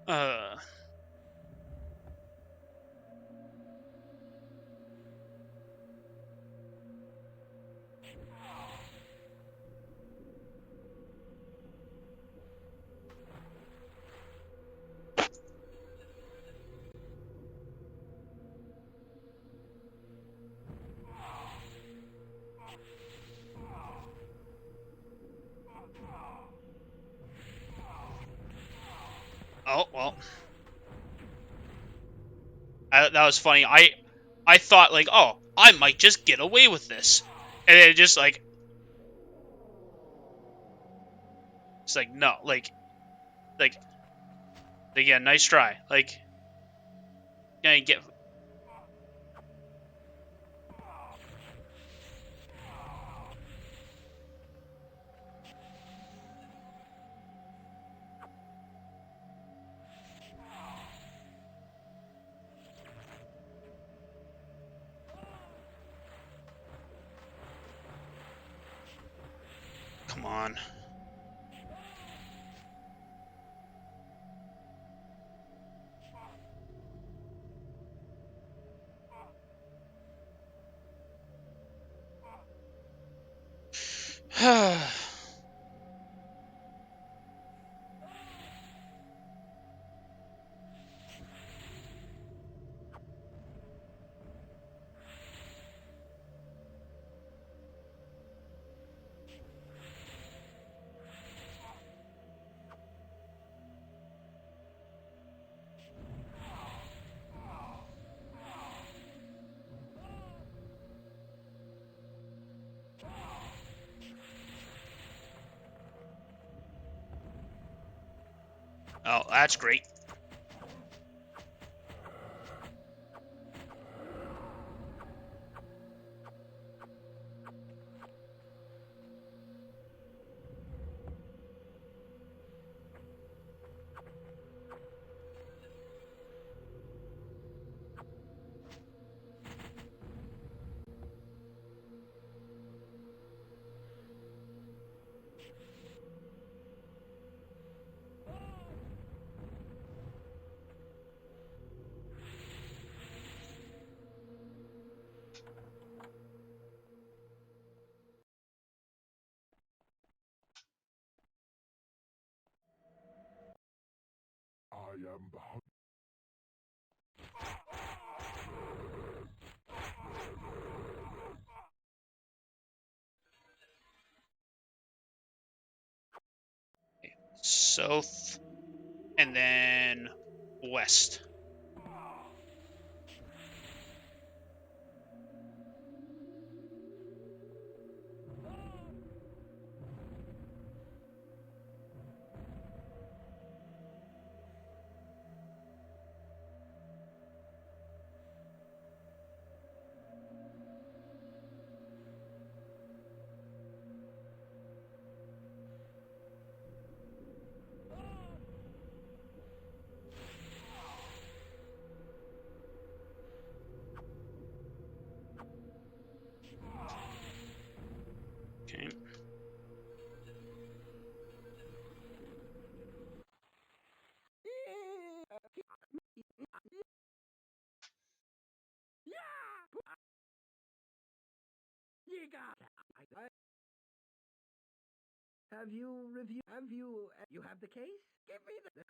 uh, oh, well. That was funny. I thought, like, oh, I might just get away with this. And then just, like, it's like, no. Like, yeah, nice try. Like, yeah, get. Come on. Oh, that's great. I am the hunt. South, and then west. Okay. Have you reviewed? Have you? You have the case? Give me the.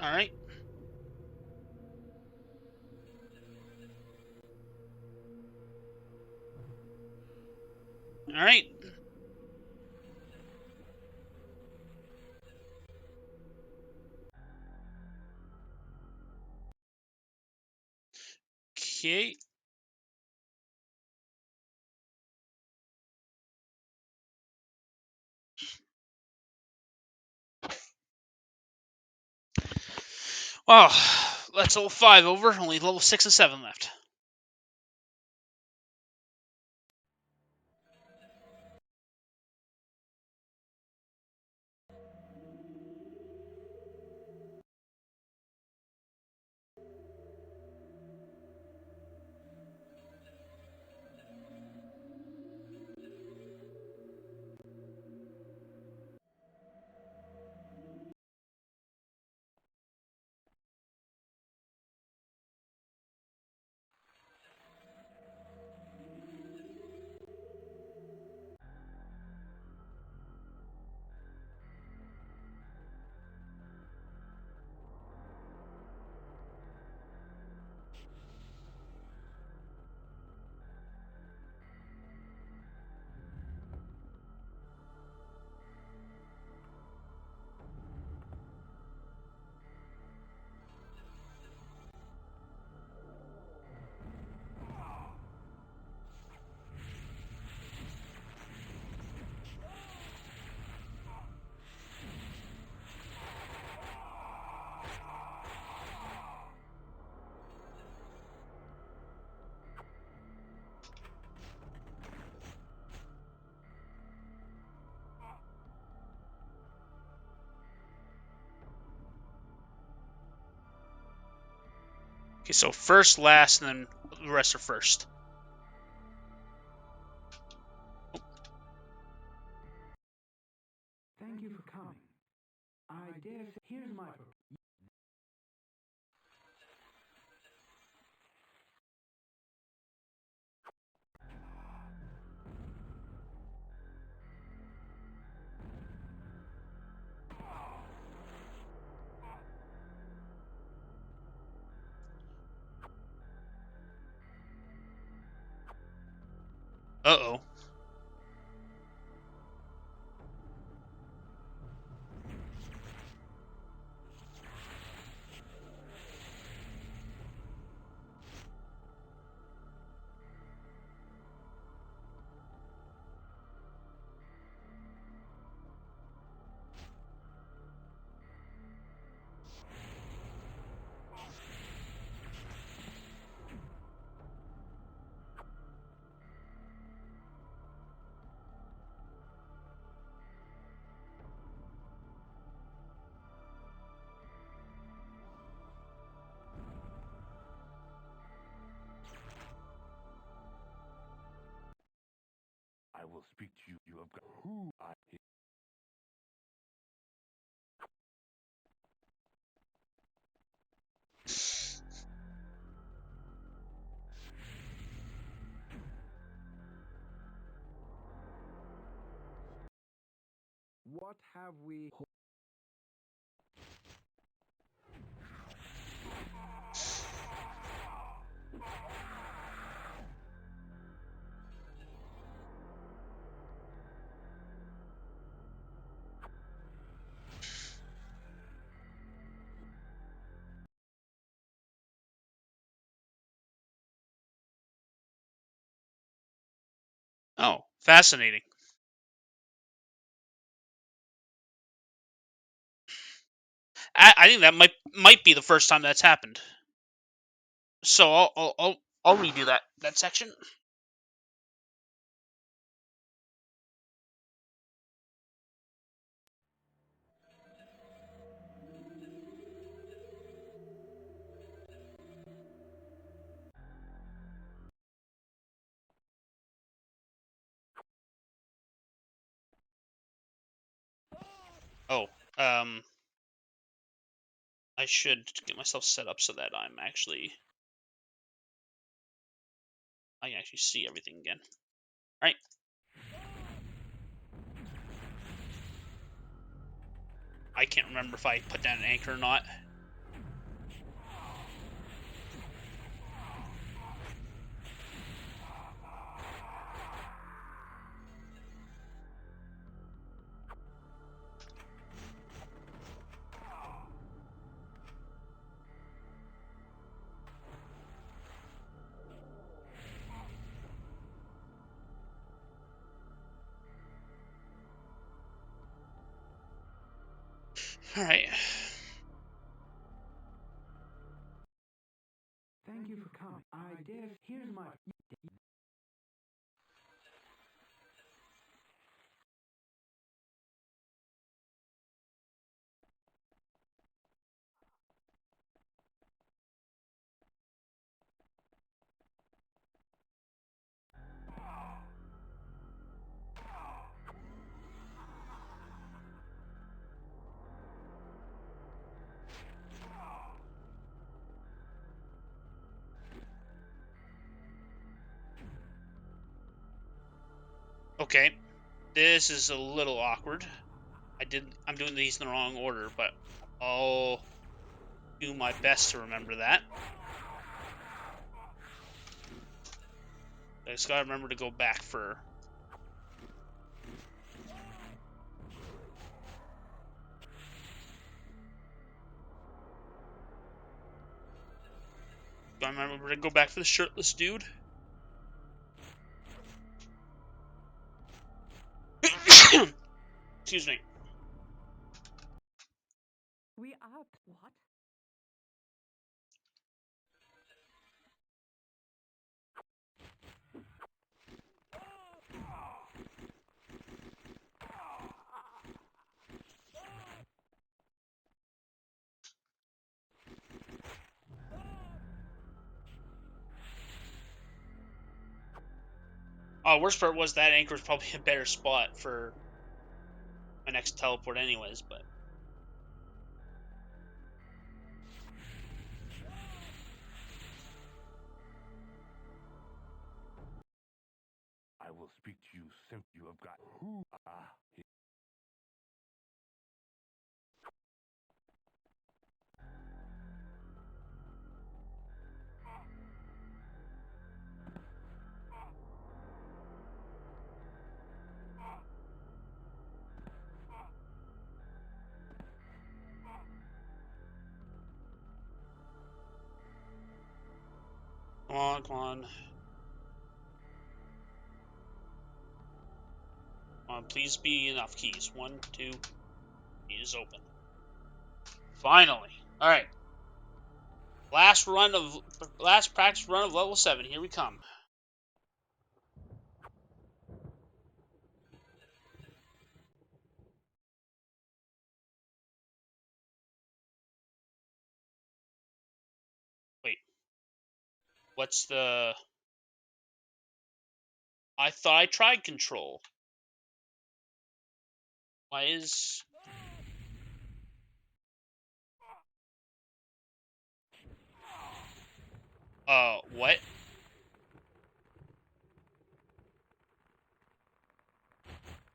All right. All right. Okay. Well, that's level 5 over. Only level 6 and 7 left. Okay, so first, last, and then the rest are first. Thank you for coming. I dare say, here's my... Uh-oh. I will speak to you. You have got who I hate. What have we... Oh, fascinating. I think that might be the first time that's happened. So I'll redo that section. Oh, um, I should get myself set up so that I can actually see everything again. All right. I can't remember if I put down an anchor or not. All right. Thank you for coming. I dare... Here's my... Okay. This is a little awkward. I'm doing these in the wrong order, but I'll do my best to remember that. I just gotta remember to go back for... Gotta remember to go back for the shirtless dude. Excuse me. We are... What? Worst part was that anchor was probably a better spot for my next teleport, anyways. But I will speak to you simply. You have got who? come on, come on. Please be enough keys. 1, 2, key is open. Finally. Alright. Last practice run of level 7. Here we come. Wait. What's the... I thought I tried control. Why is... what?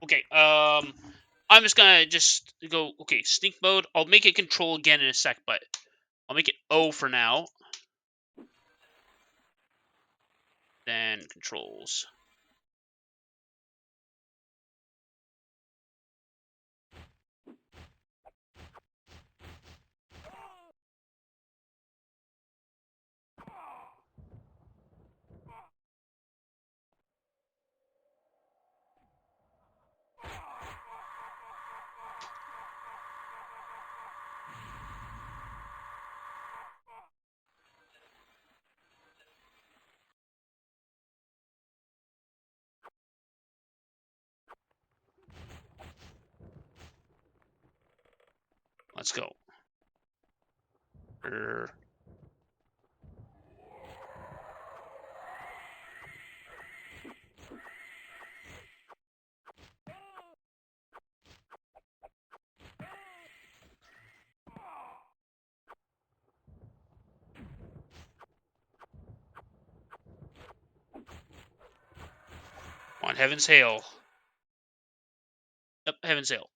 Okay, I'm just gonna go, okay, sneak mode. I'll make it control again in a sec, but I'll make it O for now. Then controls. Let's go. On Heaven's Hail. Yep, Heaven's Hail.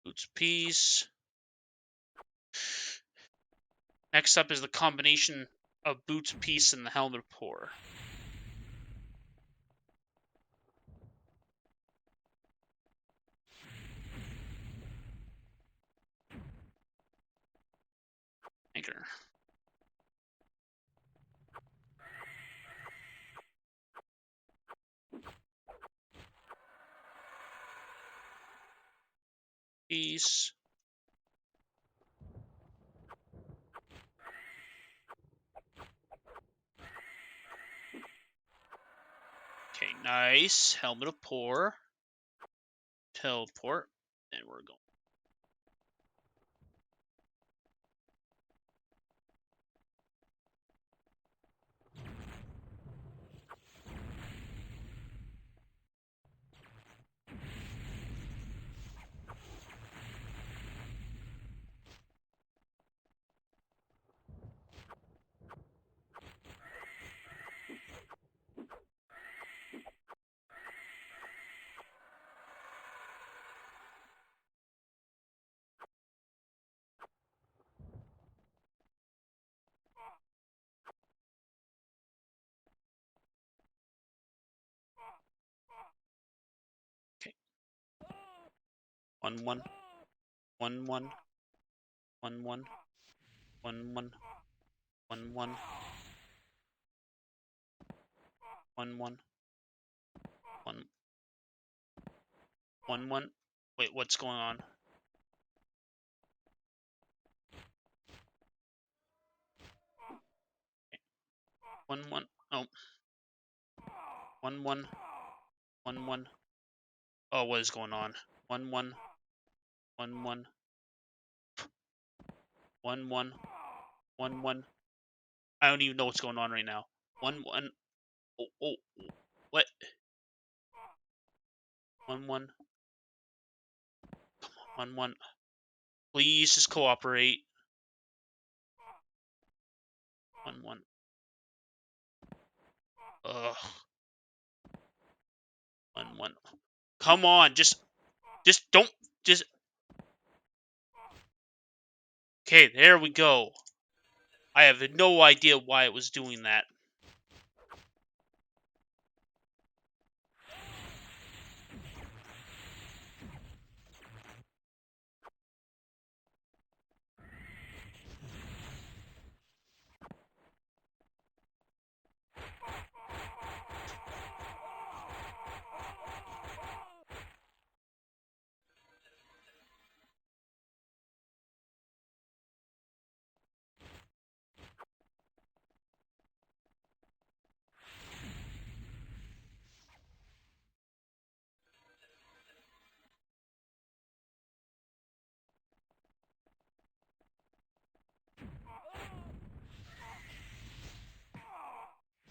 Boots of Peace. Next up is the combination of Boots of Peace and the Helmet of Poor. Anchor. Peace. Okay, nice. Helmet of Poor. Teleport. And we're going. Okay. 1 1 1 1 1 1 1 1 1 1 1 1 1 1 1. Wait, what's going on? 1-1. Oh. 1-1. 1-1. Oh, what is going on? 1-1. 1-1. 1-1. 1-1. I don't even know what's going on right now. 1-1. Oh, what? 1-1. 1-1. Please just cooperate. 1-1. Ugh. 1-1. Come on, just don't, just. Okay, there we go. I have no idea why it was doing that.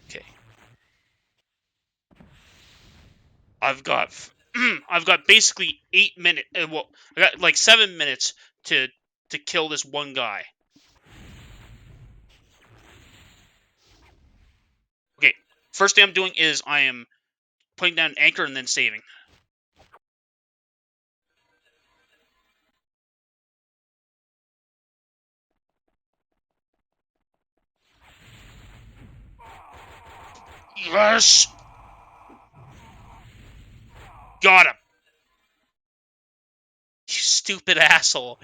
Okay. I've got I've got basically 8 minutes. Well, I got like 7 minutes to kill this one guy. Okay, first thing I'm doing is I am putting down an anchor and then saving. Yes, got him. You stupid asshole.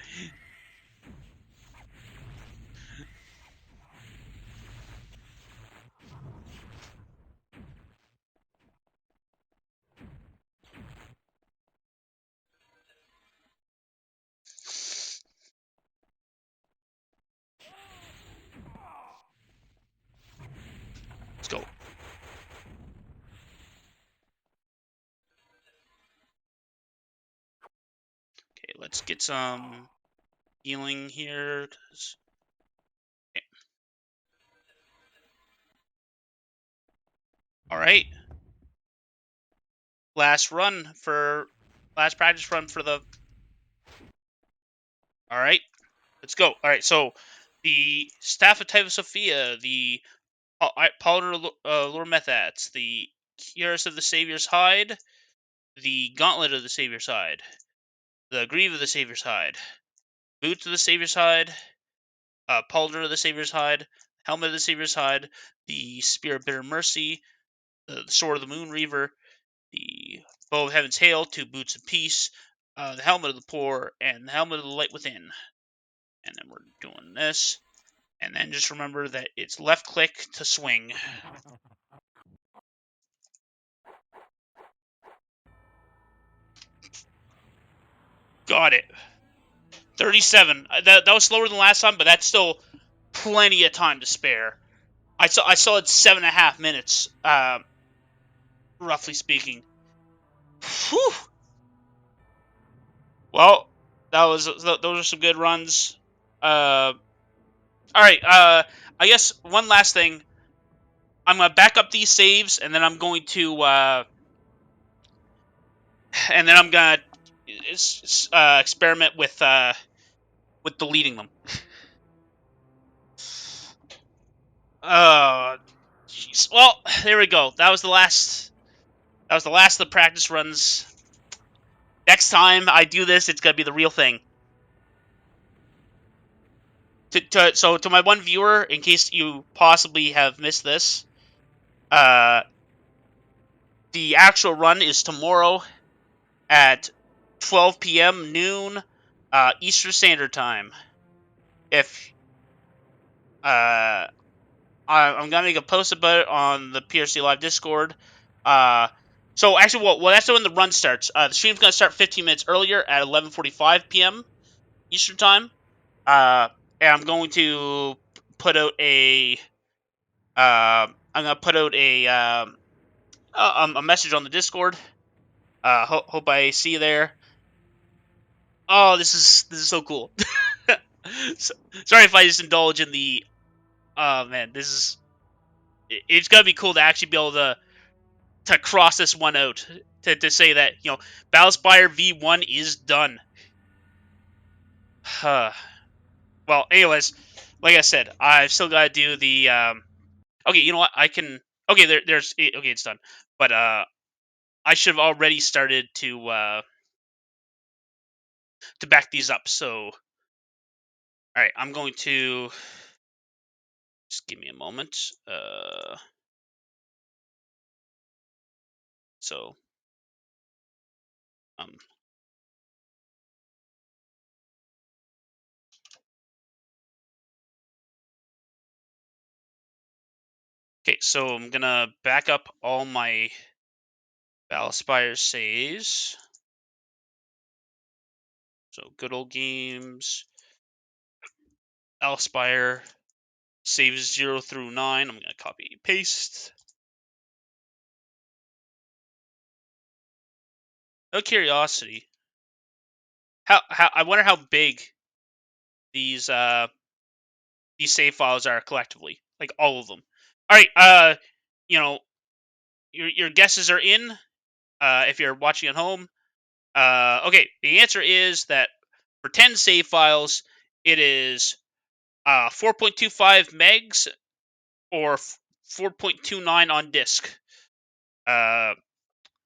Let's go. Okay, let's get some healing here. Okay. All right. Last practice run for the. All right, let's go. All right, so the Staff of Typhus Sophia, the Pauldron Lure Methats, the Cuirass of the Savior's Hide, the Gauntlet of the Savior's Hide, the Greave of the Savior's Hide, Boots of the Savior's Hide, Pauldron of the Savior's Hide, Helmet of the Savior's Hide, the Spear of Bitter Mercy, the Sword of the Moon Reaver, the Bow of Heaven's Hail, two Boots of Peace, the Helmet of the Poor, and the Helmet of the Light Within. And then we're doing this. And then just remember that it's left click to swing. Got it. 37. That was slower than last time, but that's still plenty of time to spare. I saw it 7.5 minutes, roughly speaking. Whew. Well, those are some good runs. All right. I guess one last thing. I'm gonna back up these saves, and then I'm going to experiment with deleting them. Jeez. Well, there we go. That was the last. That was the last of the practice runs. Next time I do this, it's gonna be the real thing. So to my one viewer, in case you possibly have missed this, the actual run is tomorrow at 12 p.m. noon Eastern Standard Time. If I'm gonna make a post about it on the PRC Live Discord. So actually, well, that's when the run starts. The stream's gonna start 15 minutes earlier at 11:45 p.m. Eastern Time. And I'm going to put out a I'm gonna put out a message on the Discord. Hope I see you there. Oh, this is so cool. So, sorry if I just indulge in the. Oh man, this is. It's gonna be cool to actually be able to cross this one out to say that Battlespire V1 is done. Well, anyways, like I said, I've still got to do the. Okay, you know what? I can. Okay, there's. Okay, it's done. But I should have already started to back these up. So, all right, I'm going to just give me a moment. So, um, okay, so I'm gonna back up all my Battlespire saves. So, good old games, Battlespire saves 0 through 9. I'm gonna copy and paste. Out of curiosity, how I wonder how big these save files are collectively, like all of them. All right, you know, your guesses are in. If you're watching at home, okay, the answer is that for 10 save files, it is 4.25 megs or 4.29 on disk.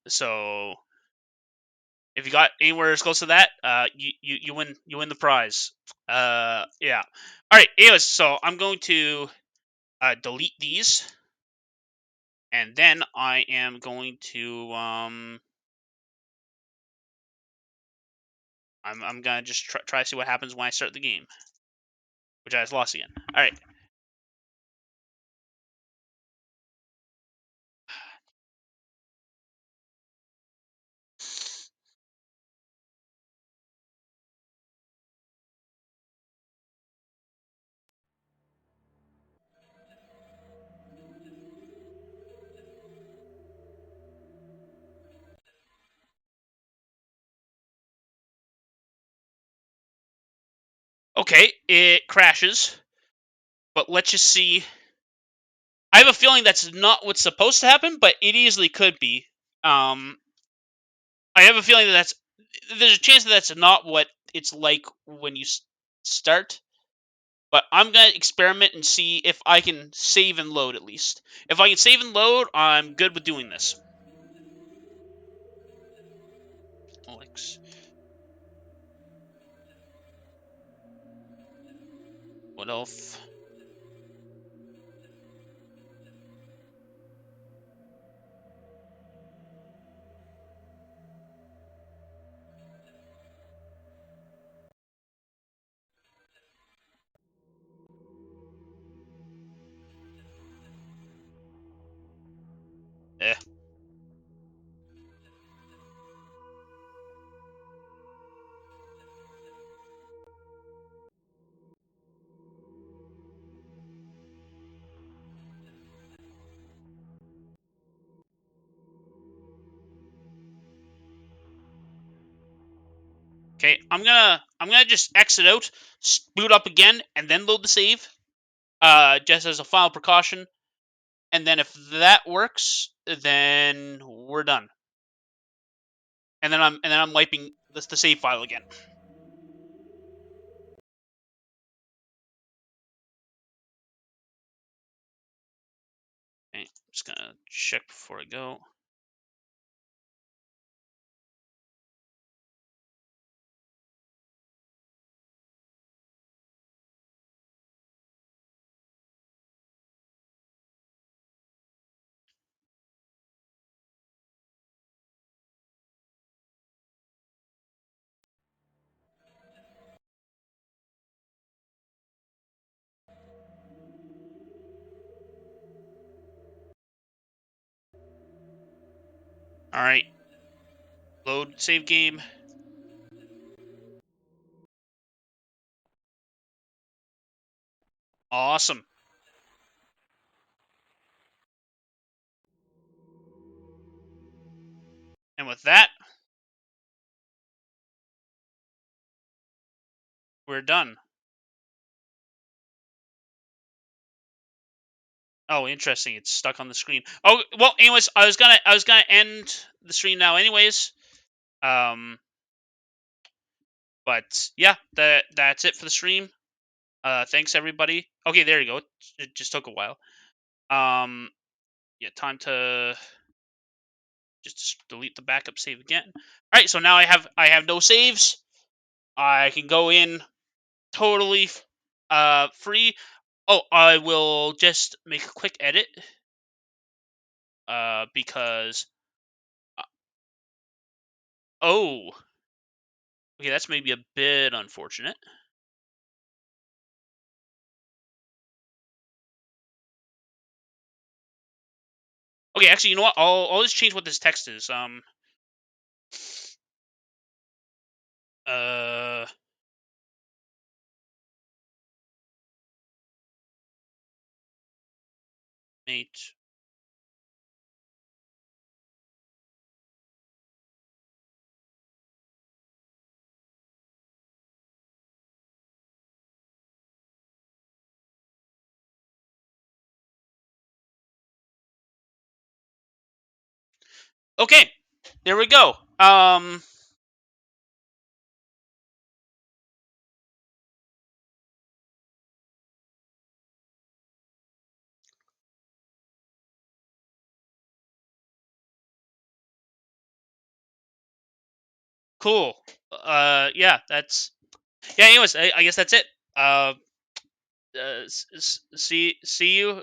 So if you got anywhere as close to that, you win the prize. Yeah. All right. Anyways, so I'm going to delete these, and then I am going to I'm gonna just try to see what happens when I start the game, which I just lost again. All right. Okay, it crashes, but let's just see. I have a feeling that's not what's supposed to happen, but it easily could be. Um, I have a feeling that there's a chance that that's not what it's like when you start. But I'm gonna experiment and see if I can save and load at least. If I can save and load, I'm good with doing this. Alex, what else? Eh. Okay, I'm gonna just exit out, boot up again, and then load the save. Just as a final precaution. And then if that works, then we're done. And then I'm wiping the save file again. Okay, I'm just gonna check before I go. All right, load save game. Awesome. And with that, we're done. Oh, interesting. It's stuck on the screen. Oh, well, anyways, I was gonna end the stream now anyways. But yeah, that's it for the stream. Thanks everybody. Okay, there you go. It just took a while. Yeah, time to just delete the backup save again. All right, so now I have no saves. I can go in totally free. Oh, I will just make a quick edit because oh, okay, that's maybe a bit unfortunate. Okay, actually, you know what? I'll just change what this text is. Uh, mate. Okay, there we go. Cool. Yeah, that's yeah. Anyways, I guess that's it. See you.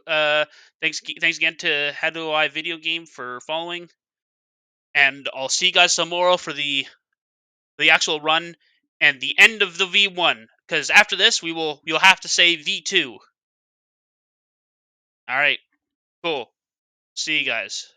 Thanks again to How Do I Video Game for following, and I'll see you guys tomorrow for the actual run and the end of the V1. Because after this, you'll have to say V2. All right, cool. See you guys.